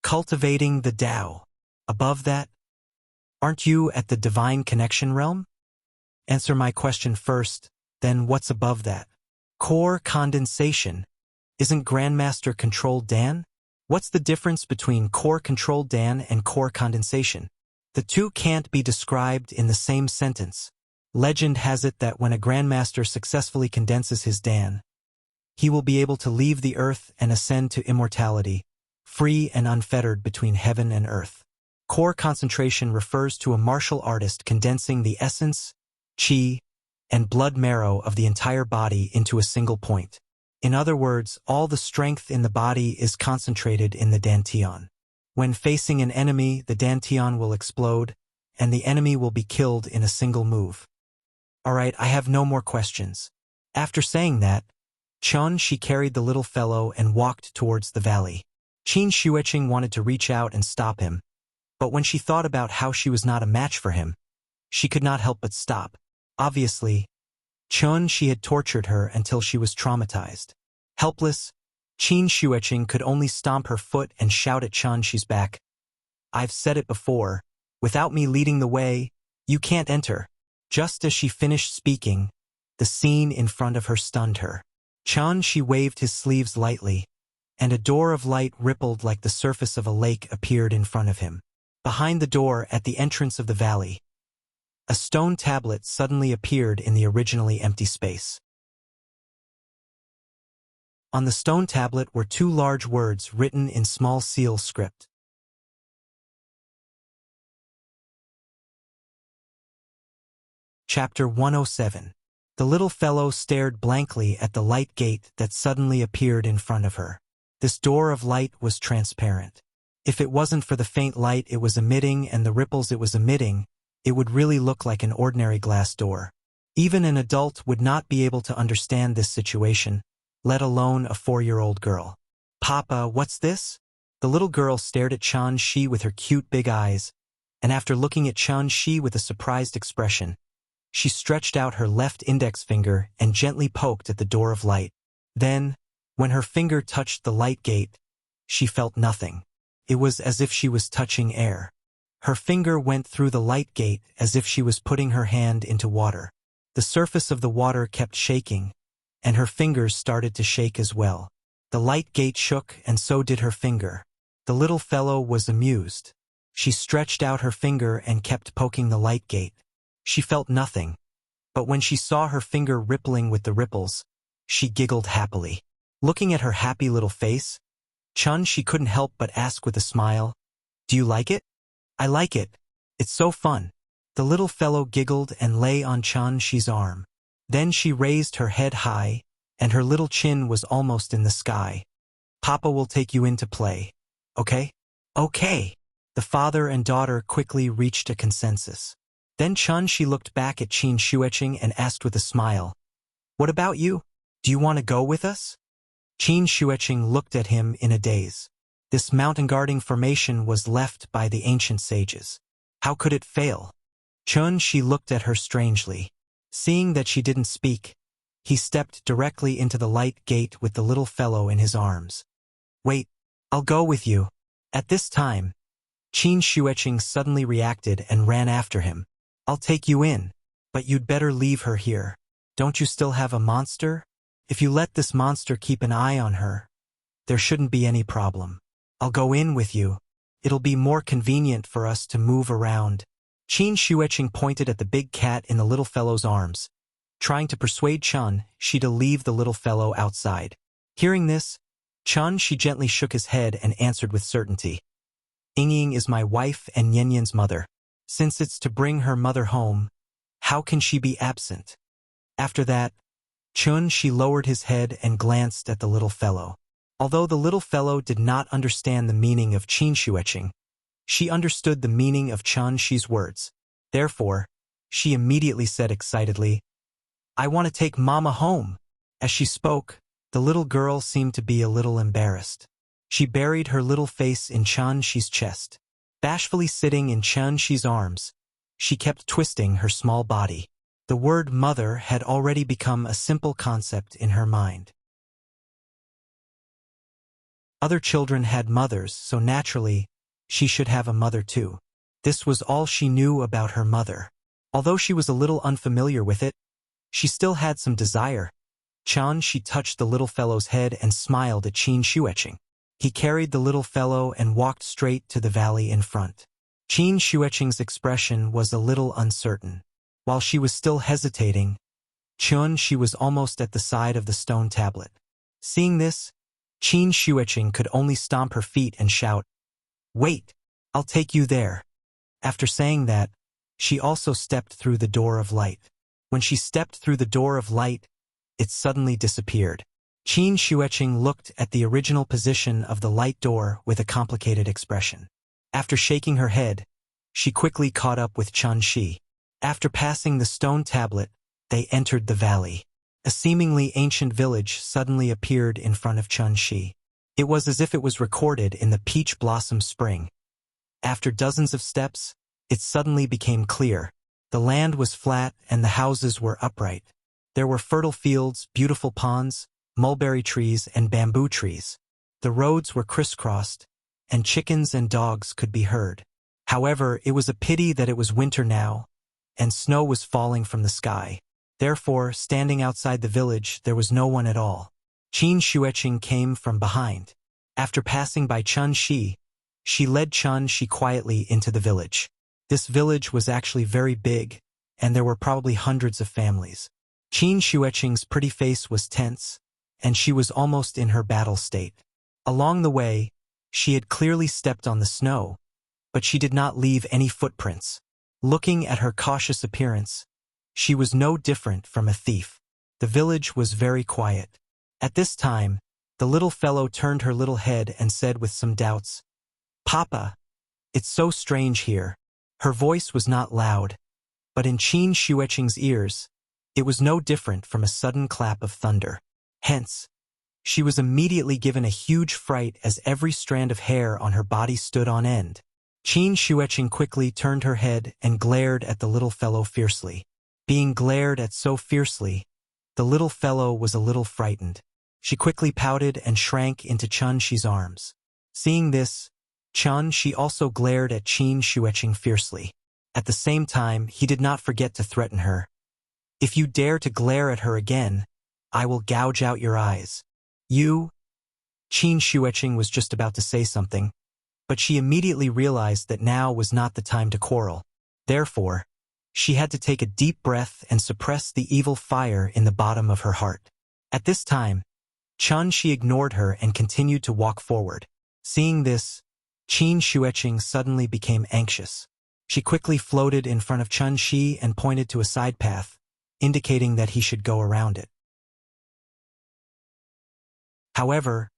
Cultivating the Tao. Above that? Aren't you at the divine connection realm? Answer my question first, then what's above that? Core condensation. Isn't Grandmaster controlled Dan? What's the difference between core controlled Dan and core condensation? The two can't be described in the same sentence. Legend has it that when a Grandmaster successfully condenses his Dan, he will be able to leave the earth and ascend to immortality, free and unfettered between heaven and earth. Core concentration refers to a martial artist condensing the essence, qi, and blood marrow of the entire body into a single point. In other words, all the strength in the body is concentrated in the dantian. When facing an enemy, the dantian will explode, and the enemy will be killed in a single move. Alright, I have no more questions. After saying that, Chen Shi carried the little fellow and walked towards the valley. Qin Xueqing wanted to reach out and stop him, but when she thought about how she was not a match for him, she could not help but stop. Obviously, Chen Shi had tortured her until she was traumatized. Helpless, Qin Xueqing could only stomp her foot and shout at Chen Shi's back, "I've said it before, without me leading the way, you can't enter." Just as she finished speaking, the scene in front of her stunned her. Chen Shi waved his sleeves lightly, and a door of light rippled like the surface of a lake appeared in front of him. Behind the door, at the entrance of the valley, a stone tablet suddenly appeared in the originally empty space. On the stone tablet were 2 large words written in small seal script. Chapter 107. The little fellow stared blankly at the light gate that suddenly appeared in front of her. This door of light was transparent. If it wasn't for the faint light it was emitting and the ripples it was emitting, it would really look like an ordinary glass door. Even an adult would not be able to understand this situation, let alone a 4-year-old girl. "Papa, what's this?" The little girl stared at Chan Shi with her cute big eyes, and after looking at Chan Shi with a surprised expression, she stretched out her left index finger and gently poked at the door of light. Then, when her finger touched the light gate, she felt nothing. It was as if she was touching air. Her finger went through the light gate as if she was putting her hand into water. The surface of the water kept shaking, and her fingers started to shake as well. The light gate shook, and so did her finger. The little fellow was amused. She stretched out her finger and kept poking the light gate. She felt nothing, but when she saw her finger rippling with the ripples, she giggled happily. Looking at her happy little face, she couldn't help but ask with a smile, "Do you like it?" "I like it. It's so fun." The little fellow giggled and lay on Chan Shi's arm. Then she raised her head high, and her little chin was almost in the sky. "Papa will take you in to play. Okay?" "Okay." The father and daughter quickly reached a consensus. Then Chan Shi looked back at Qin Shueqing and asked with a smile, "What about you? Do you want to go with us?" Qin Shueqing looked at him in a daze. This mountain-guarding formation was left by the ancient sages. How could it fail? Chan Shi looked at her strangely. Seeing that she didn't speak, he stepped directly into the light gate with the little fellow in his arms. "Wait, I'll go with you." At this time, Qin Shueqing suddenly reacted and ran after him. "I'll take you in, but you'd better leave her here. Don't you still have a monster? If you let this monster keep an eye on her, there shouldn't be any problem. I'll go in with you. It'll be more convenient for us to move around." Qin Shueqing pointed at the big cat in the little fellow's arms, trying to persuade Chan Shi to leave the little fellow outside. Hearing this, Chan Shi gently shook his head and answered with certainty, "Ying is my wife and Yan Yan's mother. Since it's to bring her mother home, how can she be absent?" After that, Chan Shi lowered his head and glanced at the little fellow. Although the little fellow did not understand the meaning of Qin Shueqing, she understood the meaning of Chan Shi's words. Therefore, she immediately said excitedly, "I want to take Mama home." As she spoke, the little girl seemed to be a little embarrassed. She buried her little face in Chan Shi's chest. Bashfully sitting in Chan Shi's arms, she kept twisting her small body. The word mother had already become a simple concept in her mind. Other children had mothers, so naturally, she should have a mother too. This was all she knew about her mother. Although she was a little unfamiliar with it, she still had some desire. Chan Shi touched the little fellow's head and smiled at Qin Shueqing. He carried the little fellow and walked straight to the valley in front. Qin Shueqing's expression was a little uncertain. While she was still hesitating, Chan Shi was almost at the side of the stone tablet. Seeing this, Qin Shueqing could only stomp her feet and shout, "Wait, I'll take you there." After saying that, she also stepped through the door of light. When she stepped through the door of light, it suddenly disappeared. Qin Shueqing looked at the original position of the light door with a complicated expression. After shaking her head, she quickly caught up with Chan Shi. After passing the stone tablet, they entered the valley. A seemingly ancient village suddenly appeared in front of Chan Shi. It was as if it was recorded in the peach blossom spring. After dozens of steps, it suddenly became clear. The land was flat and the houses were upright. There were fertile fields, beautiful ponds, mulberry trees, and bamboo trees. The roads were crisscrossed, and chickens and dogs could be heard. However, it was a pity that it was winter now, and snow was falling from the sky. Therefore, standing outside the village, there was no one at all. Qin Shueqing came from behind. After passing by Chun Shi, she led Chun Shi quietly into the village. This village was actually very big, and there were probably hundreds of families. Qin Xueqing's pretty face was tense, and she was almost in her battle state. Along the way, she had clearly stepped on the snow, but she did not leave any footprints. Looking at her cautious appearance, she was no different from a thief. The village was very quiet. At this time, the little fellow turned her little head and said with some doubts, "Papa, it's so strange here." Her voice was not loud, but in Qin Xueqing's ears, it was no different from a sudden clap of thunder. Hence, she was immediately given a huge fright as every strand of hair on her body stood on end. Qin Xueqing quickly turned her head and glared at the little fellow fiercely. Being glared at so fiercely, the little fellow was a little frightened. She quickly pouted and shrank into Chun Shi's arms. Seeing this, Chun Shi also glared at Qin Xueqing fiercely. At the same time, he did not forget to threaten her. "If you dare to glare at her again, I will gouge out your eyes." "You?" Qin Xueqing was just about to say something, but she immediately realized that now was not the time to quarrel. Therefore, she had to take a deep breath and suppress the evil fire in the bottom of her heart. At this time, Chun Shi ignored her and continued to walk forward. Seeing this, Qin Xueqing suddenly became anxious. She quickly floated in front of Chun Shi and pointed to a side path, indicating that he should go around it. However,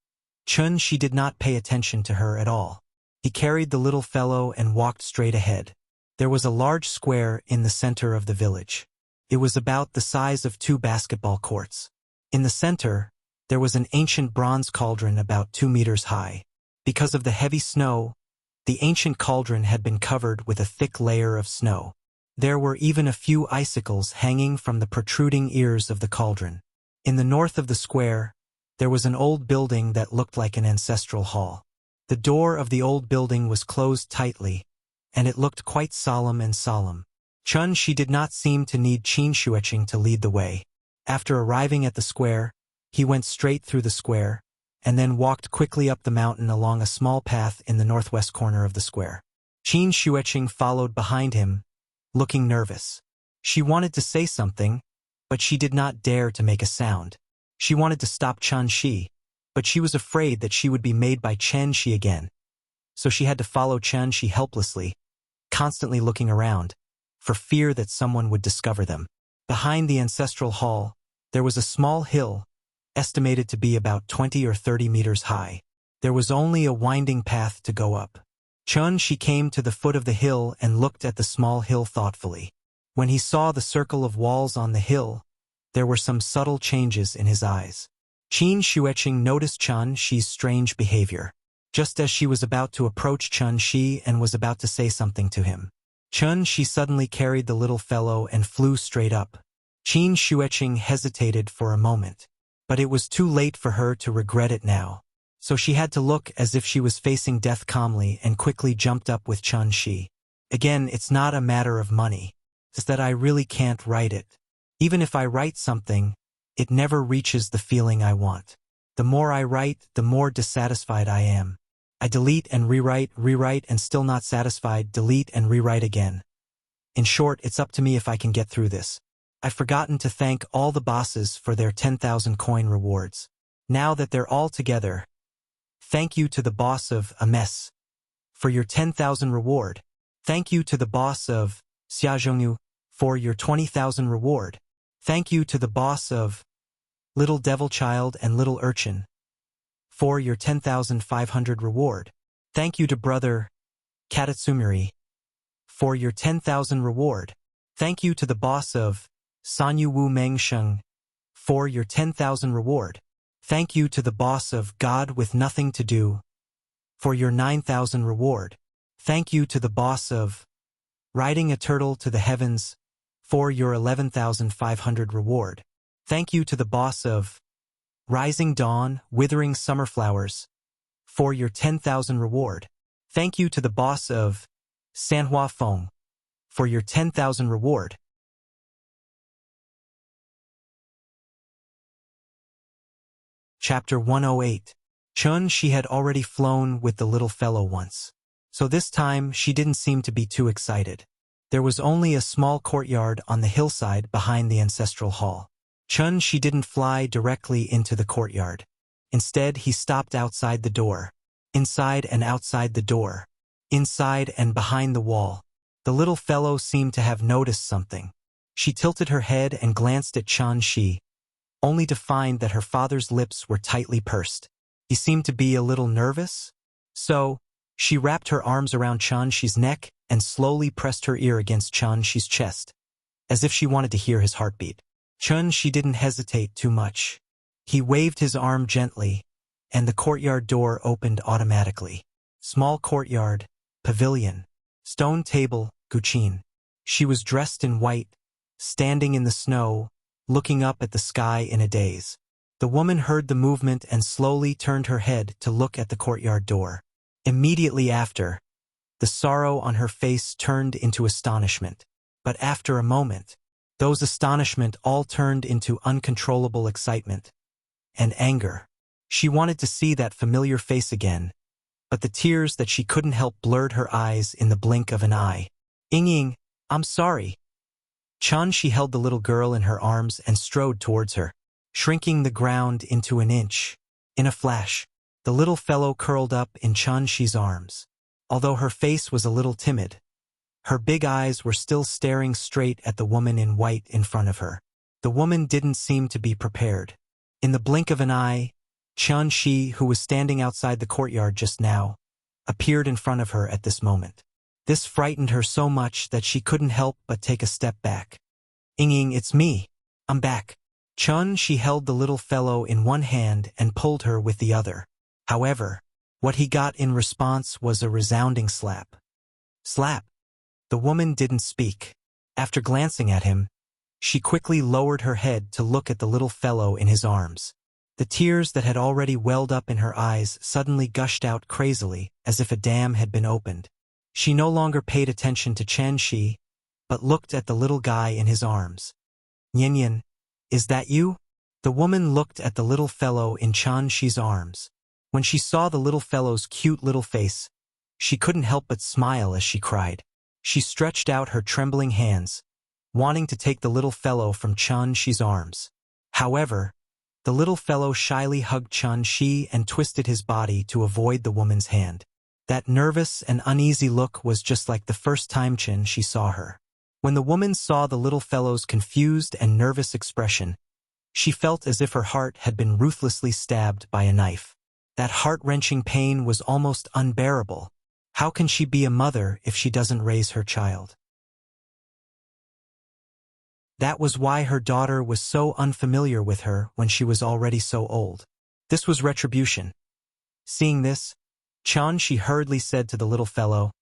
Chun Shi did not pay attention to her at all. He carried the little fellow and walked straight ahead. There was a large square in the center of the village. It was about the size of 2 basketball courts. In the center, there was an ancient bronze cauldron about 2 meters high. Because of the heavy snow, the ancient cauldron had been covered with a thick layer of snow. There were even a few icicles hanging from the protruding ears of the cauldron. In the north of the square, there was an old building that looked like an ancestral hall. The door of the old building was closed tightly, and it looked quite solemn and solemn. Chun Shi did not seem to need Qin Xueqing to lead the way. After arriving at the square, he went straight through the square, and then walked quickly up the mountain along a small path in the northwest corner of the square. Qin Xueqing followed behind him, looking nervous. She wanted to say something, but she did not dare to make a sound. She wanted to stop Chun Shi, but she was afraid that she would be made by Chen Shi again. So she had to follow Chen Shi helplessly, constantly looking around, for fear that someone would discover them. Behind the ancestral hall, there was a small hill, estimated to be about 20 or 30 meters high. There was only a winding path to go up. Chun Shi came to the foot of the hill and looked at the small hill thoughtfully. When he saw the circle of walls on the hill, there were some subtle changes in his eyes. Qin Xueqing noticed Chun Shi's strange behavior. Just as she was about to approach Chun Shi and was about to say something to him, Chun Shi suddenly carried the little fellow and flew straight up. Qin Xueqing hesitated for a moment, but it was too late for her to regret it now. So she had to look as if she was facing death calmly and quickly jumped up with Chun Shi. "Again, it's not a matter of money. It's that I really can't write it. Even if I write something, it never reaches the feeling I want. The more I write, the more dissatisfied I am. I delete and rewrite, and still not satisfied, delete and rewrite again. In short, it's up to me if I can get through this. I've forgotten to thank all the bosses for their 10,000 coin rewards. Now that they're all together, thank you to the boss of a mess for your 10,000 reward. Thank you to the boss of Xiaozhongyu for your 20,000 reward. Thank you to the boss of Little Devil Child and Little Urchin for your 10,500 reward. Thank you to Brother Katatsumiri for your 10,000 reward. Thank you to the boss of Sanyu Wu Mengsheng for your 10,000 reward. Thank you to the boss of God with Nothing to Do for your 9,000 reward. Thank you to the boss of Riding a Turtle to the Heavens for your 11,500 reward. Thank you to the boss of Rising Dawn, Withering Summer Flowers for your 10,000 reward. Thank you to the boss of Sanhua Feng for your 10,000 reward. Chapter 108. She had already flown with the little fellow once. So this time she didn't seem to be too excited. There was only a small courtyard on the hillside behind the ancestral hall. She didn't fly directly into the courtyard. Instead, he stopped outside the door. Inside and outside the door. Inside and behind the wall. The little fellow seemed to have noticed something. She tilted her head and glanced at Shi, only to find that her father's lips were tightly pursed. He seemed to be a little nervous. So, she wrapped her arms around Shi's neck and slowly pressed her ear against Shi's chest, as if she wanted to hear his heartbeat. She didn't hesitate too much. He waved his arm gently, and the courtyard door opened automatically. Small courtyard, pavilion, stone table, guqin. She was dressed in white, standing in the snow, looking up at the sky in a daze. The woman heard the movement and slowly turned her head to look at the courtyard door. Immediately after, the sorrow on her face turned into astonishment. But after a moment, those astonishment all turned into uncontrollable excitement and anger. She wanted to see that familiar face again, but the tears that she couldn't help blurred her eyes in the blink of an eye. Ying, I'm sorry. She held the little girl in her arms and strode towards her, shrinking the ground into an inch. In a flash, the little fellow curled up in Shi's arms. Although her face was a little timid, her big eyes were still staring straight at the woman in white in front of her. The woman didn't seem to be prepared. In the blink of an eye, Shi, who was standing outside the courtyard just now, appeared in front of her at this moment. This frightened her so much that she couldn't help but take a step back. Ying, it's me. I'm back. She held the little fellow in one hand and pulled her with the other. However, what he got in response was a resounding slap. Slap. The woman didn't speak. After glancing at him, she quickly lowered her head to look at the little fellow in his arms. The tears that had already welled up in her eyes suddenly gushed out crazily, as if a dam had been opened. She no longer paid attention to Shi, but looked at the little guy in his arms. Yin, is that you? The woman looked at the little fellow in Shi's arms. When she saw the little fellow's cute little face, she couldn't help but smile as she cried. She stretched out her trembling hands, wanting to take the little fellow from Shi's arms. However, the little fellow shyly hugged Shi and twisted his body to avoid the woman's hand. That nervous and uneasy look was just like the first time she saw her. When the woman saw the little fellow's confused and nervous expression, she felt as if her heart had been ruthlessly stabbed by a knife. That heart-wrenching pain was almost unbearable. How can she be a mother if she doesn't raise her child? That was why her daughter was so unfamiliar with her when she was already so old. This was retribution. Seeing this, Shi hurriedly said to the little fellow,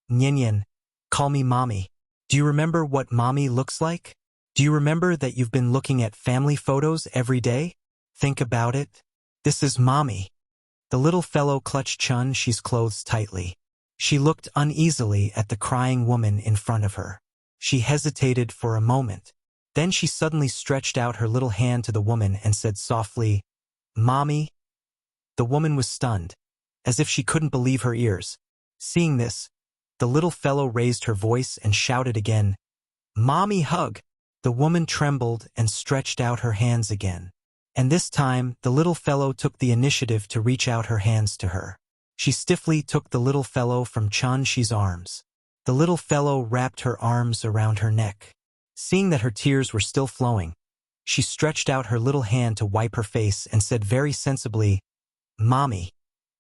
Yin, call me mommy. Do you remember what mommy looks like? Do you remember that you've been looking at family photos every day? Think about it. This is mommy. The little fellow clutched Shi's clothes tightly. She looked uneasily at the crying woman in front of her. She hesitated for a moment. Then she suddenly stretched out her little hand to the woman and said softly, Mommy. The woman was stunned, as if she couldn't believe her ears. Seeing this, the little fellow raised her voice and shouted again, Mommy, hug! The woman trembled and stretched out her hands again. And this time, the little fellow took the initiative to reach out her hands to her. She stiffly took the little fellow from Shi's arms. The little fellow wrapped her arms around her neck. Seeing that her tears were still flowing, she stretched out her little hand to wipe her face and said very sensibly, Mommy,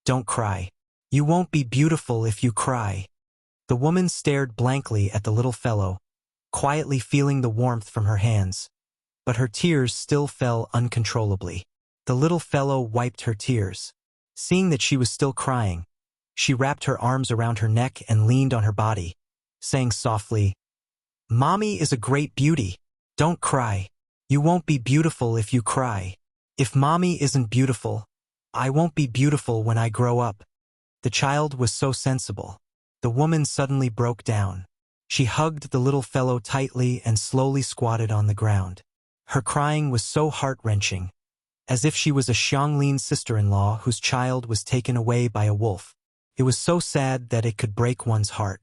don't cry. You won't be beautiful if you cry. The woman stared blankly at the little fellow, quietly feeling the warmth from her hands, but her tears still fell uncontrollably. The little fellow wiped her tears. Seeing that she was still crying, she wrapped her arms around her neck and leaned on her body, saying softly, Mommy is a great beauty. Don't cry. You won't be beautiful if you cry. If Mommy isn't beautiful, I won't be beautiful when I grow up. The child was so sensible. The woman suddenly broke down. She hugged the little fellow tightly and slowly squatted on the ground. Her crying was so heart-wrenching, as if she was a Xianglin sister-in-law whose child was taken away by a wolf. It was so sad that it could break one's heart.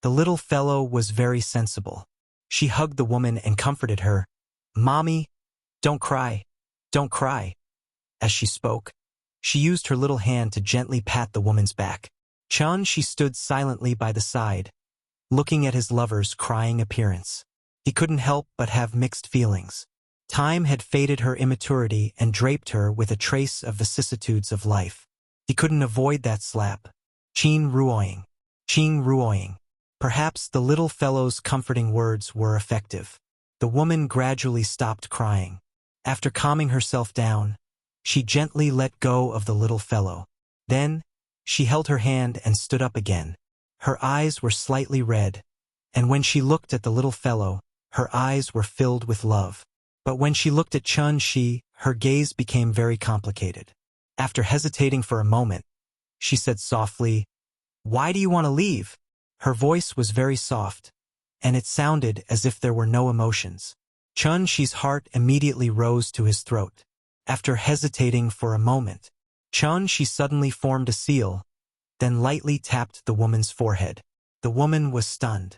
The little fellow was very sensible. She hugged the woman and comforted her. "Mommy, don't cry, don't cry." As she spoke, she used her little hand to gently pat the woman's back. She stood silently by the side, looking at his lover's crying appearance. He couldn't help but have mixed feelings. Time had faded her immaturity and draped her with a trace of vicissitudes of life. He couldn't avoid that slap. Qin Ruoying. Qin Ruoying. Perhaps the little fellow's comforting words were effective. The woman gradually stopped crying. After calming herself down, she gently let go of the little fellow. Then, she held her hand and stood up again. Her eyes were slightly red, and when she looked at the little fellow, her eyes were filled with love. But when she looked at Chun-Shi, her gaze became very complicated. After hesitating for a moment, she said softly, "Why do you want to leave?" Her voice was very soft, and it sounded as if there were no emotions. Chun-Shi's heart immediately rose to his throat. After hesitating for a moment, Chun-Shi suddenly formed a seal, then lightly tapped the woman's forehead. The woman was stunned.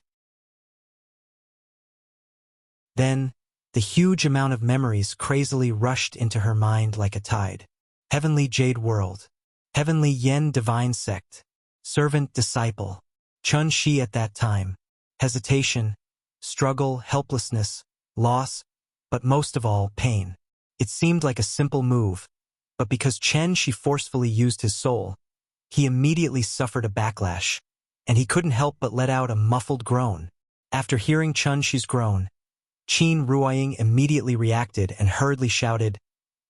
Then, the huge amount of memories crazily rushed into her mind like a tide. Heavenly Jade World. Heavenly Yen Divine Sect. Servant Disciple. Chun-Shi at that time. Hesitation, struggle, helplessness, loss, but most of all, pain. It seemed like a simple move, but because Chun-Shi forcefully used his soul, he immediately suffered a backlash, and he couldn't help but let out a muffled groan. After hearing Chun-Shi's groan, Qin Ruoying immediately reacted and hurriedly shouted,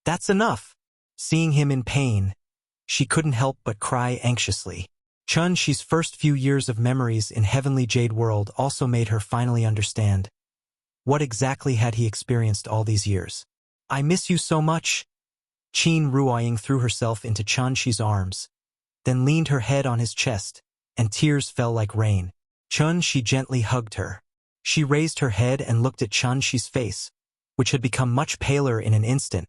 "That's enough!" Seeing him in pain, she couldn't help but cry anxiously. Chun-Shi's first few years of memories in Heavenly Jade World also made her finally understand. What exactly had he experienced all these years? "I miss you so much." Qin Ruoying threw herself into Chun-Shi's arms, then leaned her head on his chest, and tears fell like rain. Chun-Shi gently hugged her. She raised her head and looked at Chun-Shi's face, which had become much paler in an instant,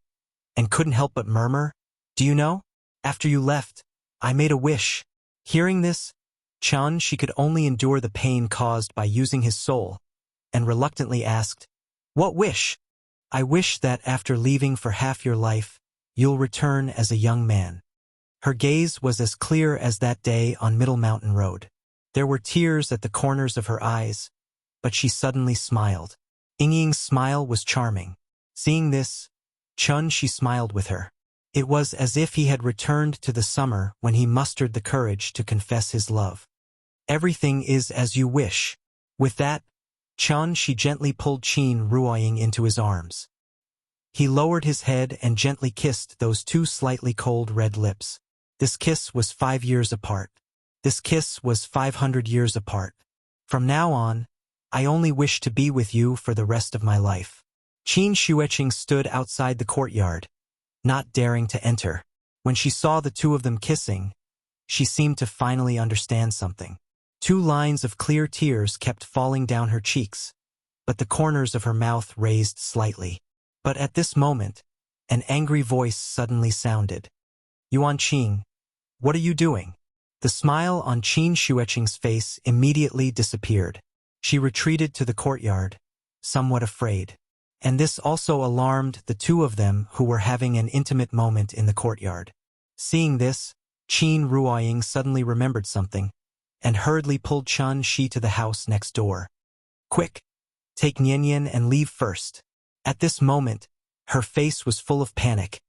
and couldn't help but murmur, "Do you know? After you left, I made a wish." Hearing this, Chun-Shi could only endure the pain caused by using his soul, and reluctantly asked, "What wish?" "I wish that after leaving for half your life, you'll return as a young man." Her gaze was as clear as that day on Middle Mountain Road. There were tears at the corners of her eyes, but she suddenly smiled. Ying's smile was charming. Seeing this, Chun-Shi smiled with her. It was as if he had returned to the summer when he mustered the courage to confess his love. "Everything is as you wish." With that, Chun-Shi gently pulled Qin Ruoying into his arms. He lowered his head and gently kissed those two slightly cold red lips. This kiss was 5 years apart. This kiss was 500 years apart. "From now on, I only wish to be with you for the rest of my life." Qin Shueqing stood outside the courtyard, not daring to enter. When she saw the two of them kissing, she seemed to finally understand something. 2 lines of clear tears kept falling down her cheeks, but the corners of her mouth raised slightly. But at this moment, an angry voice suddenly sounded. "Yuan Qing, what are you doing?" The smile on Qin Shueqing's face immediately disappeared. She retreated to the courtyard, somewhat afraid. And this also alarmed the two of them who were having an intimate moment in the courtyard. Seeing this, Qin Ruoying suddenly remembered something, and hurriedly pulled Chun-Shi to the house next door. "Quick, take Nian and leave first." At this moment, her face was full of panic,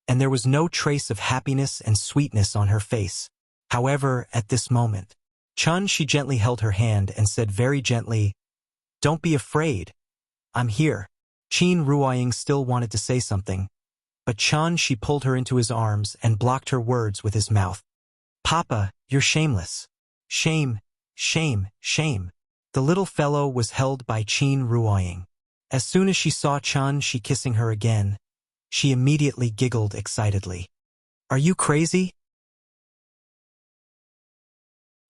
and there was no trace of happiness and sweetness on her face. However, at this moment, Chun-Shi gently held her hand and said very gently, "Don't be afraid. I'm here." Qin Ruoying still wanted to say something, but Chun-Shi pulled her into his arms and blocked her words with his mouth. "Papa, you're shameless. Shame, shame, shame." The little fellow was held by Qin Ruoying. As soon as she saw Chun-Shi kissing her again, she immediately giggled excitedly. "Are you crazy?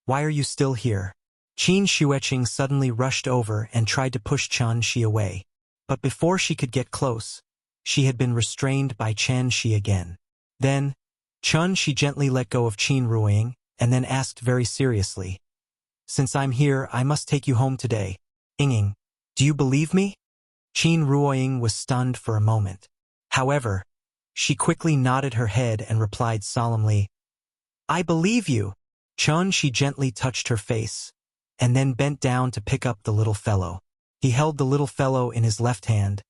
Why are you still here?" Qin Shueqing suddenly rushed over and tried to push Chun-Shi away. But before she could get close, she had been restrained by Chen Shi again. Then, Chun Shi gently let go of Qin Ruoying, and then asked very seriously, "Since I'm here, I must take you home today. Ying, do you believe me?" Qin Ruoying was stunned for a moment. However, she quickly nodded her head and replied solemnly, "I believe you." Chun Shi gently touched her face, and then bent down to pick up the little fellow. He held the little fellow in his left hand,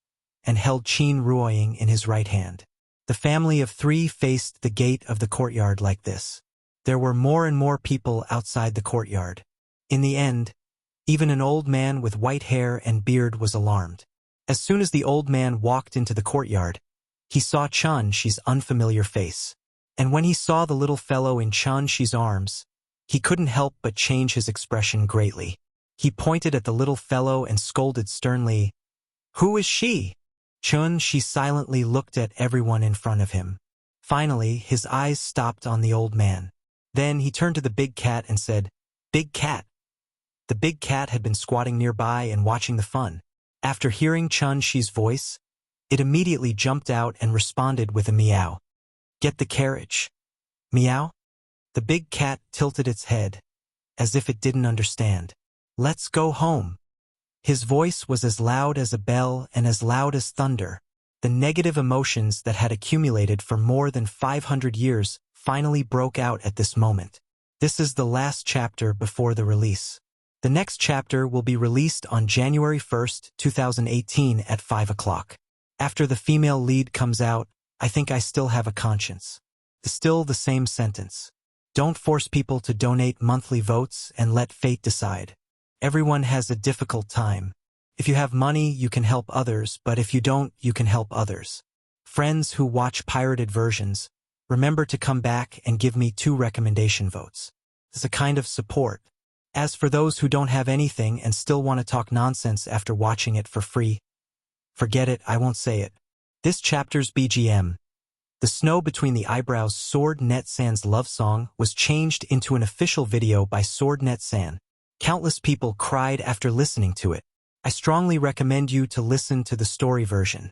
and held Qin Ruoying in his right hand. The family of three faced the gate of the courtyard like this. There were more and more people outside the courtyard. In the end, even an old man with white hair and beard was alarmed. As soon as the old man walked into the courtyard, he saw Chun Shi's unfamiliar face. And when he saw the little fellow in Chun Shi's arms, he couldn't help but change his expression greatly. He pointed at the little fellow and scolded sternly, "Who is she?" Chun Shi silently looked at everyone in front of him. Finally, his eyes stopped on the old man. Then he turned to the big cat and said, "Big cat." The big cat had been squatting nearby and watching the fun. After hearing Chun Shi's voice, it immediately jumped out and responded with a meow. "Get the carriage." Meow? The big cat tilted its head, as if it didn't understand. "Let's go home." His voice was as loud as a bell and as loud as thunder. The negative emotions that had accumulated for more than 500 years finally broke out at this moment. This is the last chapter before the release. The next chapter will be released on January 1st, 2018 at 5 o'clock. After the female lead comes out, I think I still have a conscience. Still the same sentence. Don't force people to donate monthly votes and let fate decide. Everyone has a difficult time. If you have money, you can help others, but if you don't, you can help others. Friends who watch pirated versions, remember to come back and give me 2 recommendation votes. It's a kind of support. As for those who don't have anything and still want to talk nonsense after watching it for free, forget it, I won't say it. This chapter's BGM, The Snow Between the Eyebrows Sword Net San's love song, was changed into an official video by Sword Net San. Countless people cried after listening to it. I strongly recommend you to listen to the story version,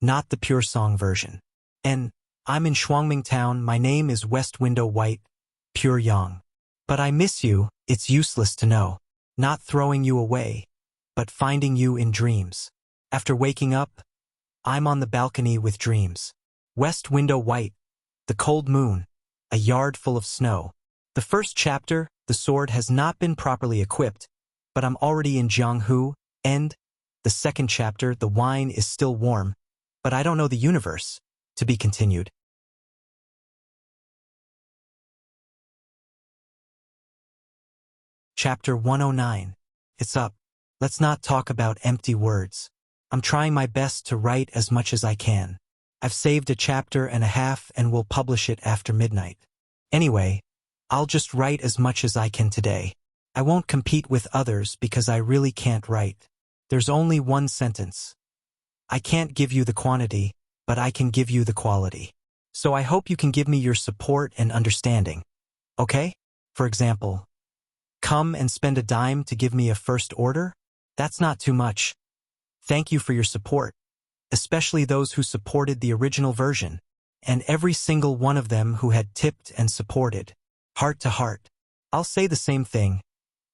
not the pure song version. And I'm in Shuangming Town, my name is West Window White, Pure Yang. But I miss you, it's useless to know. Not throwing you away, but finding you in dreams. After waking up, I'm on the balcony with dreams. West Window White, the cold moon, a yard full of snow. The first chapter, the sword has not been properly equipped, but I'm already in Jianghu, and the second chapter, the wine is still warm, but I don't know the universe. To be continued. Chapter 109. It's up. Let's not talk about empty words. I'm trying my best to write as much as I can. I've saved a chapter and a half and will publish it after midnight. Anyway, I'll just write as much as I can today. I won't compete with others because I really can't write. There's only one sentence. I can't give you the quantity, but I can give you the quality. So I hope you can give me your support and understanding. Okay? For example, come and spend a dime to give me a first order? That's not too much. Thank you for your support, especially those who supported the original version, and every single one of them who had tipped and supported. Heart to heart. I'll say the same thing.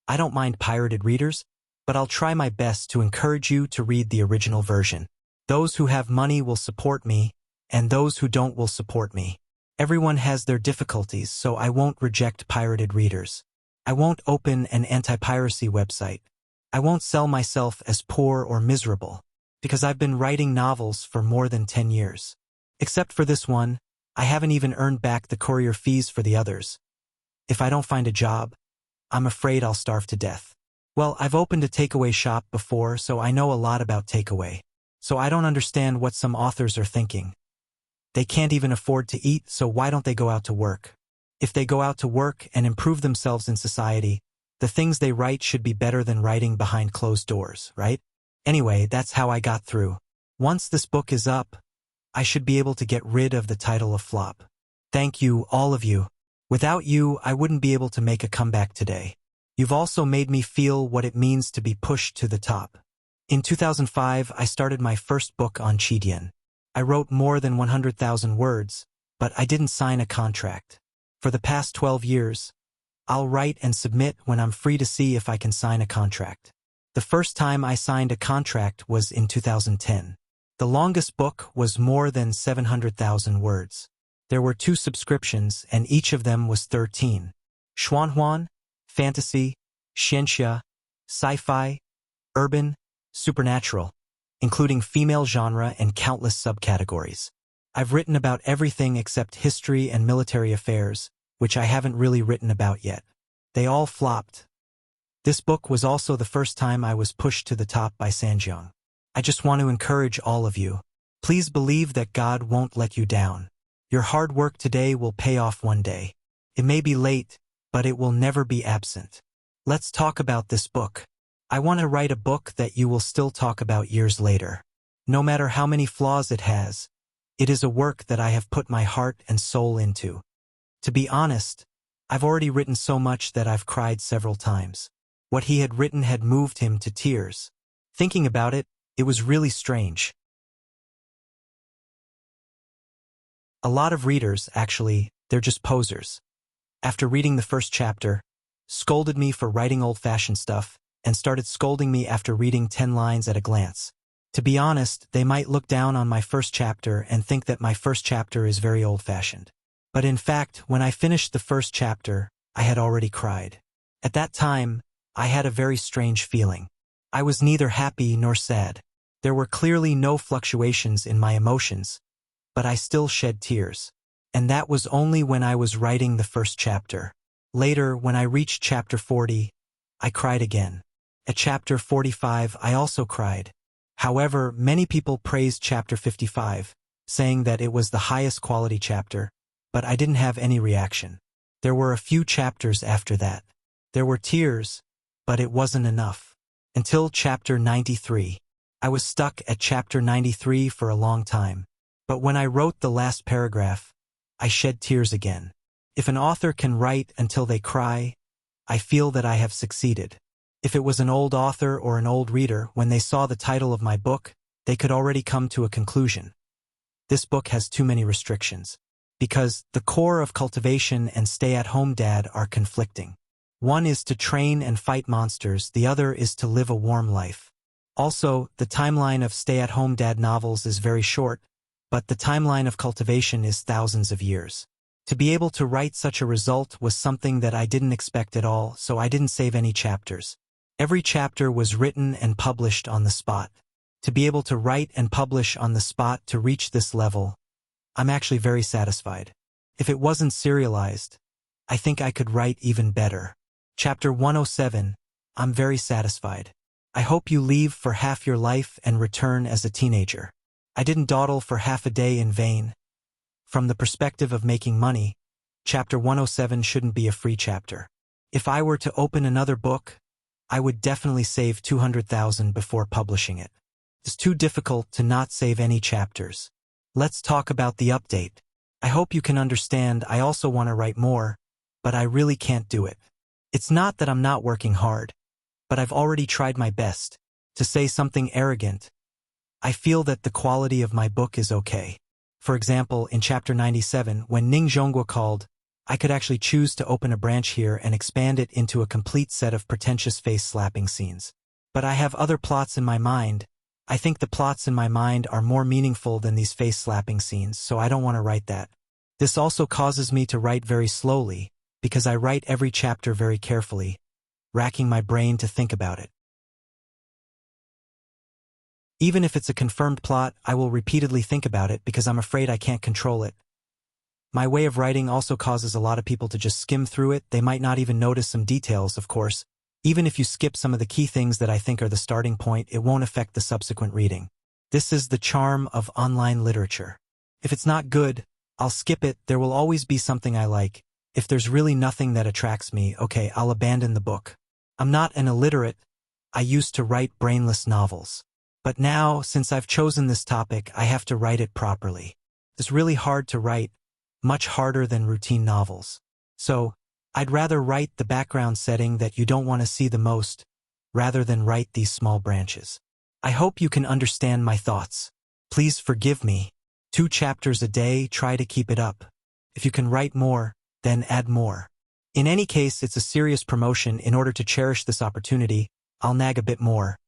I don't mind pirated readers, but I'll try my best to encourage you to read the original version. Those who have money will support me, and those who don't will support me. Everyone has their difficulties, so I won't reject pirated readers. I won't open an anti-piracy website. I won't sell myself as poor or miserable, because I've been writing novels for more than 10 years. Except for this one, I haven't even earned back the courier fees for the others. If I don't find a job, I'm afraid I'll starve to death. Well, I've opened a takeaway shop before, so I know a lot about takeaway. So I don't understand what some authors are thinking. They can't even afford to eat, so why don't they go out to work? If they go out to work and improve themselves in society, the things they write should be better than writing behind closed doors, right? Anyway, that's how I got through. Once this book is up, I should be able to get rid of the title of flop. Thank you, all of you. Without you, I wouldn't be able to make a comeback today. You've also made me feel what it means to be pushed to the top. In 2005, I started my first book on Qidian. I wrote more than 100,000 words, but I didn't sign a contract. For the past 12 years, I'll write and submit when I'm free to see if I can sign a contract. The first time I signed a contract was in 2010. The longest book was more than 700,000 words. There were 2 subscriptions, and each of them was 13. Xuanhuan, fantasy, xianxia, sci-fi, urban, supernatural, including female genre and countless subcategories. I've written about everything except history and military affairs, which I haven't really written about yet. They all flopped. This book was also the first time I was pushed to the top by Sanjiang. I just want to encourage all of you. Please believe that God won't let you down. Your hard work today will pay off one day. It may be late, but it will never be absent. Let's talk about this book. I want to write a book that you will still talk about years later. No matter how many flaws it has, it is a work that I have put my heart and soul into. To be honest, I've already written so much that I've cried several times. What he had written had moved him to tears. Thinking about it, it was really strange. A lot of readers, actually, they're just posers. After reading the first chapter, scolded me for writing old-fashioned stuff, and started scolding me after reading 10 lines at a glance. To be honest, they might look down on my first chapter and think that my first chapter is very old-fashioned. But in fact, when I finished the first chapter, I had already cried. At that time, I had a very strange feeling. I was neither happy nor sad. There were clearly no fluctuations in my emotions, but I still shed tears. And that was only when I was writing the first chapter. Later, when I reached chapter 40, I cried again. At chapter 45, I also cried. However, many people praised chapter 55, saying that it was the highest quality chapter, but I didn't have any reaction. There were a few chapters after that. There were tears, but it wasn't enough. Until chapter 93. I was stuck at chapter 93 for a long time. But when I wrote the last paragraph, I shed tears again. If an author can write until they cry, I feel that I have succeeded. If it was an old author or an old reader, when they saw the title of my book, they could already come to a conclusion. This book has too many restrictions. Because the core of cultivation and stay-at-home dad are conflicting. One is to train and fight monsters, the other is to live a warm life. Also, the timeline of stay-at-home dad novels is very short, but the timeline of cultivation is thousands of years. To be able to write such a result was something that I didn't expect at all, so I didn't save any chapters. Every chapter was written and published on the spot. To be able to write and publish on the spot to reach this level, I'm actually very satisfied. If it wasn't serialized, I think I could write even better. Chapter 107, I'm very satisfied. I hope you leave for half your life and return as a teenager. I didn't dawdle for half a day in vain. From the perspective of making money, chapter 107 shouldn't be a free chapter. If I were to open another book, I would definitely save 200,000 before publishing it. It's too difficult to not save any chapters. Let's talk about the update. I hope you can understand I also want to write more, but I really can't do it. It's not that I'm not working hard, but I've already tried my best. To say something arrogant, I feel that the quality of my book is okay. For example, in chapter 97, when Ning Zhongguo called, I could actually choose to open a branch here and expand it into a complete set of pretentious face-slapping scenes. But I have other plots in my mind. I think the plots in my mind are more meaningful than these face-slapping scenes, so I don't want to write that. This also causes me to write very slowly, because I write every chapter very carefully, racking my brain to think about it. Even if it's a confirmed plot, I will repeatedly think about it because I'm afraid I can't control it. My way of writing also causes a lot of people to just skim through it. They might not even notice some details, of course. Even if you skip some of the key things that I think are the starting point, it won't affect the subsequent reading. This is the charm of online literature. If it's not good, I'll skip it. There will always be something I like. If there's really nothing that attracts me, okay, I'll abandon the book. I'm not an illiterate. I used to write brainless novels. But now, since I've chosen this topic, I have to write it properly. It's really hard to write, much harder than routine novels. So, I'd rather write the background setting that you don't want to see the most, rather than write these small branches. I hope you can understand my thoughts. Please forgive me. 2 chapters a day, try to keep it up. If you can write more, then add more. In any case, it's a serious promotion. In order to cherish this opportunity, I'll nag a bit more.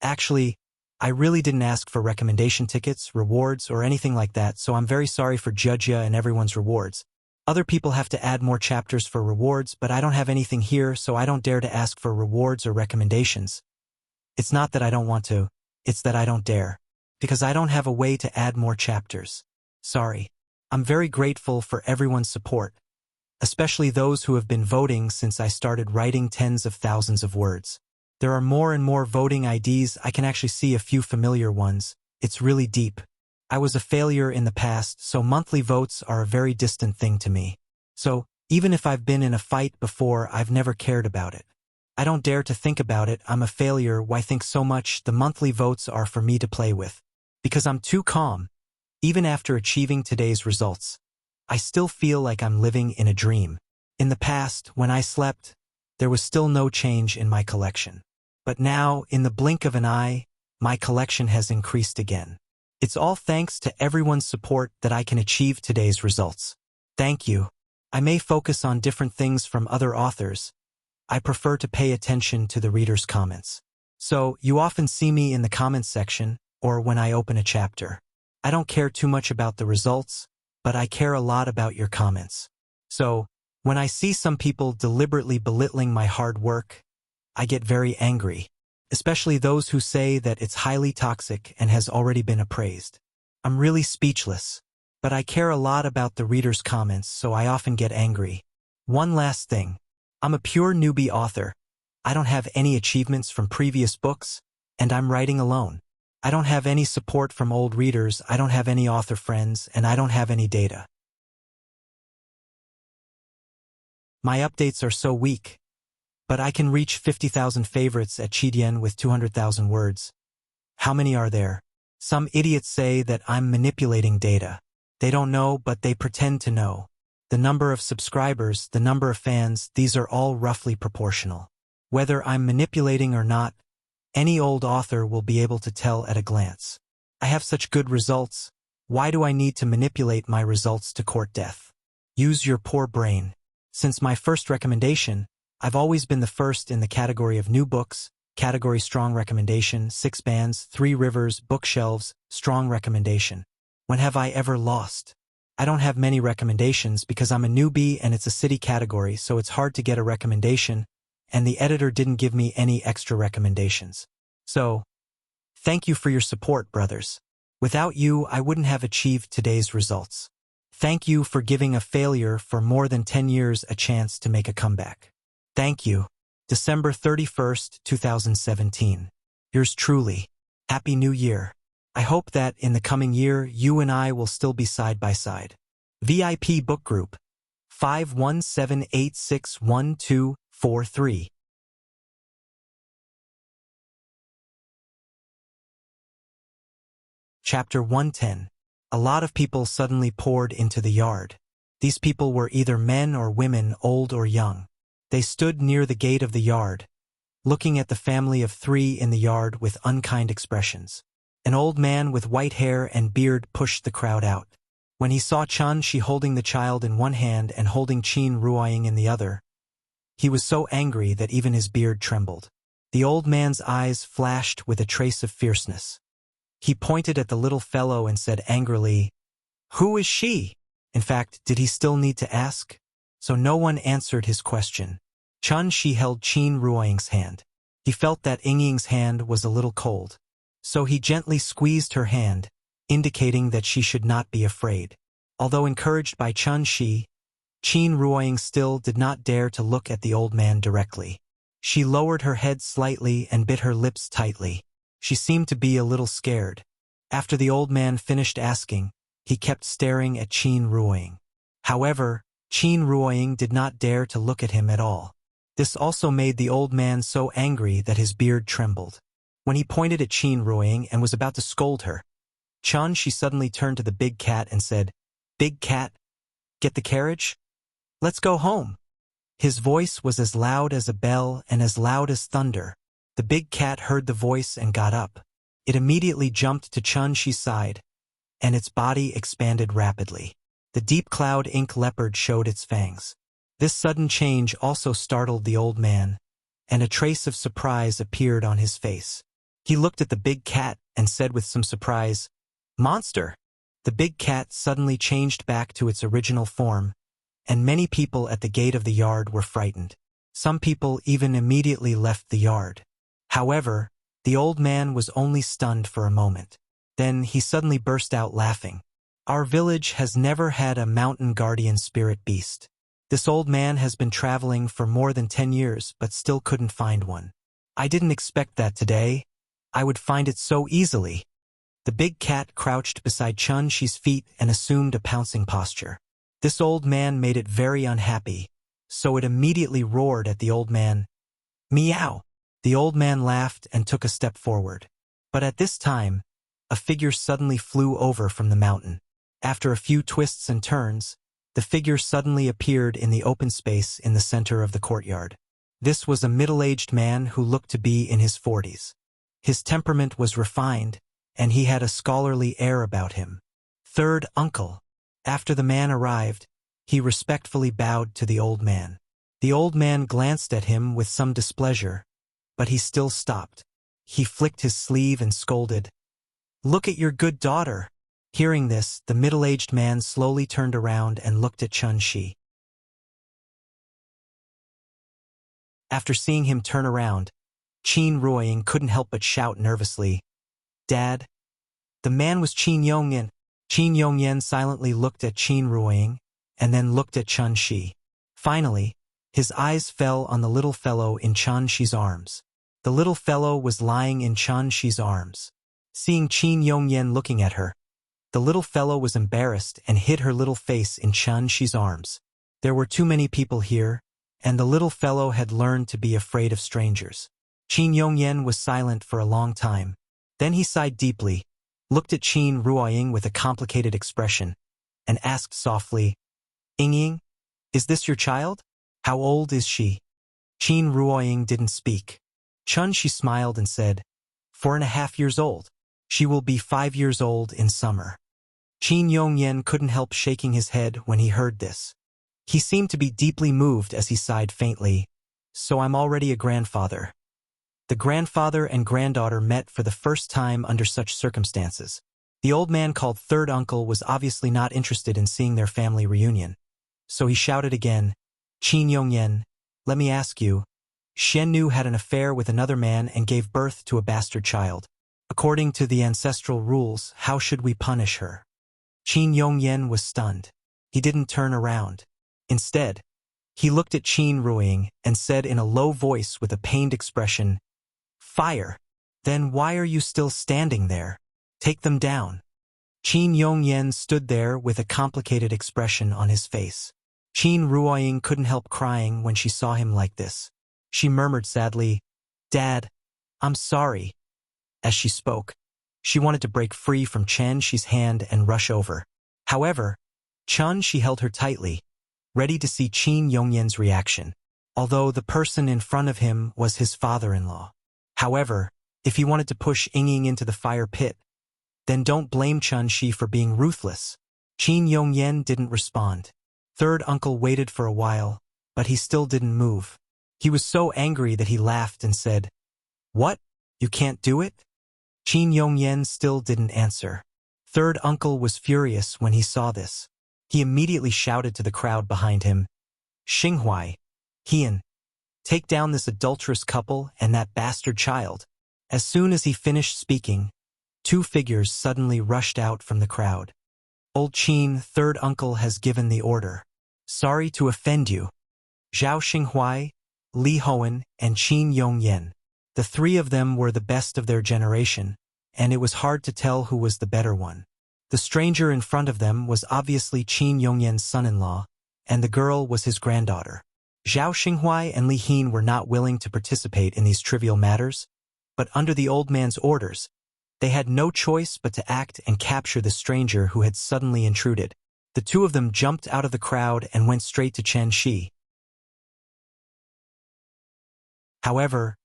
Actually, I really didn't ask for recommendation tickets, rewards, or anything like that, so I'm very sorry for Judgia and everyone's rewards. Other people have to add more chapters for rewards, but I don't have anything here, so I don't dare to ask for rewards or recommendations. It's not that I don't want to, it's that I don't dare. Because I don't have a way to add more chapters. Sorry. I'm very grateful for everyone's support, especially those who have been voting since I started writing tens of thousands of words. There are more and more voting IDs. I can actually see a few familiar ones. It's really deep. I was a failure in the past, so monthly votes are a very distant thing to me. So, even if I've been in a fight before, I've never cared about it. I don't dare to think about it. I'm a failure. Why think so much? The monthly votes are for me to play with. Because I'm too calm. Even after achieving today's results, I still feel like I'm living in a dream. In the past, when I slept, there was still no change in my collection. But now, in the blink of an eye, my collection has increased again. It's all thanks to everyone's support that I can achieve today's results. Thank you. I may focus on different things from other authors. I prefer to pay attention to the reader's comments. So, you often see me in the comments section, or when I open a chapter. I don't care too much about the results, but I care a lot about your comments. So, when I see some people deliberately belittling my hard work, I get very angry, especially those who say that it's highly toxic and has already been appraised. I'm really speechless, but I care a lot about the reader's comments, so I often get angry. One last thing. I'm a pure newbie author. I don't have any achievements from previous books, and I'm writing alone. I don't have any support from old readers, I don't have any author friends, and I don't have any data. My updates are so weak. But I can reach 50,000 favorites at Chidian with 200,000 words. How many are there? Some idiots say that I'm manipulating data. They don't know, but they pretend to know. The number of subscribers, the number of fans, these are all roughly proportional. Whether I'm manipulating or not, any old author will be able to tell at a glance. I have such good results. Why do I need to manipulate my results to court death? Use your poor brain. Since my first recommendation, I've always been the first in the category of new books, category strong recommendation, 6 bands, 3 rivers, bookshelves, strong recommendation. When have I ever lost? I don't have many recommendations because I'm a newbie and it's a city category, so it's hard to get a recommendation, and the editor didn't give me any extra recommendations. So, thank you for your support, brothers. Without you, I wouldn't have achieved today's results. Thank you for giving a failure for more than 10 years a chance to make a comeback. Thank you. December 31st, 2017. Yours truly. Happy New Year. I hope that in the coming year, you and I will still be side by side. VIP Book Group 517861243. Chapter 110. A lot of people suddenly poured into the yard. These people were either men or women, old or young. They stood near the gate of the yard, looking at the family of 3 in the yard with unkind expressions. An old man with white hair and beard pushed the crowd out. When he saw Chun-Shi holding the child in one hand and holding Qin Ruoying in the other, he was so angry that even his beard trembled. The old man's eyes flashed with a trace of fierceness. He pointed at the little fellow and said angrily, "Who is she?" In fact, did he still need to ask? So no one answered his question. Chun-Shi held Qin Ruoying's hand. He felt that Yingying's hand was a little cold. So he gently squeezed her hand, indicating that she should not be afraid. Although encouraged by Chun-Shi, Qin Ruoying still did not dare to look at the old man directly. She lowered her head slightly and bit her lips tightly. She seemed to be a little scared. After the old man finished asking, he kept staring at Qin Ruoying. However, Qin Ruoying did not dare to look at him at all. This also made the old man so angry that his beard trembled. When he pointed at Qin Ruoying and was about to scold her, Chun-Shi suddenly turned to the big cat and said, "Big cat, get the carriage? Let's go home." His voice was as loud as a bell and as loud as thunder. The big cat heard the voice and got up. It immediately jumped to Chun-Shi's side. and its body expanded rapidly. The deep cloud ink leopard showed its fangs. This sudden change also startled the old man, and a trace of surprise appeared on his face. He looked at the big cat and said with some surprise, "Monster!" The big cat suddenly changed back to its original form, and many people at the gate of the yard were frightened. Some people even immediately left the yard. However, the old man was only stunned for a moment. Then he suddenly burst out laughing. "Our village has never had a mountain guardian spirit beast. This old man has been traveling for more than 10 years but still couldn't find one. I didn't expect that today. I would find it so easily." The big cat crouched beside Chun-Chi's feet and assumed a pouncing posture. This old man made it very unhappy, so it immediately roared at the old man. "Meow!" The old man laughed and took a step forward. But at this time, a figure suddenly flew over from the mountain. After a few twists and turns, the figure suddenly appeared in the open space in the center of the courtyard. This was a middle-aged man who looked to be in his 40s. His temperament was refined, and he had a scholarly air about him. "Third uncle." After the man arrived, he respectfully bowed to the old man. The old man glanced at him with some displeasure, but he still stopped. He flicked his sleeve and scolded, "Look at your good daughter." Hearing this, the middle-aged man slowly turned around and looked at Chun-Chi. After seeing him turn around, Qin Ruoying couldn't help but shout nervously, "Dad?" The man was Qin Yongyan. Qin Yongyan silently looked at Qin Ruoying, and then looked at Chun-Chi. Finally, his eyes fell on the little fellow in Chun-Chi's arms. The little fellow was lying in Chun-Chi's arms. Seeing Qin Yongyan looking at her, the little fellow was embarrassed and hid her little face in Chun-Chi's arms. There were too many people here, and the little fellow had learned to be afraid of strangers. Qin Yongyan was silent for a long time. Then he sighed deeply, looked at Qin Ruoying with a complicated expression, and asked softly, "Ying, is this your child? How old is she?" Qin Ruoying didn't speak. Chun-Chi smiled and said, 4.5 years old. She will be 5 years old in summer. Qin Yongyan couldn't help shaking his head when he heard this. He seemed to be deeply moved as he sighed faintly, "So I'm already a grandfather." The grandfather and granddaughter met for the first time under such circumstances. The old man called third uncle was obviously not interested in seeing their family reunion. So he shouted again, "Qin Yongyan, let me ask you, Shen Nu had an affair with another man and gave birth to a bastard child. According to the ancestral rules, how should we punish her?" Qin Yongyan was stunned. He didn't turn around. Instead, he looked at Qin Ruoying and said in a low voice with a pained expression, "Fire! Then why are you still standing there? Take them down." Qin Yongyan stood there with a complicated expression on his face. Qin Ruoying couldn't help crying when she saw him like this. She murmured sadly, "Dad, I'm sorry." As she spoke, she wanted to break free from Chun-Chi's hand and rush over. However, Chun-Chi held her tightly, ready to see Qin Yongyan's reaction, although the person in front of him was his father-in-law. However, if he wanted to push Ying into the fire pit, then don't blame Chun-Chi for being ruthless. Qin Yongyan didn't respond. Third uncle waited for a while, but he still didn't move. He was so angry that he laughed and said, "What? You can't do it?" Qin Yongyan still didn't answer. Third uncle was furious when he saw this. He immediately shouted to the crowd behind him, "Xinghuai, Hian, take down this adulterous couple and that bastard child." As soon as he finished speaking, 2 figures suddenly rushed out from the crowd. "Old Qin, third uncle has given the order. Sorry to offend you. Zhao Xinghuai, Li Hoan, and Qin Yongyan. The 3 of them were the best of their generation, and it was hard to tell who was the better one. The stranger in front of them was obviously Qin Yongyan's son-in-law, and the girl was his granddaughter. Zhao Xinghuai and Li Hin were not willing to participate in these trivial matters, but under the old man's orders, they had no choice but to act and capture the stranger who had suddenly intruded. The 2 of them jumped out of the crowd and went straight to Chun-Chi. However,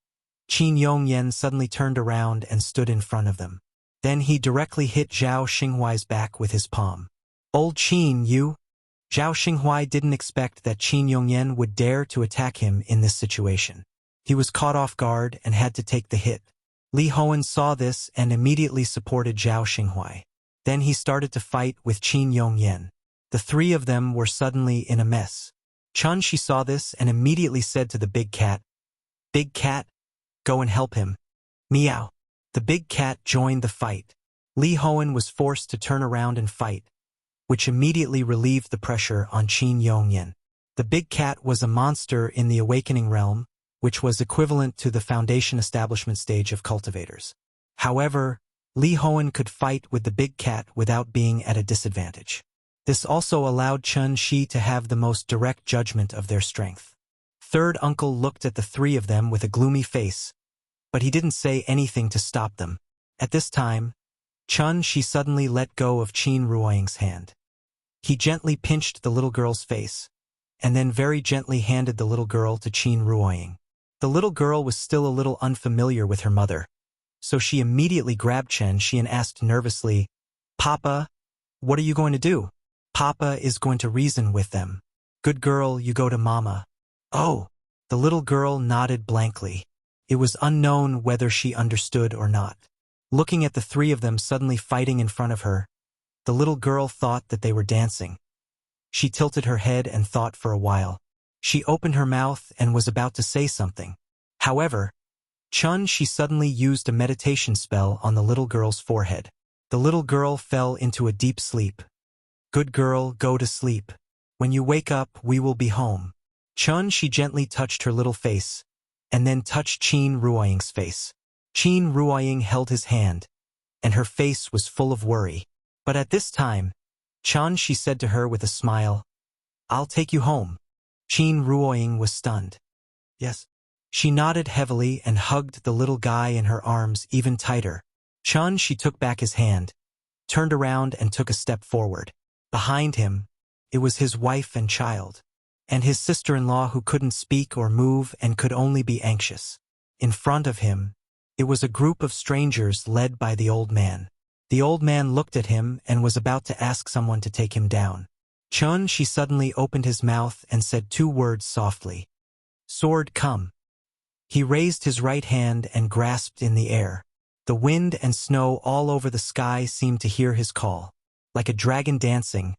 Qin Yongyan suddenly turned around and stood in front of them. Then he directly hit Zhao Xinghuai's back with his palm. Old Qin, you? Zhao Xinghuai didn't expect that Qin Yongyan would dare to attack him in this situation. He was caught off guard and had to take the hit. Li Hoan saw this and immediately supported Zhao Xinghuai. Then he started to fight with Qin Yongyan. The three of them were suddenly in a mess. Chun Shi saw this and immediately said to the big cat, "Big cat, go and help him." Meow. The big cat joined the fight. Li Hoan was forced to turn around and fight, which immediately relieved the pressure on Qin Yongyan. The big cat was a monster in the awakening realm, which was equivalent to the foundation establishment stage of cultivators. However, Li Hoan could fight with the big cat without being at a disadvantage. This also allowed Chun Shi to have the most direct judgment of their strength. Third uncle looked at the three of them with a gloomy face, but he didn't say anything to stop them. At this time, Chun Shi suddenly let go of Qin Ruoying's hand. He gently pinched the little girl's face, and then very gently handed the little girl to Qin Ruoying. The little girl was still a little unfamiliar with her mother, so she immediately grabbed Chen Shi and asked nervously, "Papa, what are you going to do?" "Papa is going to reason with them." "Good girl, you go to Mama." "Oh." The little girl nodded blankly. It was unknown whether she understood or not. Looking at the three of them suddenly fighting in front of her, the little girl thought that they were dancing. She tilted her head and thought for a while. She opened her mouth and was about to say something. However, Chun Shi suddenly used a meditation spell on the little girl's forehead. The little girl fell into a deep sleep. "Good girl, go to sleep. When you wake up, we will be home." Chun Shi gently touched her little face, and then touched Qin Ruoying's face. Qin Ruoying held his hand, and her face was full of worry. But at this time, Chun Shi said to her with a smile, "I'll take you home." Qin Ruoying was stunned. "Yes." She nodded heavily and hugged the little guy in her arms even tighter. Chun Shi took back his hand, turned around and took a step forward. Behind him, it was his wife and child, and his sister-in-law who couldn't speak or move and could only be anxious. In front of him, it was a group of strangers led by the old man. The old man looked at him and was about to ask someone to take him down. Chun Shi suddenly opened his mouth and said two words softly. "Sword, come." He raised his right hand and grasped in the air. The wind and snow all over the sky seemed to hear his call. Like a dragon dancing,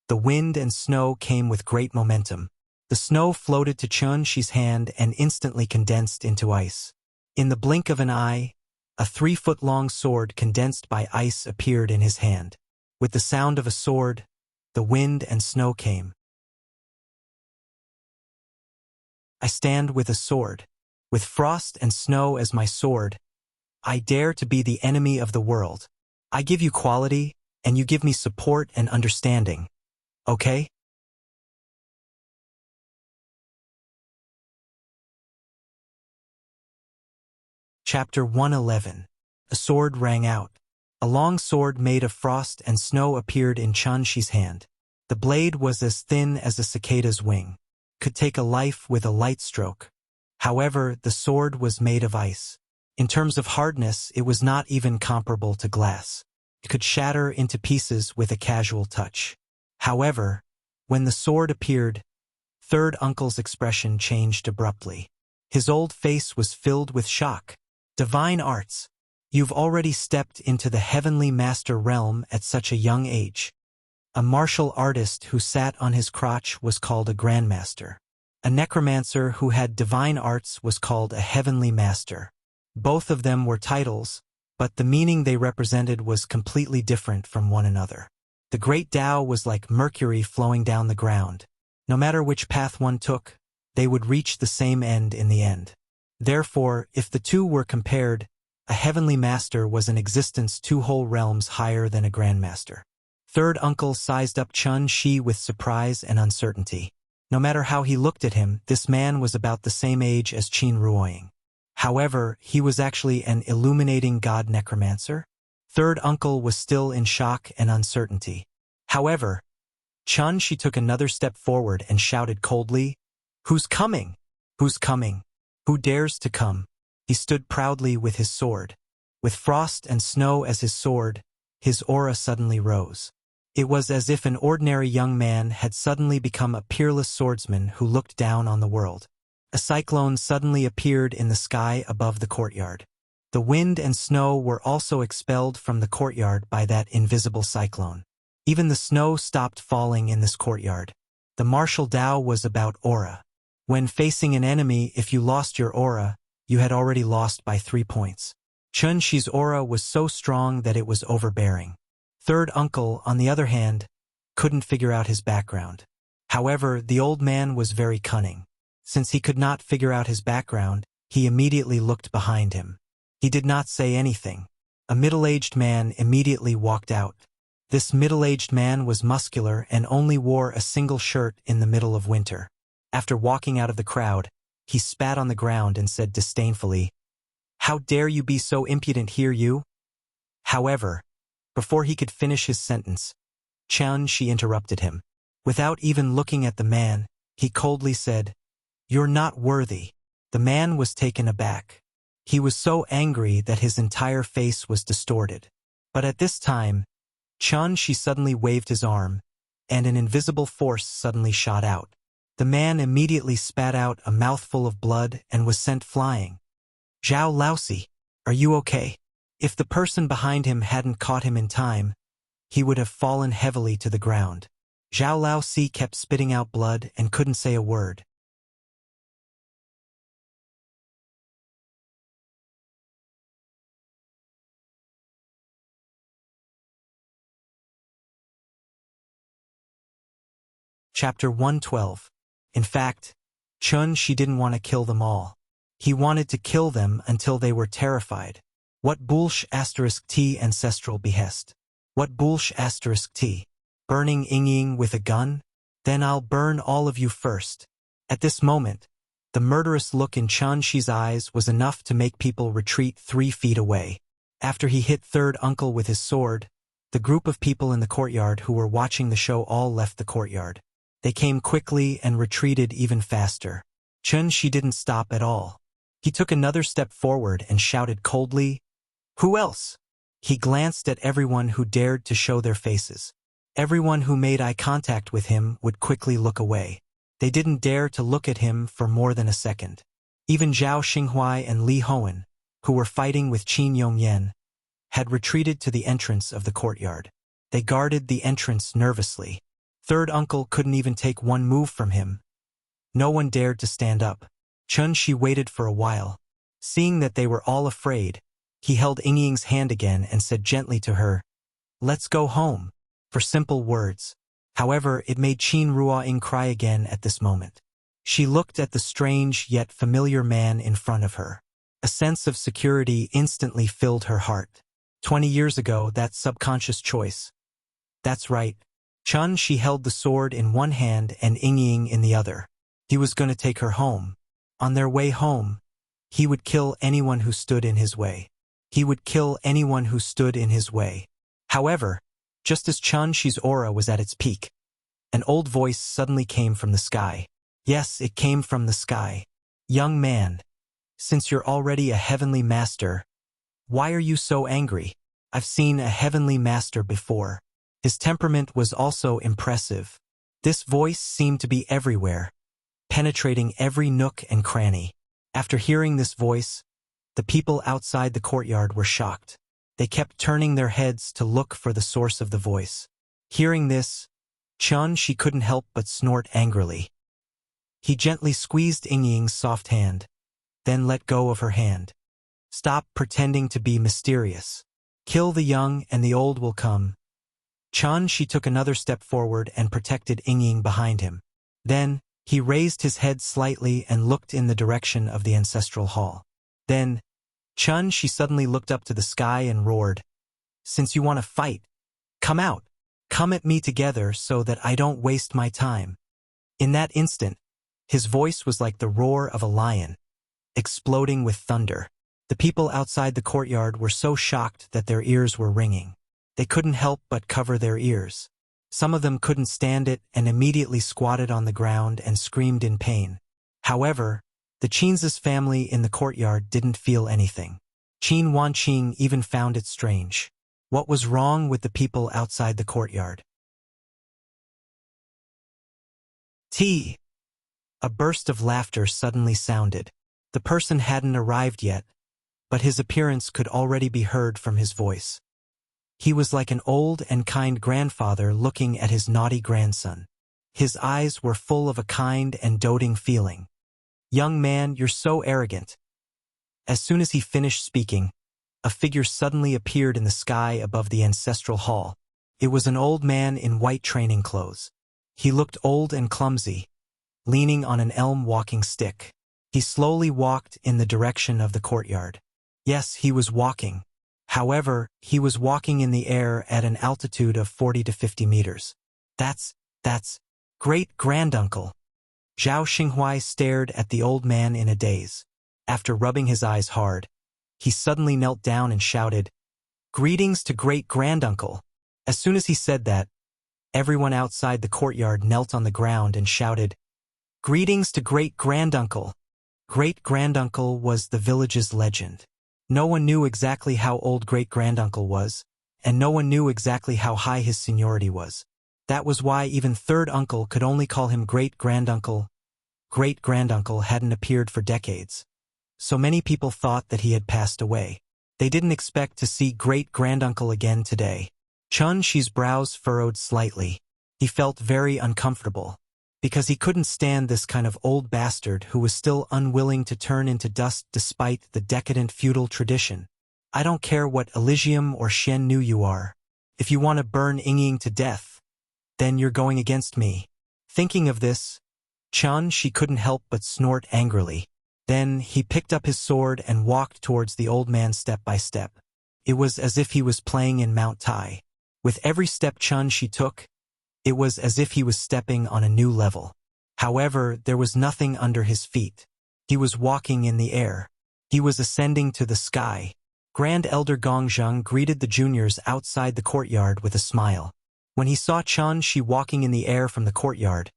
the wind and snow came with great momentum. The snow floated to Chun Shi's hand and instantly condensed into ice. In the blink of an eye, a 3-foot-long sword condensed by ice appeared in his hand. With the sound of a sword, the wind and snow came. "I stand with a sword. With frost and snow as my sword, I dare to be the enemy of the world. I give you quality, and you give me support and understanding. Okay?" Chapter 111. A sword rang out. A long sword made of frost and snow appeared in Chun Shi's hand. The blade was as thin as a cicada's wing, could take a life with a light stroke. However, the sword was made of ice. In terms of hardness, it was not even comparable to glass. It could shatter into pieces with a casual touch. However, when the sword appeared, Third Uncle's expression changed abruptly. His old face was filled with shock. "Divine arts. You've already stepped into the heavenly master realm at such a young age." A martial artist who sat on his crotch was called a grandmaster. A necromancer who had divine arts was called a heavenly master. Both of them were titles, but the meaning they represented was completely different from one another. The great Tao was like mercury flowing down the ground. No matter which path one took, they would reach the same end in the end. Therefore, if the two were compared, a heavenly master was in existence 2 whole realms higher than a grandmaster. Third Uncle sized up Chun Shi with surprise and uncertainty. No matter how he looked at him, this man was about the same age as Qin Ruoying. However, he was actually an illuminating god necromancer. Third Uncle was still in shock and uncertainty. However, Chun Shi took another step forward and shouted coldly, "Who's coming? Who's coming? Who dares to come?" He stood proudly with his sword. With frost and snow as his sword, his aura suddenly rose. It was as if an ordinary young man had suddenly become a peerless swordsman who looked down on the world. A cyclone suddenly appeared in the sky above the courtyard. The wind and snow were also expelled from the courtyard by that invisible cyclone. Even the snow stopped falling in this courtyard. The martial Dao was about aura. When facing an enemy, if you lost your aura, you had already lost by 3 points. Chun Shi's aura was so strong that it was overbearing. Third uncle, on the other hand, couldn't figure out his background. However, the old man was very cunning. Since he could not figure out his background, he immediately looked behind him. He did not say anything. A middle-aged man immediately walked out. This middle-aged man was muscular and only wore a single shirt in the middle of winter. After walking out of the crowd, he spat on the ground and said disdainfully, "How dare you be so impudent here, you?" However, before he could finish his sentence, Chun Shi interrupted him. Without even looking at the man, he coldly said, "You're not worthy." The man was taken aback. He was so angry that his entire face was distorted. But at this time, Chun Shi suddenly waved his arm, and an invisible force suddenly shot out. The man immediately spat out a mouthful of blood and was sent flying. "Zhao Laosi, are you okay?" If the person behind him hadn't caught him in time, he would have fallen heavily to the ground. Zhao Laosi kept spitting out blood and couldn't say a word. Chapter 112. In fact, Chun Shi didn't want to kill them all. He wanted to kill them until they were terrified. What bullsh *t ancestral behest? What bullsh *t? Burning Ying with a gun? Then I'll burn all of you first. At this moment, the murderous look in Chun Shi's eyes was enough to make people retreat 3 feet away. After he hit third uncle with his sword, the group of people in the courtyard who were watching the show all left the courtyard. They came quickly and retreated even faster. Chun Shi didn't stop at all. He took another step forward and shouted coldly, "Who else?" He glanced at everyone who dared to show their faces. Everyone who made eye contact with him would quickly look away. They didn't dare to look at him for more than a second. Even Zhao Xinghuai and Li Hoen, who were fighting with Qin Yongyan, had retreated to the entrance of the courtyard. They guarded the entrance nervously. Third uncle couldn't even take one move from him. No one dared to stand up. Chun Shi waited for a while. Seeing that they were all afraid, he held Ying's hand again and said gently to her, "Let's go home," for simple words. However, it made Qin Ruoying cry again at this moment. She looked at the strange yet familiar man in front of her. A sense of security instantly filled her heart. 20 years ago, that subconscious choice. That's right. Chun Shi held the sword in one hand and Ying in the other. He was going to take her home. On their way home, he would kill anyone who stood in his way. He would kill anyone who stood in his way. However, just as Chun Shi's aura was at its peak, an old voice suddenly came from the sky. Yes, it came from the sky. "Young man, since you're already a heavenly master, why are you so angry? I've seen a heavenly master before." His temperament was also impressive. This voice seemed to be everywhere, penetrating every nook and cranny. After hearing this voice, the people outside the courtyard were shocked. They kept turning their heads to look for the source of the voice. Hearing this, Chun Shi couldn't help but snort angrily. He gently squeezed Ying's soft hand, then let go of her hand. "Stop pretending to be mysterious. Kill the young and the old will come." Chun Shi took another step forward and protected Ying behind him. Then, he raised his head slightly and looked in the direction of the ancestral hall. Then, Chun Shi suddenly looked up to the sky and roared, "Since you want to fight, come out. Come at me together so that I don't waste my time." In that instant, his voice was like the roar of a lion, exploding with thunder. The people outside the courtyard were so shocked that their ears were ringing. They couldn't help but cover their ears. Some of them couldn't stand it and immediately squatted on the ground and screamed in pain. However, the Qin's family in the courtyard didn't feel anything. Qin Wanqing even found it strange. What was wrong with the people outside the courtyard? A burst of laughter suddenly sounded. The person hadn't arrived yet, but his appearance could already be heard from his voice. He was like an old and kind grandfather looking at his naughty grandson. His eyes were full of a kind and doting feeling. "Young man, you're so arrogant." As soon as he finished speaking, a figure suddenly appeared in the sky above the ancestral hall. It was an old man in white training clothes. He looked old and clumsy, leaning on an elm walking stick. He slowly walked in the direction of the courtyard. Yes, he was walking. However, he was walking in the air at an altitude of 40 to 50 meters. That's great-granduncle. Zhao Xinghuai stared at the old man in a daze. After rubbing his eyes hard, he suddenly knelt down and shouted, "Greetings to great-granduncle." As soon as he said that, everyone outside the courtyard knelt on the ground and shouted, "Greetings to great-granduncle." Great-granduncle was the village's legend. No one knew exactly how old great-granduncle was, and no one knew exactly how high his seniority was. That was why even third uncle could only call him great-granduncle. Great-granduncle hadn't appeared for decades. So many people thought that he had passed away. They didn't expect to see great-granduncle again today. Chun Shi's brows furrowed slightly. He felt very uncomfortable, because he couldn't stand this kind of old bastard who was still unwilling to turn into dust despite the decadent feudal tradition. "I don't care what Elysium or Shen Nu you are. If you want to burn Ying to death, then you're going against me." Thinking of this, Chun Shi couldn't help but snort angrily. Then he picked up his sword and walked towards the old man step by step. It was as if he was playing in Mount Tai. With every step Chun Shi took, it was as if he was stepping on a new level. However, there was nothing under his feet. He was walking in the air. He was ascending to the sky. Grand Elder Gongzheng greeted the juniors outside the courtyard with a smile. When he saw Chun Shi walking in the air from the courtyard,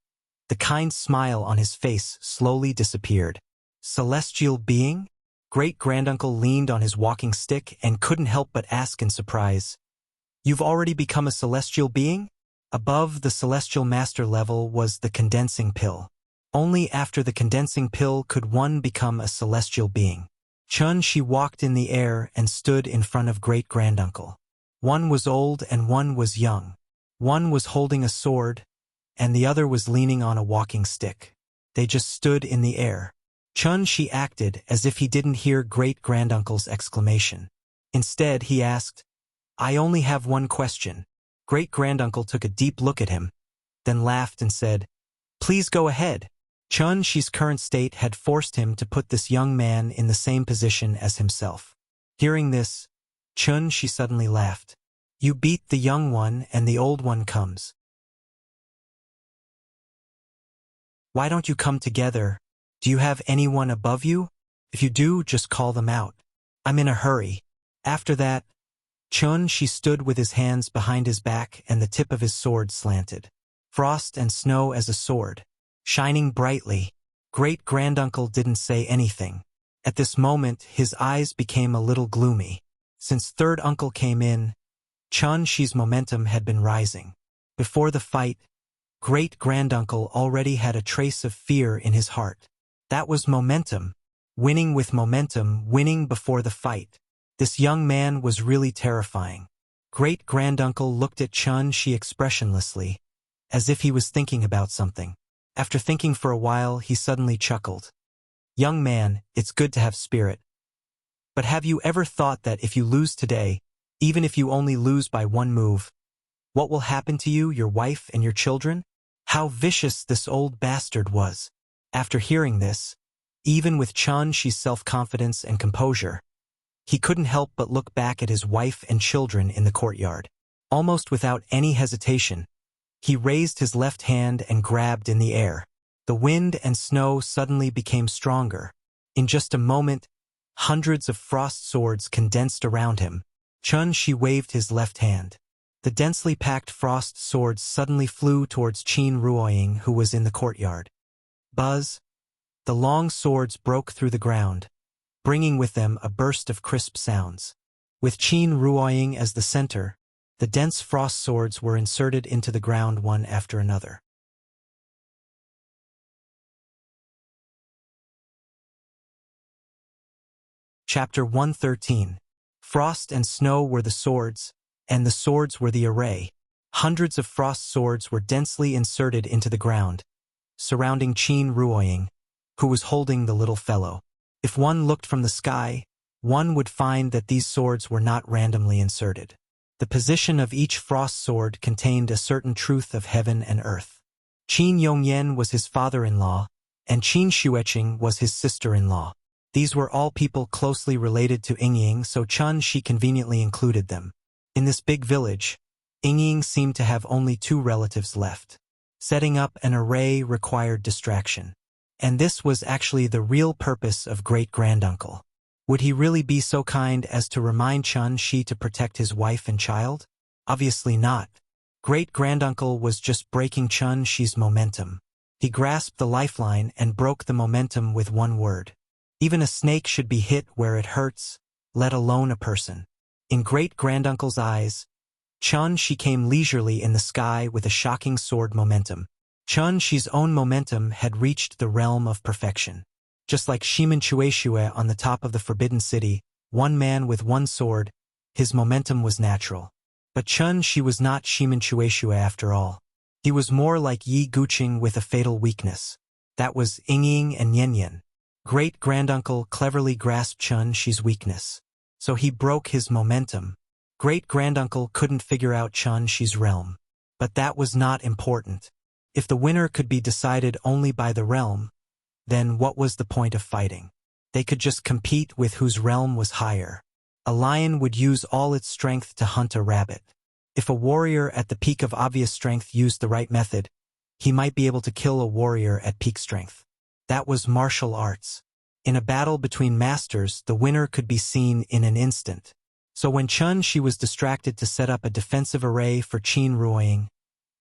the kind smile on his face slowly disappeared. "Celestial being?" Great-granduncle leaned on his walking stick and couldn't help but ask in surprise, "You've already become a celestial being?" Above the celestial master level was the condensing pill. Only after the condensing pill could one become a celestial being. Chun Shi walked in the air and stood in front of great-granduncle. One was old and one was young. One was holding a sword, and the other was leaning on a walking stick. They just stood in the air. Chun Shi acted as if he didn't hear great-granduncle's exclamation. Instead, he asked, "I only have one question." Great-granduncle took a deep look at him, then laughed and said, "Please go ahead." Chun Shi's current state had forced him to put this young man in the same position as himself. Hearing this, Chun Shi suddenly laughed. "You beat the young one and the old one comes. Why don't you come together? Do you have anyone above you? If you do, just call them out. I'm in a hurry." After that, Chun Shi stood with his hands behind his back and the tip of his sword slanted. Frost and snow as a sword, shining brightly. Great-granduncle didn't say anything. At this moment, his eyes became a little gloomy. Since third uncle came in, Chun Shi's momentum had been rising. Before the fight, great-granduncle already had a trace of fear in his heart. That was momentum. Winning with momentum, winning before the fight. This young man was really terrifying. Great-granduncle looked at Chun Shi expressionlessly, as if he was thinking about something. After thinking for a while, he suddenly chuckled. "Young man, it's good to have spirit. But have you ever thought that if you lose today, even if you only lose by one move, what will happen to you, your wife, and your children?" How vicious this old bastard was. After hearing this, even with Chun Shi's self-confidence and composure, he couldn't help but look back at his wife and children in the courtyard. Almost without any hesitation, he raised his left hand and grabbed in the air. The wind and snow suddenly became stronger. In just a moment, hundreds of frost swords condensed around him. Chun Shi waved his left hand. The densely packed frost swords suddenly flew towards Qin Ruoying, who was in the courtyard. Buzz! The long swords broke through the ground. bringing with them a burst of crisp sounds. With Qin Ruoying as the center, the dense frost swords were inserted into the ground one after another. Chapter 113. Frost and snow were the swords, and the swords were the array. Hundreds of frost swords were densely inserted into the ground, surrounding Qin Ruoying, who was holding the little fellow. If one looked from the sky, one would find that these swords were not randomly inserted. The position of each frost sword contained a certain truth of heaven and earth. Qin Yongyan was his father-in-law, and Qin Xueqing was his sister-in-law. These were all people closely related to Yingying, so Chun Shi conveniently included them. In this big village, Yingying seemed to have only 2 relatives left. Setting up an array required distraction. And this was actually the real purpose of great-granduncle. Would he really be so kind as to remind Chun Shi to protect his wife and child? Obviously not. Great-granduncle was just breaking Chun Shi's momentum. He grasped the lifeline and broke the momentum with one word. Even a snake should be hit where it hurts, let alone a person. In great-granduncle's eyes, Chun Shi came leisurely in the sky with a shocking sword momentum. Chun Shi's own momentum had reached the realm of perfection. Just like Shimen Chueshue on the top of the Forbidden City, one man with one sword, his momentum was natural. But Chun Shi was not Shimen Chueshue after all. He was more like Yi Guqing with a fatal weakness. That was Yingying and Yanyan. Great-granduncle cleverly grasped Chun Shi's weakness. So he broke his momentum. Great-granduncle couldn't figure out Chun Shi's realm. But that was not important. If the winner could be decided only by the realm, then what was the point of fighting? They could just compete with whose realm was higher. A lion would use all its strength to hunt a rabbit. If a warrior at the peak of obvious strength used the right method, he might be able to kill a warrior at peak strength. That was martial arts. In a battle between masters, the winner could be seen in an instant. So when Chun Shi was distracted to set up a defensive array for Qin Ruoying,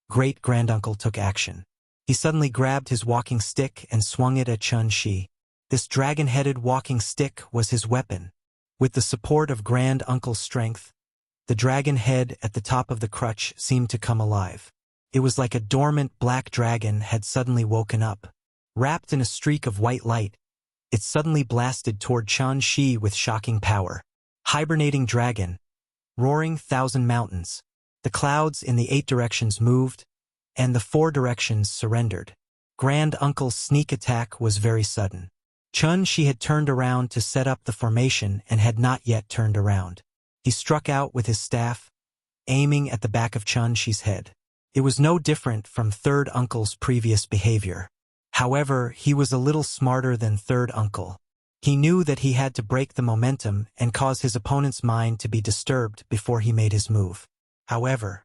great-granduncle took action. He suddenly grabbed his walking stick and swung it at Chun Shi. This dragon-headed walking stick was his weapon. With the support of grand-uncle's strength, the dragon head at the top of the crutch seemed to come alive. It was like a dormant black dragon had suddenly woken up. Wrapped in a streak of white light, it suddenly blasted toward Chun Shi with shocking power. Hibernating dragon, roaring 1,000 mountains. The clouds in the 8 directions moved, and the 4 directions surrendered. Grand-uncle's sneak attack was very sudden. Chun Shi had turned around to set up the formation and had not yet turned around. He struck out with his staff, aiming at the back of Chun Shi's head. It was no different from Third Uncle's previous behavior. However, he was a little smarter than Third Uncle. He knew that he had to break the momentum and cause his opponent's mind to be disturbed before he made his move. However,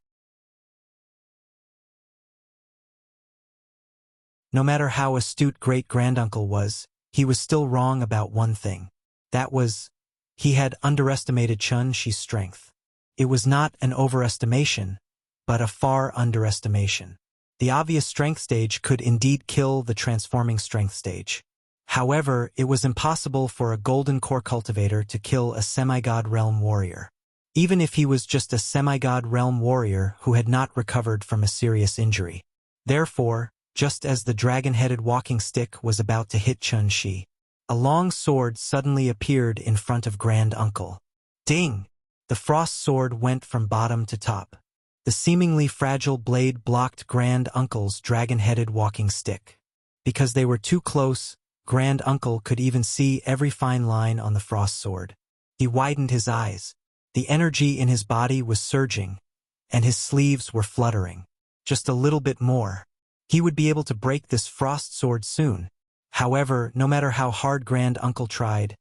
no matter how astute great-granduncle was, he was still wrong about one thing. That was, he had underestimated Chun Shi's strength. It was not an overestimation, but a far underestimation. The obvious strength stage could indeed kill the transforming strength stage. However, it was impossible for a golden core cultivator to kill a semi-god realm warrior. Even if he was just a semi-god realm warrior who had not recovered from a serious injury. Therefore, just as the dragon-headed walking stick was about to hit Chun Shi, a long sword suddenly appeared in front of Grand-Uncle. Ding! The frost sword went from bottom to top. The seemingly fragile blade blocked Grand-Uncle's dragon-headed walking stick. Because they were too close, Grand-Uncle could even see every fine line on the frost sword. He widened his eyes. The energy in his body was surging, and his sleeves were fluttering. Just a little bit more. He would be able to break this frost sword soon. However, no matter how hard Grand-Uncle tried,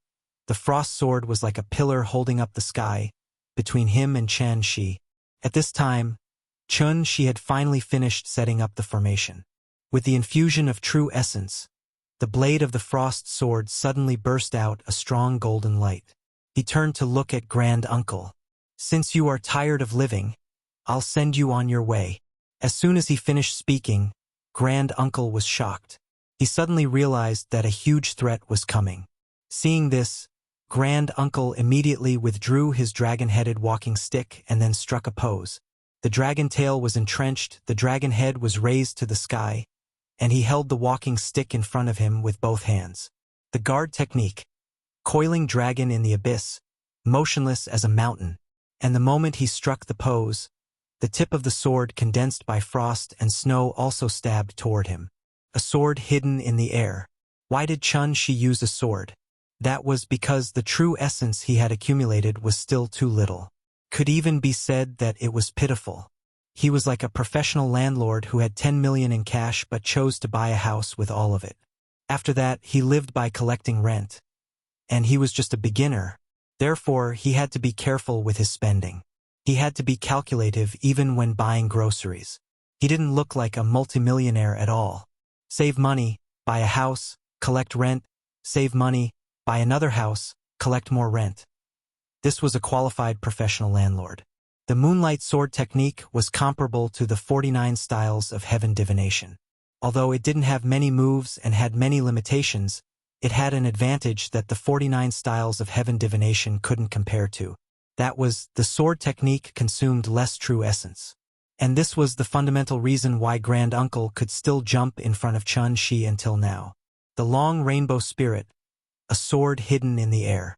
the frost sword was like a pillar holding up the sky, between him and Chun Shi. At this time, Chun Shi had finally finished setting up the formation. With the infusion of true essence, the blade of the frost sword suddenly burst out a strong golden light. He turned to look at Grand-Uncle. Since you are tired of living, I'll send you on your way. As soon as he finished speaking, Grand-Uncle was shocked. He suddenly realized that a huge threat was coming. Seeing this, Grand Uncle immediately withdrew his dragon-headed walking stick and then struck a pose. The dragon tail was entrenched, the dragon head was raised to the sky, and he held the walking stick in front of him with both hands. The guard technique. Coiling dragon in the abyss, motionless as a mountain, and the moment he struck the pose, the tip of the sword condensed by frost and snow also stabbed toward him. A sword hidden in the air. Why did Chun-Shi use a sword? That was because the true essence he had accumulated was still too little. Could even be said that it was pitiful. He was like a professional landlord who had 10 million in cash but chose to buy a house with all of it. After that, he lived by collecting rent. And he was just a beginner. Therefore, he had to be careful with his spending. He had to be calculative even when buying groceries. He didn't look like a multimillionaire at all. Save money, buy a house, collect rent, save money, buy another house, collect more rent. This was a qualified professional landlord. The moonlight sword technique was comparable to the 49 styles of heaven divination. Although it didn't have many moves and had many limitations, it had an advantage that the 49 styles of heaven divination couldn't compare to. That was, the sword technique consumed less true essence. And this was the fundamental reason why Grand Uncle could still jump in front of Chun-Shi until now. The long rainbow spirit, a sword hidden in the air.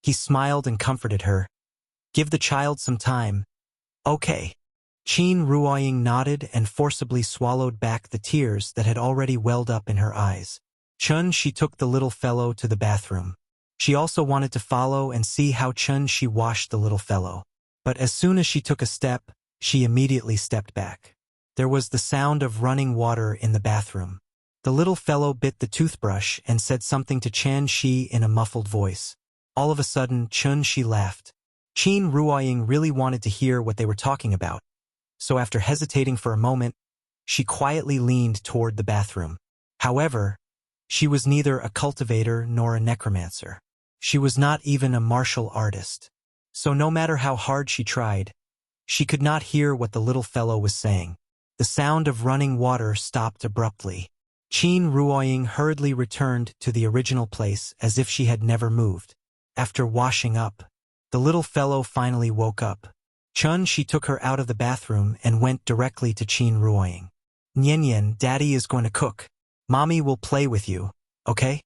He smiled and comforted her. Give the child some time. Okay. Qin Ruoying nodded and forcibly swallowed back the tears that had already welled up in her eyes. Chun-Shi took the little fellow to the bathroom. She also wanted to follow and see how Chun-Shi washed the little fellow. But as soon as she took a step, she immediately stepped back. There was the sound of running water in the bathroom. The little fellow bit the toothbrush and said something to Chun-Shi in a muffled voice. All of a sudden, Chun-Shi laughed. Qin Ruoying really wanted to hear what they were talking about. So after hesitating for a moment, she quietly leaned toward the bathroom. However, she was neither a cultivator nor a necromancer. She was not even a martial artist. So no matter how hard she tried, she could not hear what the little fellow was saying. The sound of running water stopped abruptly. Qin Ruoying hurriedly returned to the original place as if she had never moved. After washing up, the little fellow finally woke up. Chun-Shi took her out of the bathroom and went directly to Qin Ruoying. Nian, Daddy is going to cook. Mommy will play with you, okay?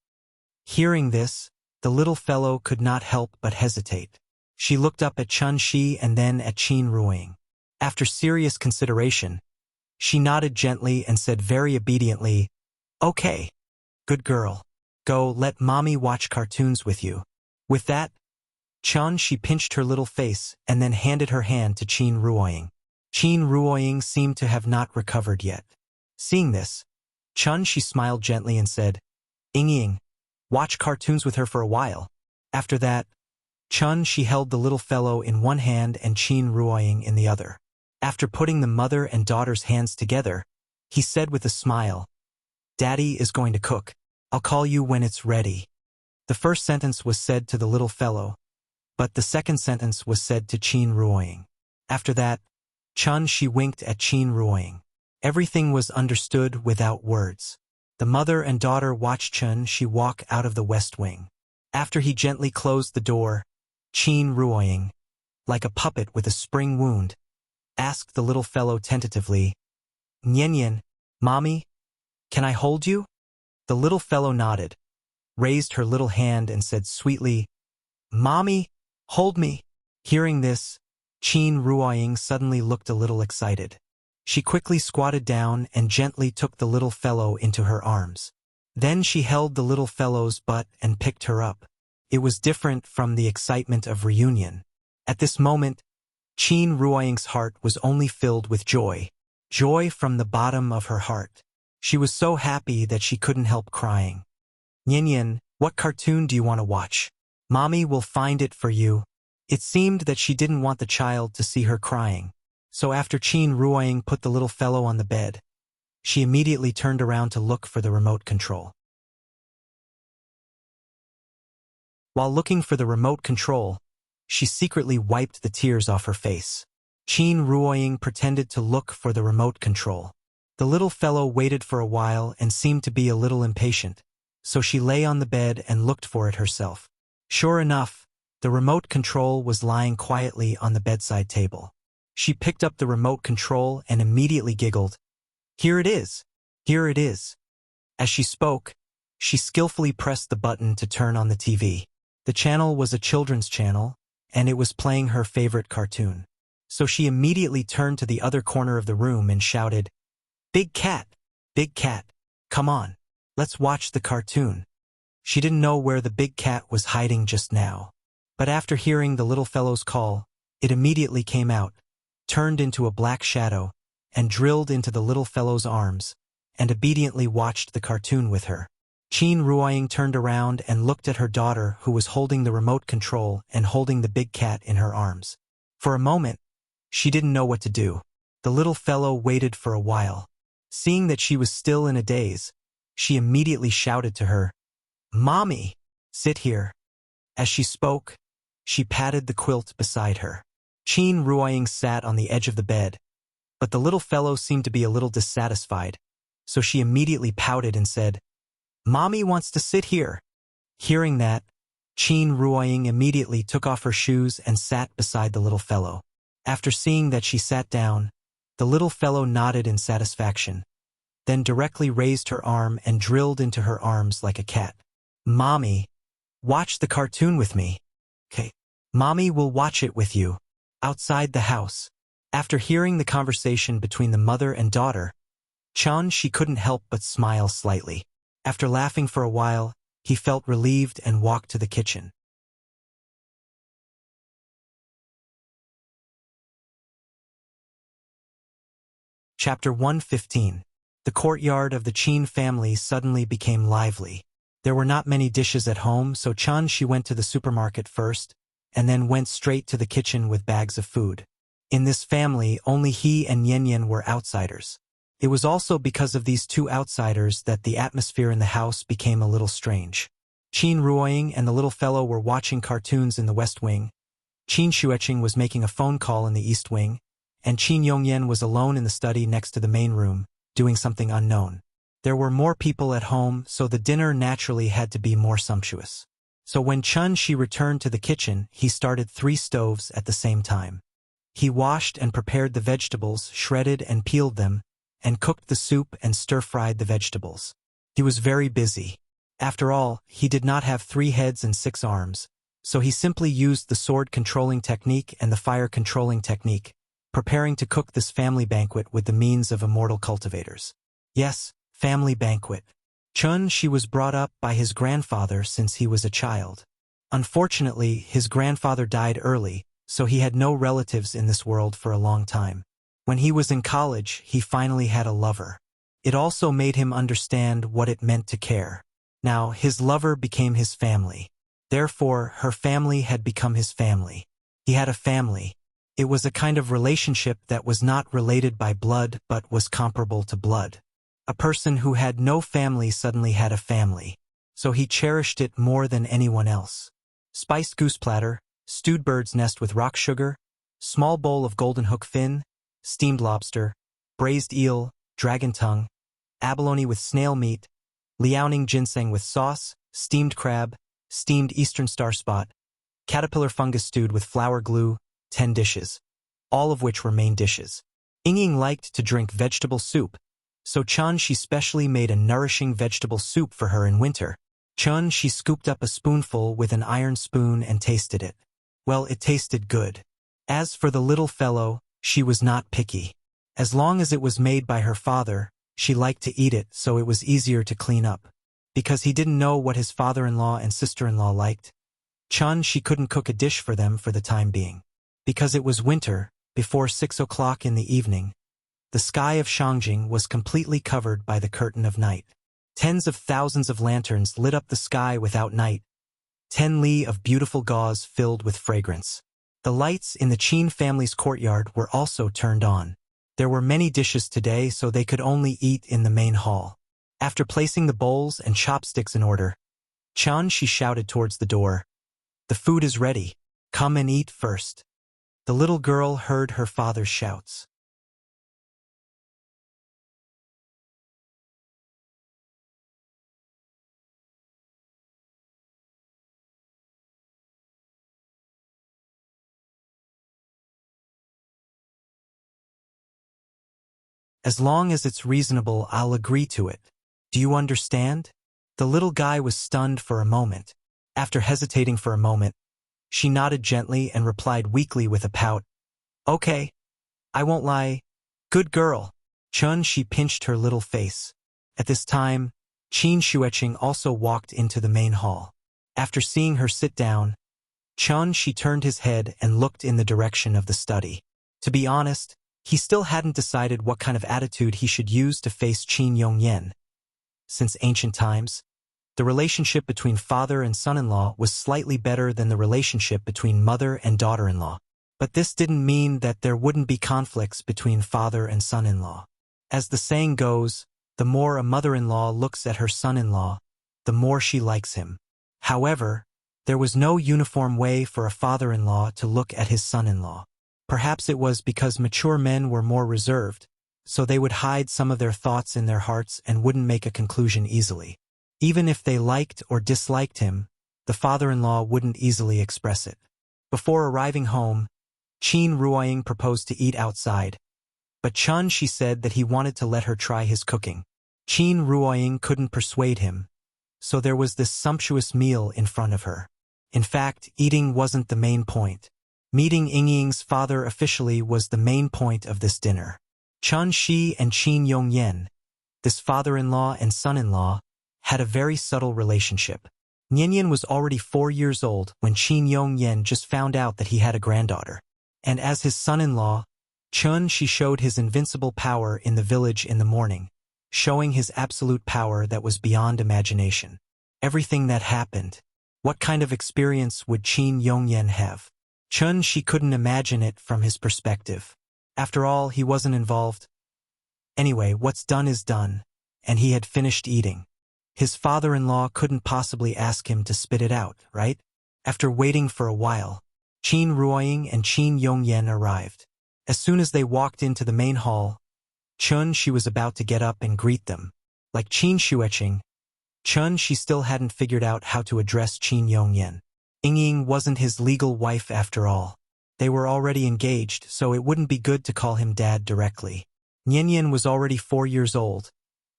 Hearing this, the little fellow could not help but hesitate. She looked up at Chun-Shi and then at Qin Ruoying. After serious consideration, she nodded gently and said very obediently, Okay. Good girl. Go let Mommy watch cartoons with you. With that, Chun-Shi pinched her little face and then handed her hand to Qin Ruoying. Qin Ruoying seemed to have not recovered yet. Seeing this, Chun-Shi smiled gently and said, Ying, watch cartoons with her for a while. After that, Chun-Shi held the little fellow in one hand and Qin Ruoying in the other. After putting the mother and daughter's hands together, he said with a smile, Daddy is going to cook. I'll call you when it's ready. The first sentence was said to the little fellow, but the second sentence was said to Qin Ruoying. After that, Chun-Shi winked at Qin Ruoying. Everything was understood without words. The mother and daughter watched Chun-Shi walk out of the west wing. After he gently closed the door, Qin Ruoying, like a puppet with a spring wound, asked the little fellow tentatively, Nian, Mommy, can I hold you? The little fellow nodded, raised her little hand and said sweetly, Mommy, hold me. Hearing this, Qin Ruoying suddenly looked a little excited. She quickly squatted down and gently took the little fellow into her arms. Then she held the little fellow's butt and picked her up. It was different from the excitement of reunion. At this moment, Qin Ruoying's heart was only filled with joy. Joy from the bottom of her heart. She was so happy that she couldn't help crying. Nian, what cartoon do you want to watch? Mommy will find it for you. It seemed that she didn't want the child to see her crying. So after Qin Ruoying put the little fellow on the bed, she immediately turned around to look for the remote control. While looking for the remote control, She secretly wiped the tears off her face. Qin Ruoying pretended to look for the remote control. The little fellow waited for a while and seemed to be a little impatient, so she lay on the bed and looked for it herself. Sure enough, the remote control was lying quietly on the bedside table. She picked up the remote control and immediately giggled. "Here it is! Here it is!" As she spoke, she skillfully pressed the button to turn on the TV. The channel was a children's channel, and it was playing her favorite cartoon. So she immediately turned to the other corner of the room and shouted, Big cat, come on, let's watch the cartoon." She didn't know where the big cat was hiding just now. But after hearing the little fellow's call, it immediately came out, turned into a black shadow, and drilled into the little fellow's arms, and obediently watched the cartoon with her. Qin Ruoying turned around and looked at her daughter, who was holding the remote control and holding the big cat in her arms. For a moment, she didn't know what to do. The little fellow waited for a while. Seeing that she was still in a daze, she immediately shouted to her, "Mommy, sit here." As she spoke, she patted the quilt beside her. Qin Ruoying sat on the edge of the bed, but the little fellow seemed to be a little dissatisfied, so she immediately pouted and said, "Mommy wants to sit here." Hearing that, Qin Ruoying immediately took off her shoes and sat beside the little fellow. After seeing that she sat down, the little fellow nodded in satisfaction, then directly raised her arm and drilled into her arms like a cat. "Mommy, watch the cartoon with me." "Okay. Mommy will watch it with you." Outside the house, after hearing the conversation between the mother and daughter, she couldn't help but smile slightly. After laughing for a while, he felt relieved and walked to the kitchen. Chapter 115. The courtyard of the Qin family suddenly became lively. There were not many dishes at home, so she went to the supermarket first, and then went straight to the kitchen with bags of food. In this family, only he and Yan were outsiders. It was also because of these two outsiders that the atmosphere in the house became a little strange. Qin Ruoying and the little fellow were watching cartoons in the west wing. Qin Xueqing was making a phone call in the east wing, and Qin Yongyan was alone in the study next to the main room, doing something unknown. There were more people at home, so the dinner naturally had to be more sumptuous. So when Shi returned to the kitchen, he started 3 stoves at the same time. He washed and prepared the vegetables, shredded and peeled them, and cooked the soup and stir-fried the vegetables. He was very busy. After all, he did not have 3 heads and 6 arms, so he simply used the sword-controlling technique and the fire-controlling technique, preparing to cook this family banquet with the means of immortal cultivators. Yes, family banquet. She was brought up by his grandfather since he was a child. Unfortunately, his grandfather died early, so he had no relatives in this world for a long time. When he was in college, he finally had a lover. It also made him understand what it meant to care. Now, his lover became his family. Therefore, her family had become his family. He had a family. It was a kind of relationship that was not related by blood but was comparable to blood. A person who had no family suddenly had a family, so he cherished it more than anyone else. Spiced goose platter, stewed bird's nest with rock sugar, small bowl of golden hook fin, steamed lobster, braised eel, dragon tongue, abalone with snail meat, liaoning ginseng with sauce, steamed crab, steamed eastern star spot, caterpillar fungus stewed with flour glue, 10 dishes, all of which were main dishes. Ying liked to drink vegetable soup, so she specially made a nourishing vegetable soup for her in winter. She scooped up a spoonful with an iron spoon and tasted it. Well, it tasted good. As for the little fellow, she was not picky. As long as it was made by her father, she liked to eat it, so it was easier to clean up. Because he didn't know what his father-in-law and sister-in-law liked, she couldn't cook a dish for them for the time being. Because it was winter, before 6 o'clock in the evening, the sky of Shangjing was completely covered by the curtain of night. Tens of thousands of lanterns lit up the sky without night. 10 li of beautiful gauze filled with fragrance. The lights in the Qin family's courtyard were also turned on. There were many dishes today, so they could only eat in the main hall. After placing the bowls and chopsticks in order, she shouted towards the door, "The food is ready. Come and eat first. The little girl heard her father's shouts. As long as it's reasonable, I'll agree to it. Do you understand? The little guy was stunned for a moment. After hesitating for a moment, she nodded gently and replied weakly with a pout. Okay. I won't lie. Good girl. She pinched her little face. At this time, Qin Shueqing also walked into the main hall. After seeing her sit down, she turned his head and looked in the direction of the study. To be honest, he still hadn't decided what kind of attitude he should use to face Qin Yongyan. Since ancient times, the relationship between father and son-in-law was slightly better than the relationship between mother and daughter-in-law. But this didn't mean that there wouldn't be conflicts between father and son-in-law. As the saying goes, the more a mother-in-law looks at her son-in-law, the more she likes him. However, there was no uniform way for a father-in-law to look at his son-in-law. Perhaps it was because mature men were more reserved, so they would hide some of their thoughts in their hearts and wouldn't make a conclusion easily. Even if they liked or disliked him, the father-in-law wouldn't easily express it. Before arriving home, Qin Ruoying proposed to eat outside, but she said that he wanted to let her try his cooking. Qin Ruoying couldn't persuade him, so there was this sumptuous meal in front of her. In fact, eating wasn't the main point. Meeting Yingying's father officially was the main point of this dinner. Chen Shi and Qin Yongyan, this father-in-law and son-in-law, had a very subtle relationship. Nianyan was already 4 years old when Qin Yongyan just found out that he had a granddaughter. And as his son-in-law, Shi showed his invincible power in the village in the morning, showing his absolute power that was beyond imagination. Everything that happened, what kind of experience would Qin Yongyan have? Shi couldn't imagine it from his perspective. After all, he wasn't involved. Anyway, what's done is done, and he had finished eating. His father-in-law couldn't possibly ask him to spit it out, right? After waiting for a while, Qin Ruoying and Qin Yongyan arrived. As soon as they walked into the main hall, Shi was about to get up and greet them. Like Qin Shueqing, Shi still hadn't figured out how to address Qin Yongyan. Yingying wasn't his legal wife after all. They were already engaged, so it wouldn't be good to call him dad directly. Nianyan was already 4 years old,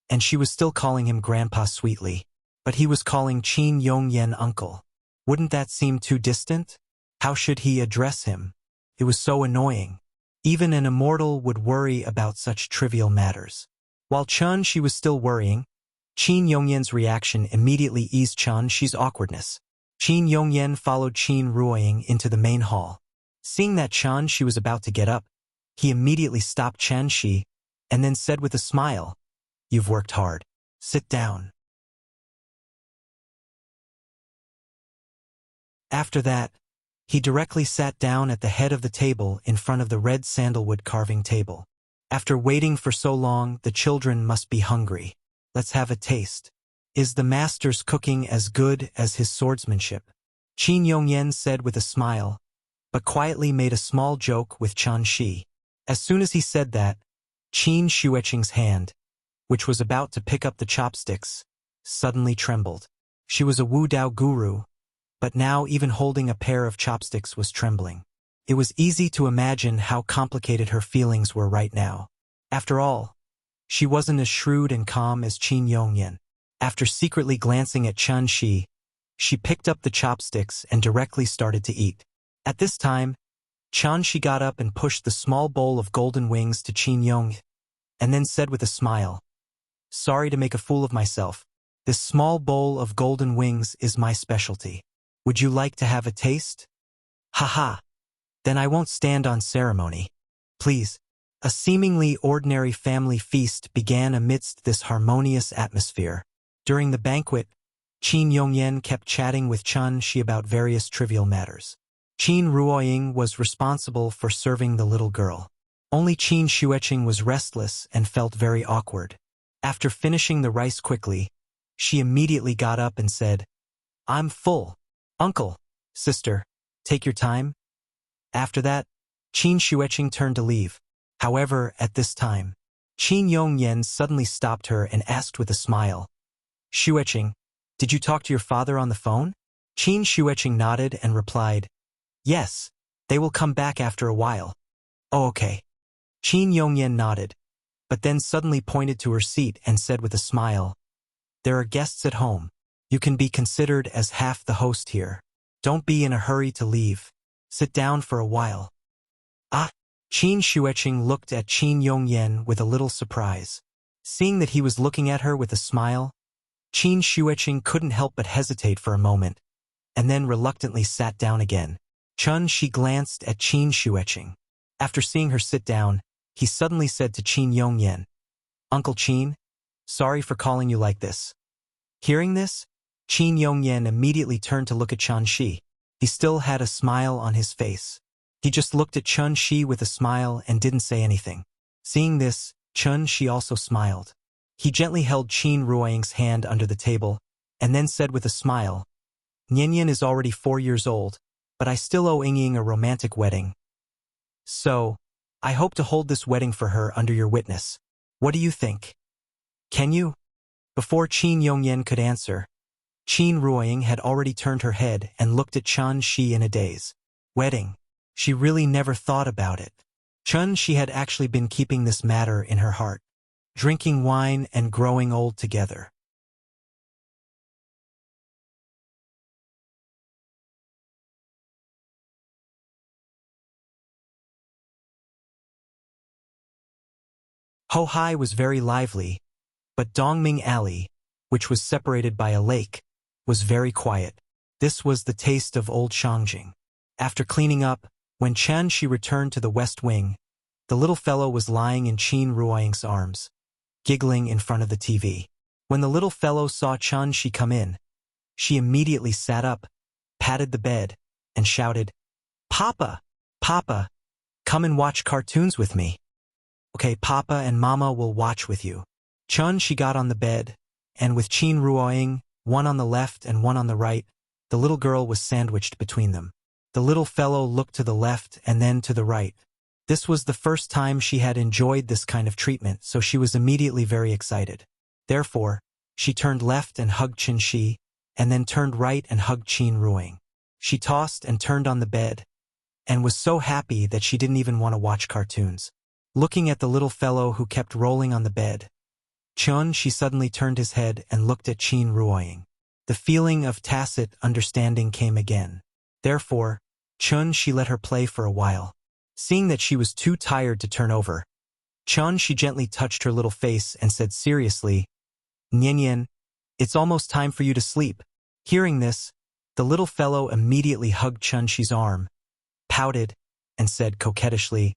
and she was still calling him grandpa sweetly. But he was calling Qin Yongyan uncle. Wouldn't that seem too distant? How should he address him? It was so annoying. Even an immortal would worry about such trivial matters. While Shi was still worrying, Qin Yongyan's reaction immediately eased Shi's awkwardness. Qin Yongyan followed Qin Ruoying into the main hall. Seeing that Shi was about to get up, he immediately stopped Shi and then said with a smile, "You've worked hard. Sit down." After that, he directly sat down at the head of the table in front of the red sandalwood carving table. After waiting for so long, the children must be hungry. Let's have a taste. Is the master's cooking as good as his swordsmanship? Qin Yongyan said with a smile, but quietly made a small joke with Shi. As soon as he said that, Qin Shueqing's hand, which was about to pick up the chopsticks, suddenly trembled. She was a Wu Dao guru, but now even holding a pair of chopsticks was trembling. It was easy to imagine how complicated her feelings were right now. After all, she wasn't as shrewd and calm as Qin Yongyan. After secretly glancing at Shi, she picked up the chopsticks and directly started to eat. At this time, Shi got up and pushed the small bowl of golden wings to Qin Yong, and then said with a smile, "Sorry to make a fool of myself. This small bowl of golden wings is my specialty. Would you like to have a taste?" "Haha. Then I won't stand on ceremony. Please." A seemingly ordinary family feast began amidst this harmonious atmosphere. During the banquet, Qin Yongyan kept chatting with Shi about various trivial matters. Qin Ruoying was responsible for serving the little girl. Only Qin Shueqing was restless and felt very awkward. After finishing the rice quickly, she immediately got up and said, "I'm full. Uncle, sister, Take your time. After that, Qin Xueqing turned to leave. However, at this time, Qin Yongyan suddenly stopped her and asked with a smile, Xueqing, did you talk to your father on the phone? Qin Xueqing nodded and replied, yes, they will come back after a while. Oh, okay. Qin Yongyan nodded, but then suddenly pointed to her seat and said with a smile, there are guests at home. You can be considered as half the host here. Don't be in a hurry to leave. Sit down for a while. Ah! Qin Xueqing looked at Qin Yongyan with a little surprise. Seeing that he was looking at her with a smile, Qin Xueqing couldn't help but hesitate for a moment, and then reluctantly sat down again. She glanced at Qin Xueqing. After seeing her sit down, he suddenly said to Qin Yongyan, Uncle Qin, sorry for calling you like this. Hearing this, Qin Yongyan immediately turned to look at Shi. He still had a smile on his face. He just looked at Shi with a smile and didn't say anything. Seeing this, Shi also smiled. He gently held Qin Ruoying's hand under the table, and then said with a smile, Nianyan is already 4 years old, but I still owe Yingying a romantic wedding. So, I hope to hold this wedding for her under your witness. What do you think? Can you? Before Qin Yongyan could answer, Qin Ruoying had already turned her head and looked at Shi in a daze. Wedding. She really never thought about it. She had actually been keeping this matter in her heart. Drinking wine and growing old together. Hohai was very lively, but Dongming Alley, which was separated by a lake, was very quiet. This was the taste of old Shangjing. After cleaning up, when Shi returned to the west wing, the little fellow was lying in Qin Ruoying's arms, giggling in front of the TV. When the little fellow saw Shi come in, she immediately sat up, patted the bed, and shouted, Papa! Papa! Come and watch cartoons with me. Okay, Papa and Mama will watch with you. She got on the bed, and with Qin Ruoying, one on the left and one on the right, the little girl was sandwiched between them. The little fellow looked to the left and then to the right. This was the first time she had enjoyed this kind of treatment, so she was immediately very excited. Therefore, she turned left and hugged Shi, and then turned right and hugged Qin Ruoying. She tossed and turned on the bed, and was so happy that she didn't even want to watch cartoons. Looking at the little fellow who kept rolling on the bed, she suddenly turned his head and looked at Qin Ruoying. The feeling of tacit understanding came again. Therefore, she let her play for a while. Seeing that she was too tired to turn over, she gently touched her little face and said seriously, Nianyan, it's almost time for you to sleep. Hearing this, the little fellow immediately hugged Shi's arm, pouted, and said coquettishly,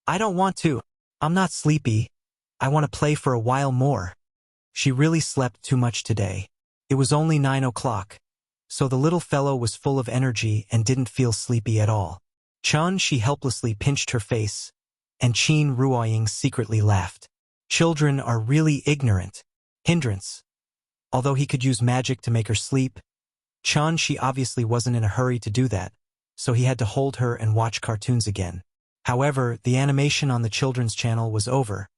I don't want to. I'm not sleepy. I want to play for a while more. She really slept too much today. It was only 9 o'clock, so the little fellow was full of energy and didn't feel sleepy at all. She helplessly pinched her face, and Qin Ruoying secretly laughed. Children are really ignorant. Hindrance. Although he could use magic to make her sleep, she obviously wasn't in a hurry to do that, so he had to hold her and watch cartoons again. However, the animation on the children's channel was over,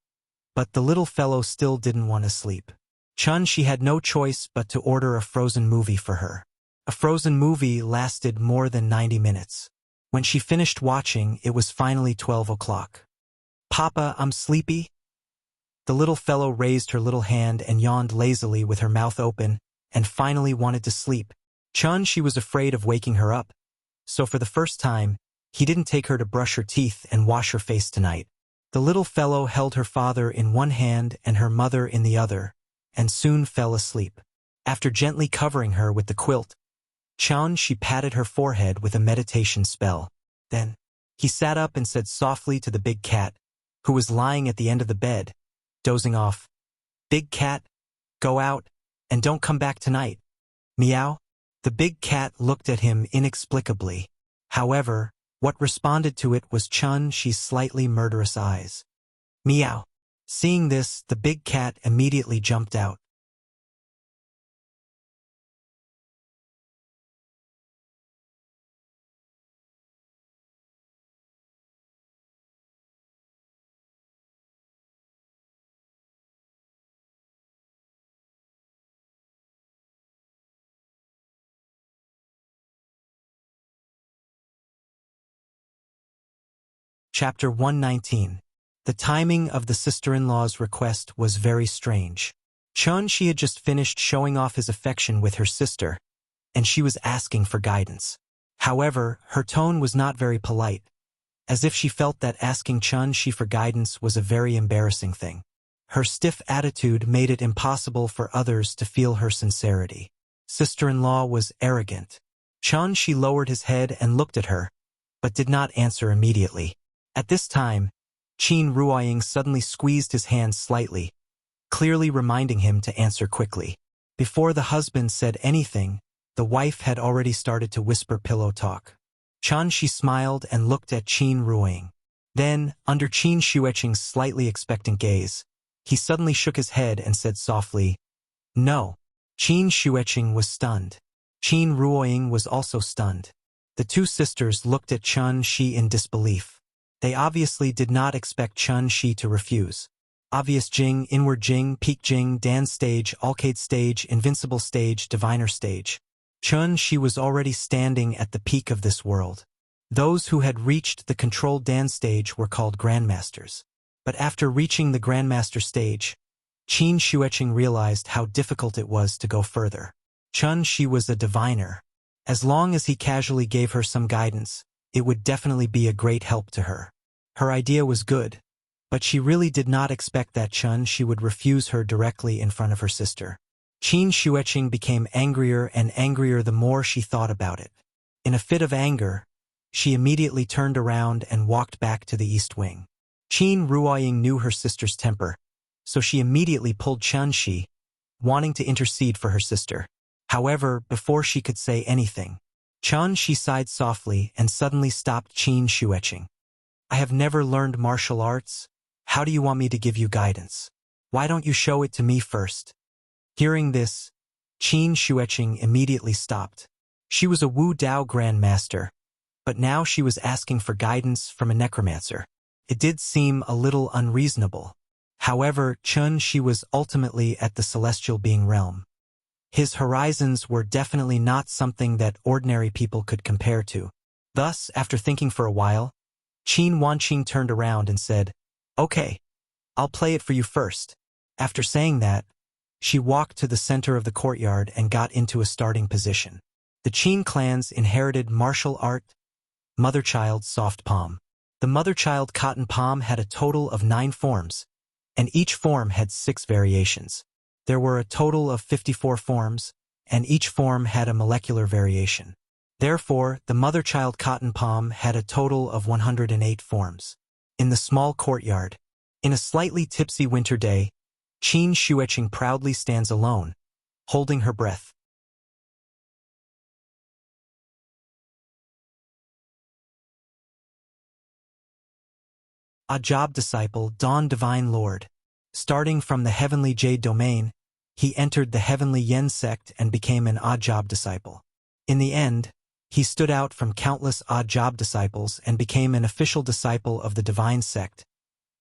but the little fellow still didn't want to sleep. She had no choice but to order a Frozen movie for her. A Frozen movie lasted more than 90 minutes. When she finished watching, it was finally 12 o'clock. Papa, I'm sleepy. The little fellow raised her little hand and yawned lazily with her mouth open, and finally wanted to sleep. She was afraid of waking her up, so for the first time, he didn't take her to brush her teeth and wash her face tonight. The little fellow held her father in one hand and her mother in the other, and soon fell asleep. After gently covering her with the quilt, she patted her forehead with a meditation spell. Then, he sat up and said softly to the big cat, who was lying at the end of the bed, dozing off, Big cat, go out, and don't come back tonight. Meow. The big cat looked at him inexplicably. However, what responded to it was Shi's slightly murderous eyes. Meow. Seeing this, the big cat immediately jumped out. Chapter 119. The timing of the sister-in-law's request was very strange. She had just finished showing off his affection with her sister, and she was asking for guidance. However, her tone was not very polite, as if she felt that asking Shi for guidance was a very embarrassing thing. Her stiff attitude made it impossible for others to feel her sincerity. Sister-in-law was arrogant. Shi lowered his head and looked at her, but did not answer immediately. At this time, Qin Ruoying suddenly squeezed his hand slightly, clearly reminding him to answer quickly. Before the husband said anything, the wife had already started to whisper pillow talk. Shi smiled and looked at Qin Ruoying. Then, under Qin Xueqing's slightly expectant gaze, he suddenly shook his head and said softly, "No." Qin Xueqing was stunned. Qin Ruoying was also stunned. The two sisters looked at Shi in disbelief. They obviously did not expect Shi to refuse. Obvious Jing, Inward Jing, Peak Jing, Dan Stage, Alcade Stage, Invincible Stage, Diviner Stage. Shi was already standing at the peak of this world. Those who had reached the controlled Dan stage were called Grandmasters. But after reaching the Grandmaster stage, Qin Xueqing realized how difficult it was to go further. Shi was a diviner. As long as he casually gave her some guidance, it would definitely be a great help to her. Her idea was good, but she really did not expect that Shi would refuse her directly in front of her sister. Qin Xueqing became angrier and angrier the more she thought about it. In a fit of anger, she immediately turned around and walked back to the east wing. Qin Ruoying knew her sister's temper, so she immediately pulled Shi, wanting to intercede for her sister. However, before she could say anything, Shi sighed softly and suddenly stopped Qin Xueqing. "I have never learned martial arts. How do you want me to give you guidance? Why don't you show it to me first?" Hearing this, Qin Xueqing immediately stopped. She was a Wu Dao Grandmaster, but now she was asking for guidance from a necromancer. It did seem a little unreasonable. However, Shi was ultimately at the celestial being realm. His horizons were definitely not something that ordinary people could compare to. Thus, after thinking for a while, Qin Wanqing turned around and said, "Okay, I'll play it for you first." After saying that, she walked to the center of the courtyard and got into a starting position. The Qin clans inherited martial art, Mother-Child Soft Palm. The Mother-Child Cotton Palm had a total of 9 forms, and each form had 6 variations. There were a total of 54 forms, and each form had a molecular variation. Therefore, the Mother-Child Cotton Palm had a total of 108 forms. In the small courtyard, in a slightly tipsy winter day, Qin Xueqing proudly stands alone, holding her breath. A job disciple, Dawn Divine Lord. Starting from the Heavenly Jade Domain, he entered the Heavenly Yen sect and became an odd job disciple. In the end, he stood out from countless odd job disciples and became an official disciple of the Divine sect,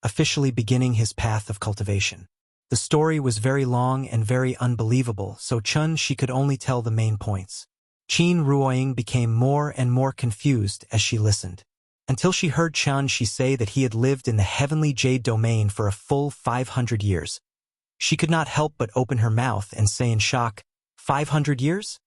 officially beginning his path of cultivation. The story was very long and very unbelievable, so she could only tell the main points. Qin Ruoying became more and more confused as she listened, until she heard Shi say that he had lived in the Heavenly Jade Domain for a full 500 years. She could not help but open her mouth and say in shock, 500 years?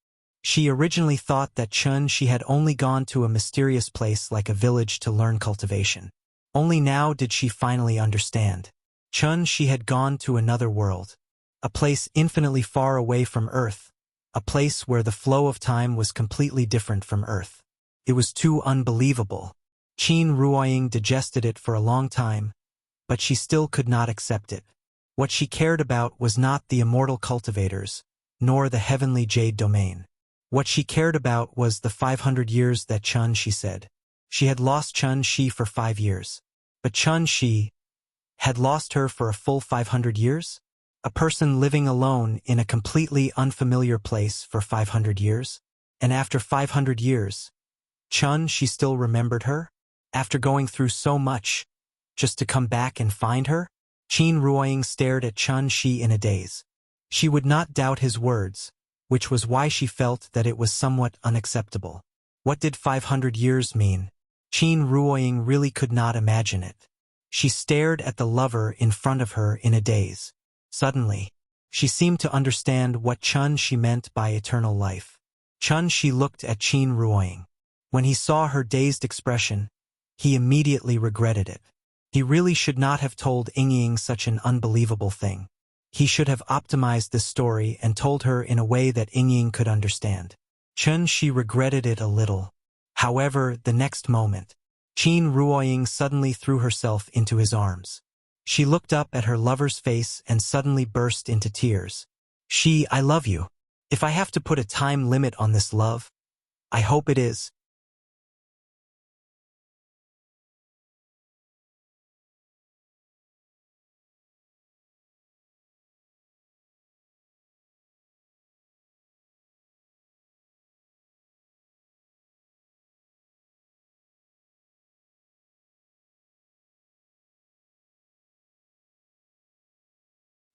She originally thought that she had only gone to a mysterious place like a village to learn cultivation. Only now did she finally understand. She had gone to another world, a place infinitely far away from Earth, a place where the flow of time was completely different from Earth. It was too unbelievable. Qin Ruoying digested it for a long time, but she still could not accept it. What she cared about was not the immortal cultivators, nor the Heavenly Jade Domain. What she cared about was the 500 years that she said. She had lost Shi for 5 years. But Shi had lost her for a full 500 years? A person living alone in a completely unfamiliar place for 500 years? And after 500 years, she still remembered her? After going through so much, just to come back and find her? Qin Ruoying stared at Shi in a daze. She would not doubt his words, which was why she felt that it was somewhat unacceptable. What did 500 years mean? Qin Ruoying really could not imagine it. She stared at the lover in front of her in a daze. Suddenly, she seemed to understand what Chun Shi meant by eternal life. Chun Shi looked at Qin Ruoying. When he saw her dazed expression, he immediately regretted it. He really should not have told Ying such an unbelievable thing. He should have optimized this story and told her in a way that Ying could understand. Chun Shi regretted it a little. However, the next moment, Qin Ruoying suddenly threw herself into his arms. She looked up at her lover's face and suddenly burst into tears. I love you. If I have to put a time limit on this love, I hope it is.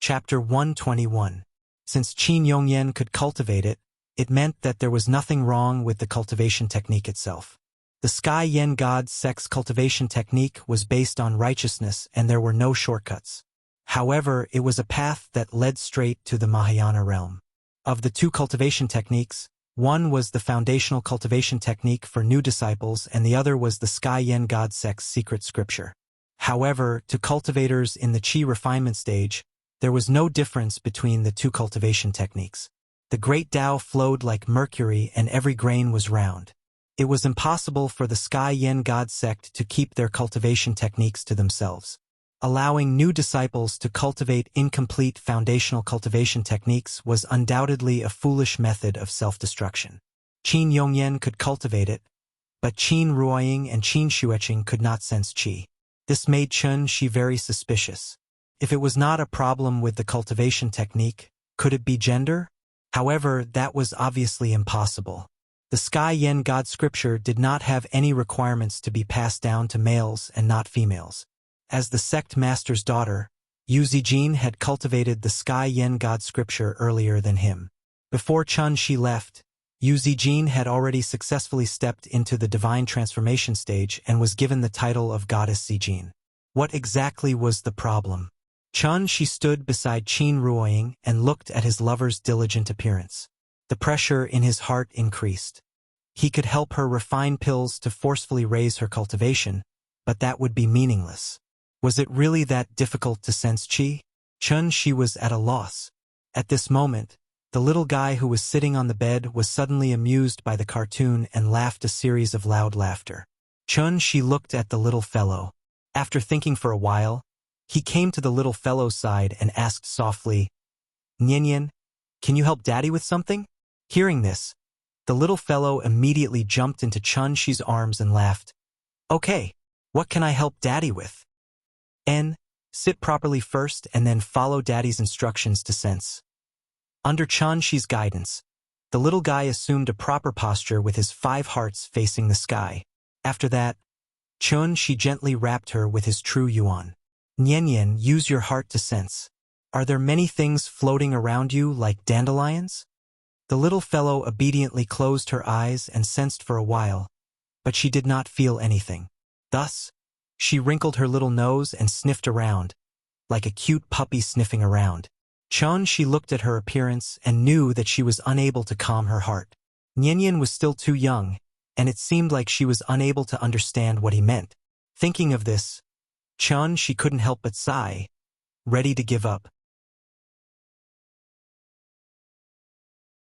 Chapter 121. Since Qin Yongyan could cultivate it, it meant that there was nothing wrong with the cultivation technique itself. The Sky Yen God Sect's cultivation technique was based on righteousness and there were no shortcuts. However, it was a path that led straight to the Mahayana realm. Of the two cultivation techniques, one was the foundational cultivation technique for new disciples and the other was the Sky Yen God Sect's secret scripture. However, to cultivators in the Qi refinement stage, there was no difference between the two cultivation techniques. The great Tao flowed like mercury and every grain was round. It was impossible for the Sky Yen God Sect to keep their cultivation techniques to themselves. Allowing new disciples to cultivate incomplete foundational cultivation techniques was undoubtedly a foolish method of self-destruction. Qin Yongyan could cultivate it, but Qin Ruoying and Qin Xueqing could not sense qi. This made Chun Shi very suspicious. If it was not a problem with the cultivation technique, could it be gender? However, that was obviously impossible. The Sky Yen God scripture did not have any requirements to be passed down to males and not females. As the sect master's daughter, Yu Zijin had cultivated the Sky Yen God scripture earlier than him. Before Chun Shi left, Yu Zijin had already successfully stepped into the divine transformation stage and was given the title of Goddess Zijin. What exactly was the problem? Chun Shi stood beside Qin Ruoying and looked at his lover's diligent appearance. The pressure in his heart increased. He could help her refine pills to forcefully raise her cultivation, but that would be meaningless. Was it really that difficult to sense qi? Chun Shi was at a loss. At this moment, the little guy who was sitting on the bed was suddenly amused by the cartoon and laughed a series of loud laughter. Chun Shi looked at the little fellow. After thinking for a while, he came to the little fellow's side and asked softly, "Nian, can you help Daddy with something?" Hearing this, the little fellow immediately jumped into Chun Shi's arms and laughed. "Okay, what can I help Daddy with?" Sit properly first and then follow Daddy's instructions to sense. Under Chun Shi's guidance, the little guy assumed a proper posture with his 5 hearts facing the sky. After that, Chun Shi gently rapped her with his true yuan. "Nian, use your heart to sense. Are there many things floating around you like dandelions?" The little fellow obediently closed her eyes and sensed for a while, but she did not feel anything. Thus, she wrinkled her little nose and sniffed around, like a cute puppy sniffing around. Chun Shi looked at her appearance and knew that she was unable to calm her heart. Nian was still too young, and it seemed like she was unable to understand what he meant. Thinking of this, Chun Shi couldn't help but sigh, ready to give up.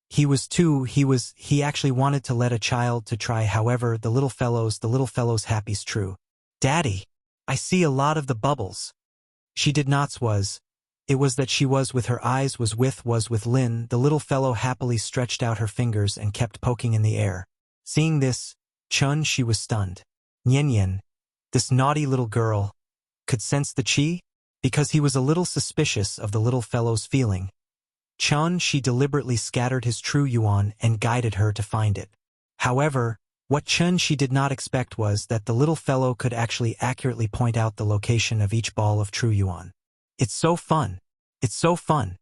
He actually wanted to let a child to try. However, the little fellow's happy's true. "Daddy, I see a lot of the bubbles." She did not it was that she was with her eyes was with Lin. The little fellow happily stretched out her fingers and kept poking in the air. Seeing this, Chun Shi was stunned. Nian, this naughty little girl, could sense the qi? Because he was a little suspicious of the little fellow's feeling, Chun Shi deliberately scattered his true yuan and guided her to find it. However, what Chun Shi did not expect was that the little fellow could actually accurately point out the location of each ball of true yuan. "It's so fun! It's so fun!"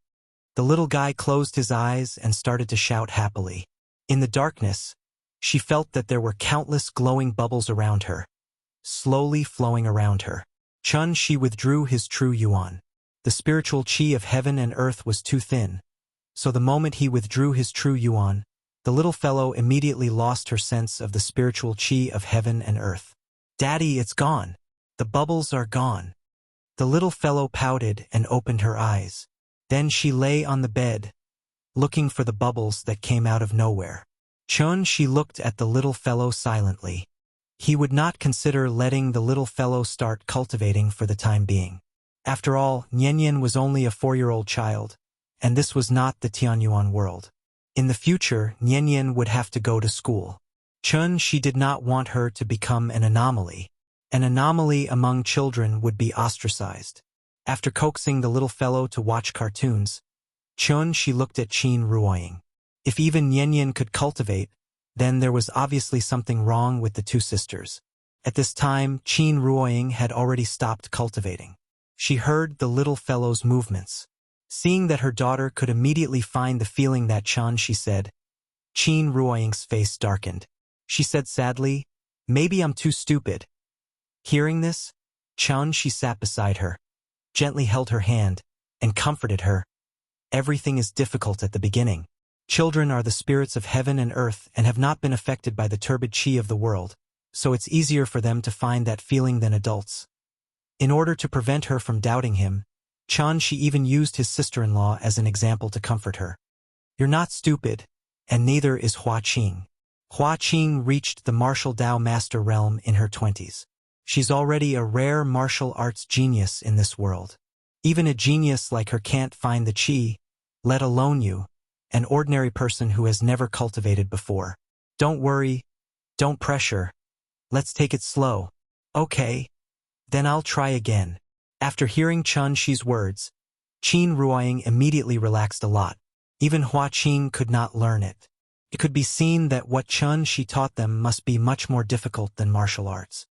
The little guy closed his eyes and started to shout happily. In the darkness, she felt that there were countless glowing bubbles around her. slowly flowing around her. Chun Shi withdrew his true yuan. The spiritual qi of heaven and earth was too thin, so the moment he withdrew his true yuan, the little fellow immediately lost her sense of the spiritual qi of heaven and earth. "Daddy, it's gone. The bubbles are gone." The little fellow pouted and opened her eyes. Then she lay on the bed, looking for the bubbles that came out of nowhere. Chun Shi looked at the little fellow silently. He would not consider letting the little fellow start cultivating for the time being. After all, Nian was only a 4-year-old child, and this was not the Tianyuan world. In the future, Nian would have to go to school. Chun Shi did not want her to become an anomaly. An anomaly among children would be ostracized. After coaxing the little fellow to watch cartoons, Chun Shi looked at Qin Ruoying. If even Nian could cultivate, then there was obviously something wrong with the two sisters. At this time, Qin Ruoying had already stopped cultivating. She heard the little fellow's movements. Seeing that her daughter could immediately find the feeling that Chun Shi said, Qin Ruoying's face darkened. She said sadly, "Maybe I'm too stupid." Hearing this, Chun Shi sat beside her, gently held her hand, and comforted her. "Everything is difficult at the beginning. Children are the spirits of heaven and earth and have not been affected by the turbid qi of the world, so it's easier for them to find that feeling than adults." In order to prevent her from doubting him, Chun Shi even used his sister-in-law as an example to comfort her. "You're not stupid, and neither is Hua Qing. Hua Qing reached the martial Dao master realm in her 20s. She's already a rare martial arts genius in this world. Even a genius like her can't find the qi, let alone you, an ordinary person who has never cultivated before. Don't worry, don't pressure. Let's take it slow." "Okay, then I'll try again." After hearing Chun Shi's words, Qin Ruoying immediately relaxed a lot. Even Hua Qing could not learn it. It could be seen that what Chun Shi taught them must be much more difficult than martial arts.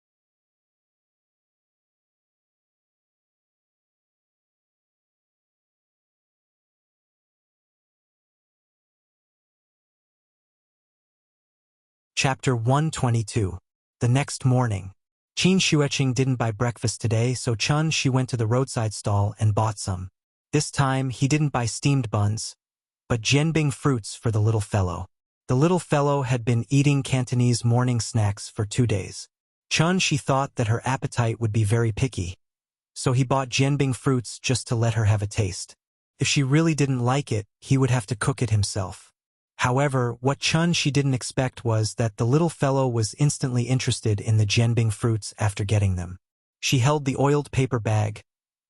Chapter 122. The next morning. Qin Xueqing didn't buy breakfast today, so Chun Shi went to the roadside stall and bought some. This time, he didn't buy steamed buns, but jianbing fruits for the little fellow. The little fellow had been eating Cantonese morning snacks for 2 days. Chun Shi thought that her appetite would be very picky, so he bought jianbing fruits just to let her have a taste. If she really didn't like it, he would have to cook it himself. However, what Chun Shi didn't expect was that the little fellow was instantly interested in the jianbing fruits after getting them. She held the oiled paper bag,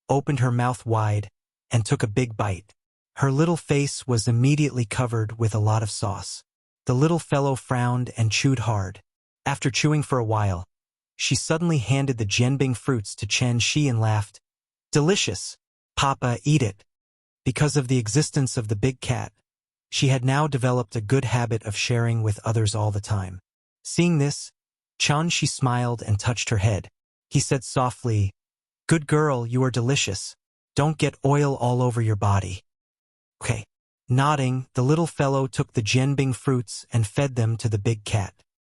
opened her mouth wide, and took a big bite. Her little face was immediately covered with a lot of sauce. The little fellow frowned and chewed hard. After chewing for a while, she suddenly handed the jianbing fruits to Chen Shi and laughed. "Delicious. Papa, eat it." Because of the existence of the big cat, she had now developed a good habit of sharing with others all the time. Seeing this, Chun Shi smiled and touched her head. He said softly, "Good girl, you are delicious. Don't get oil all over your body." "Okay." Nodding, the little fellow took the jianbing fruits and fed them to the big cat.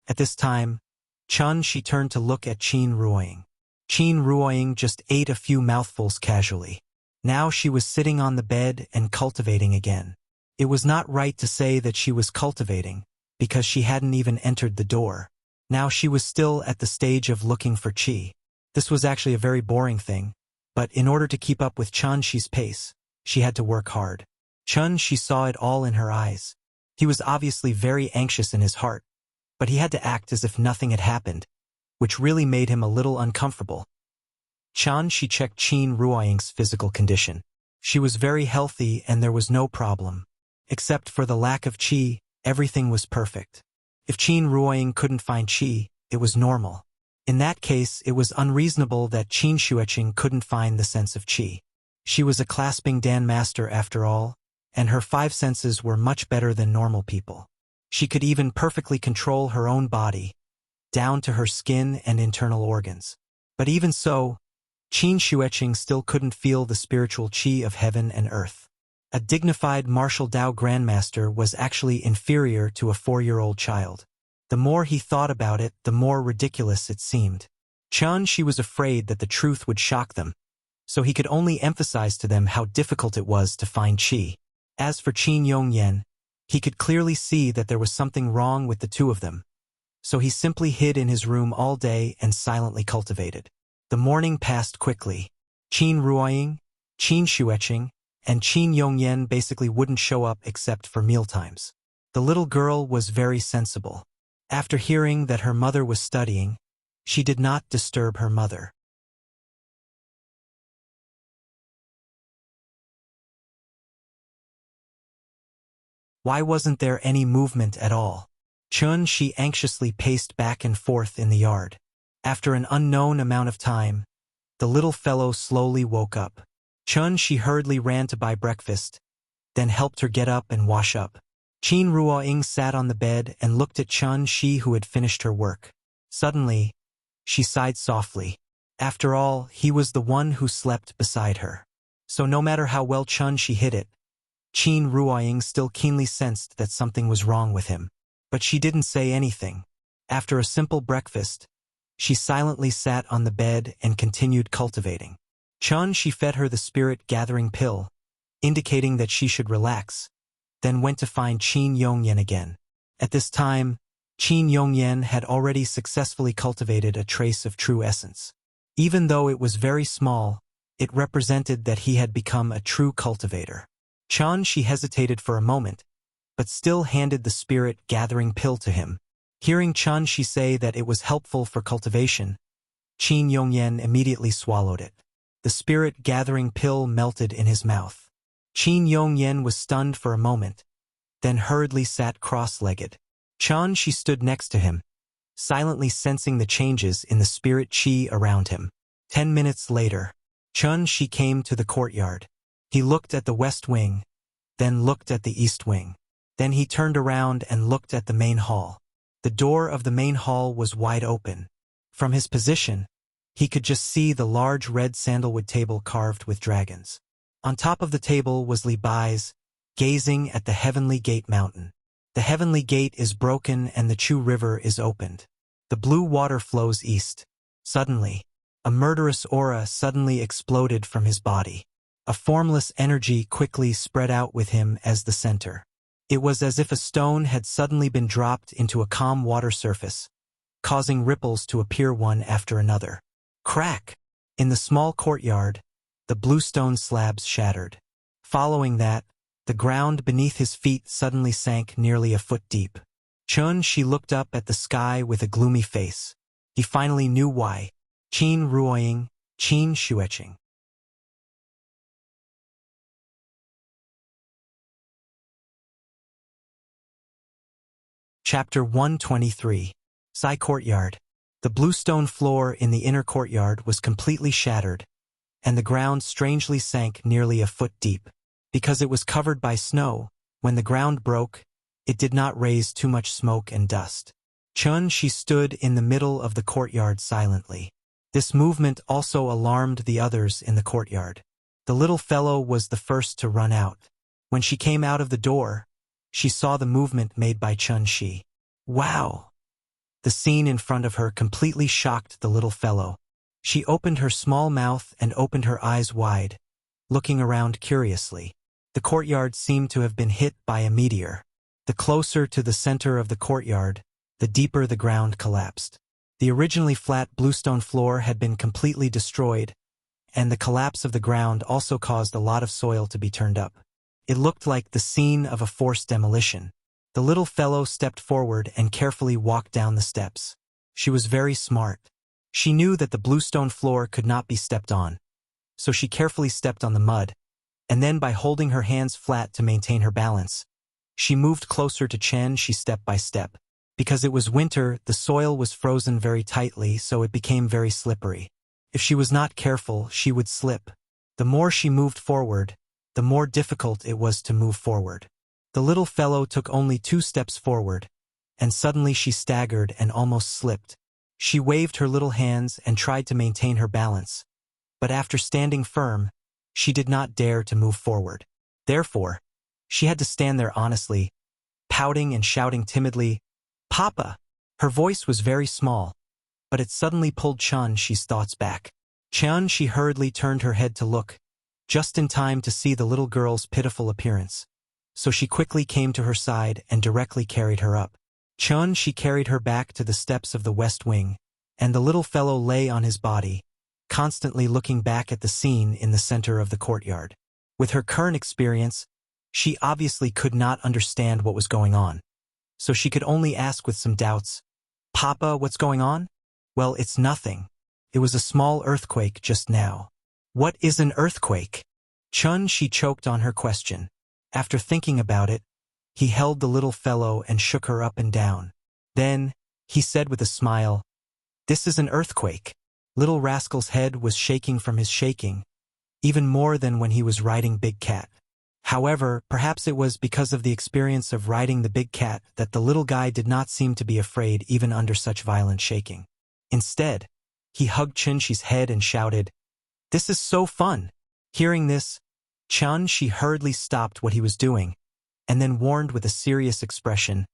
At this time, Chun Shi turned to look at Qin Ruoying. Qin Ruoying just ate a few mouthfuls casually. Now she was sitting on the bed and cultivating again. It was not right to say that she was cultivating, because she hadn't even entered the door. Now she was still at the stage of looking for qi. This was actually a very boring thing, but in order to keep up with Chun Shi's pace, she had to work hard. Chun Shi saw it all in her eyes. He was obviously very anxious in his heart, but he had to act as if nothing had happened, which really made him a little uncomfortable. Chun Shi checked Qin Ruoying's physical condition. She was very healthy and there was no problem. Except for the lack of qi, everything was perfect. If Qin Ruoying couldn't find qi, it was normal. In that case, it was unreasonable that Qin Xueqing couldn't find the sense of qi. She was a clasping Dan master after all, and her 5 senses were much better than normal people. She could even perfectly control her own body, down to her skin and internal organs. But even so, Qin Xueqing still couldn't feel the spiritual qi of heaven and earth. A dignified martial Dao grandmaster was actually inferior to a 4-year-old child. The more he thought about it, the more ridiculous it seemed. She was afraid that the truth would shock them, so he could only emphasize to them how difficult it was to find Qi. As for Qin Yongyan, he could clearly see that there was something wrong with the two of them, so he simply hid in his room all day and silently cultivated. The morning passed quickly. Qin Ruoying, Qin Xueqing, and Qin Yongyan basically wouldn't show up except for mealtimes. The little girl was very sensible. After hearing that her mother was studying, she did not disturb her mother. Why wasn't there any movement at all? She anxiously paced back and forth in the yard. After an unknown amount of time, the little fellow slowly woke up. She hurriedly ran to buy breakfast, then helped her get up and wash up. Qin Ruoying sat on the bed and looked at She who had finished her work. Suddenly, she sighed softly. After all, he was the one who slept beside her. So no matter how well She hid it, Qin Ruoying still keenly sensed that something was wrong with him. But she didn't say anything. After a simple breakfast, she silently sat on the bed and continued cultivating. She fed her the spirit-gathering pill, indicating that she should relax, then went to find Qin Yongyan again. At this time, Qin Yongyan had already successfully cultivated a trace of true essence. Even though it was very small, it represented that he had become a true cultivator. She hesitated for a moment, but still handed the spirit-gathering pill to him. Hearing She say that it was helpful for cultivation, Qin Yongyan immediately swallowed it. The spirit-gathering pill melted in his mouth. Qin Yongyan was stunned for a moment, then hurriedly sat cross-legged. She stood next to him, silently sensing the changes in the spirit qi around him. 10 minutes later, She came to the courtyard. He looked at the west wing, then looked at the east wing. Then he turned around and looked at the main hall. The door of the main hall was wide open. From his position, he could just see the large red sandalwood table carved with dragons. On top of the table was Li Bai's, gazing at the Heavenly Gate mountain. The Heavenly Gate is broken and the Chu River is opened. The blue water flows east. Suddenly, a murderous aura suddenly exploded from his body. A formless energy quickly spread out with him as the center. It was as if a stone had suddenly been dropped into a calm water surface, causing ripples to appear one after another. Crack! In the small courtyard, the blue stone slabs shattered. Following that, the ground beneath his feet suddenly sank nearly a foot deep. She looked up at the sky with a gloomy face. He finally knew why. Qin Ruoying, Qin Xueqing. Chapter 123. Sai Courtyard. The blue stone floor in the inner courtyard was completely shattered, and the ground strangely sank nearly a foot deep. Because it was covered by snow, when the ground broke, it did not raise too much smoke and dust. She stood in the middle of the courtyard silently. This movement also alarmed the others in the courtyard. The little fellow was the first to run out. When she came out of the door, she saw the movement made by Shi. Wow! The scene in front of her completely shocked the little fellow. She opened her small mouth and opened her eyes wide, looking around curiously. The courtyard seemed to have been hit by a meteor. The closer to the center of the courtyard, the deeper the ground collapsed. The originally flat bluestone floor had been completely destroyed, and the collapse of the ground also caused a lot of soil to be turned up. It looked like the scene of a forced demolition. The little fellow stepped forward and carefully walked down the steps. She was very smart. She knew that the bluestone floor could not be stepped on, so she carefully stepped on the mud, and then by holding her hands flat to maintain her balance, she moved closer to Shi step by step. Because it was winter, the soil was frozen very tightly, so it became very slippery. If she was not careful, she would slip. The more she moved forward, the more difficult it was to move forward. The little fellow took only 2 steps forward, and suddenly she staggered and almost slipped. She waved her little hands and tried to maintain her balance, but after standing firm, she did not dare to move forward. Therefore, she had to stand there honestly, pouting and shouting timidly, "Papa!" Her voice was very small, but it suddenly pulled Chun-Shi's thoughts back. Chun-Shi hurriedly turned her head to look, just in time to see the little girl's pitiful appearance. So she quickly came to her side and directly carried her up. Chun-Shi carried her back to the steps of the West Wing, and the little fellow lay on his body, constantly looking back at the scene in the center of the courtyard. With her current experience, she obviously could not understand what was going on. So she could only ask with some doubts, "Papa, what's going on?" "Well, it's nothing. It was a small earthquake just now." "What is an earthquake?" Chun-Shi choked on her question. After thinking about it, he held the little fellow and shook her up and down. Then, he said with a smile, "This is an earthquake." Little rascal's head was shaking from his shaking, even more than when he was riding Big Cat. However, perhaps it was because of the experience of riding the Big Cat that the little guy did not seem to be afraid even under such violent shaking. Instead, he hugged Chun-Shi's head and shouted, "This is so fun!" Hearing this, Chun-Shi hurriedly stopped what he was doing, and then warned with a serious expression,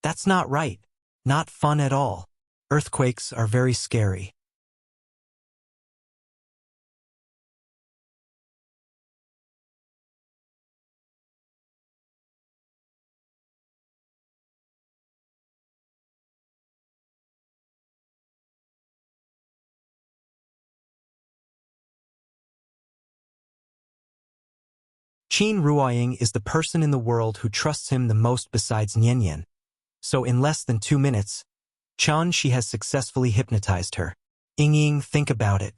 "That's not right. Not fun at all. Earthquakes are very scary." Qin Ruoying is the person in the world who trusts him the most besides Nian Yan. So in less than 2 minutes, Chun-Shi has successfully hypnotized her. Ying, think about it.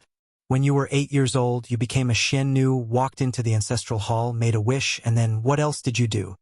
When you were 8 years old, you became a Xian walked into the ancestral hall, made a wish, and then what else did you do?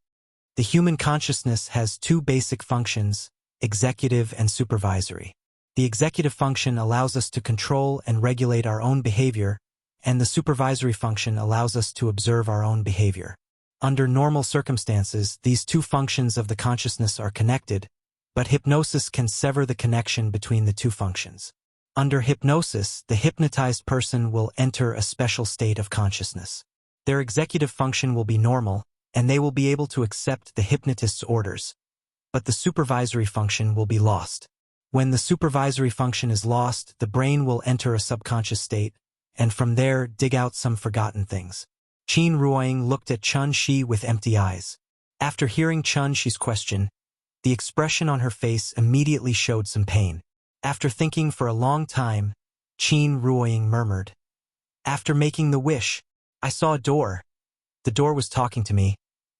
The human consciousness has 2 basic functions, executive and supervisory. The executive function allows us to control and regulate our own behavior, and the supervisory function allows us to observe our own behavior. Under normal circumstances, these 2 functions of the consciousness are connected, but hypnosis can sever the connection between the 2 functions. Under hypnosis, the hypnotized person will enter a special state of consciousness. Their executive function will be normal, and they will be able to accept the hypnotist's orders, but the supervisory function will be lost. When the supervisory function is lost, the brain will enter a subconscious state, and from there dig out some forgotten things. Qin Ruoying looked at Chun-Shi with empty eyes. After hearing Chun-Shi's question, the expression on her face immediately showed some pain. After thinking for a long time, Qin Ruoying murmured, "After making the wish, I saw a door. The door was talking to me.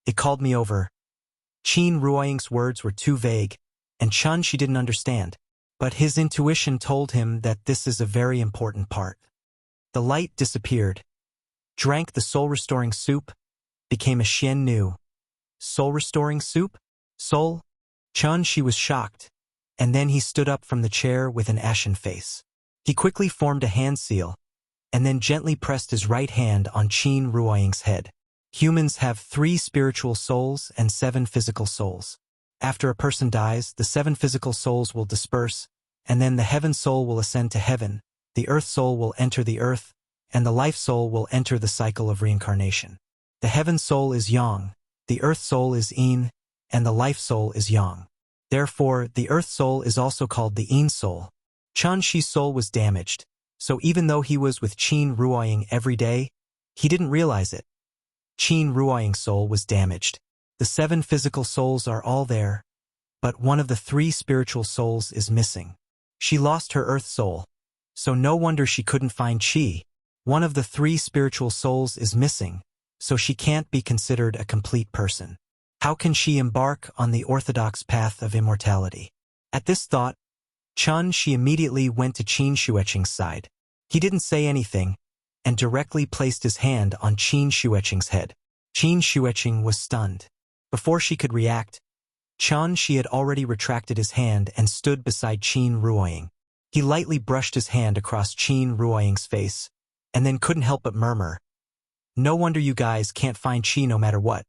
It called me over." Qin Ruoying's words were too vague, and Chun-Shi didn't understand, but his intuition told him that this is a very important part. The light disappeared, drank the soul-restoring soup, became a Xian Nu. Soul-restoring soup? Soul? Chun-Shi was shocked, and then he stood up from the chair with an ashen face. He quickly formed a hand seal, and then gently pressed his right hand on Qin Ruoying's head. Humans have 3 spiritual souls and 7 physical souls. After a person dies, the 7 physical souls will disperse, and then the heaven soul will ascend to heaven, the earth soul will enter the earth, and the life soul will enter the cycle of reincarnation. The heaven soul is yang, the earth soul is yin, and the life soul is yang. Therefore, the earth soul is also called the yin soul. Chun-Shi's soul was damaged, so even though he was with Qin Ruoying every day, he didn't realize it. Qin Ruoying's soul was damaged. The 7 physical souls are all there, but one of the 3 spiritual souls is missing. She lost her earth soul, so no wonder she couldn't find Qi. One of the 3 spiritual souls is missing, so she can't be considered a complete person. How can she embark on the orthodox path of immortality? At this thought, Chun-Shi immediately went to Qin Xueqing's side. He didn't say anything, and directly placed his hand on Qin Xueqing's head. Qin Xueqing was stunned. Before she could react, Chun-Shi had already retracted his hand and stood beside Qin Ruoying. He lightly brushed his hand across Qin Ruoying's face, and then couldn't help but murmur, "No wonder you guys can't find Qi no matter what."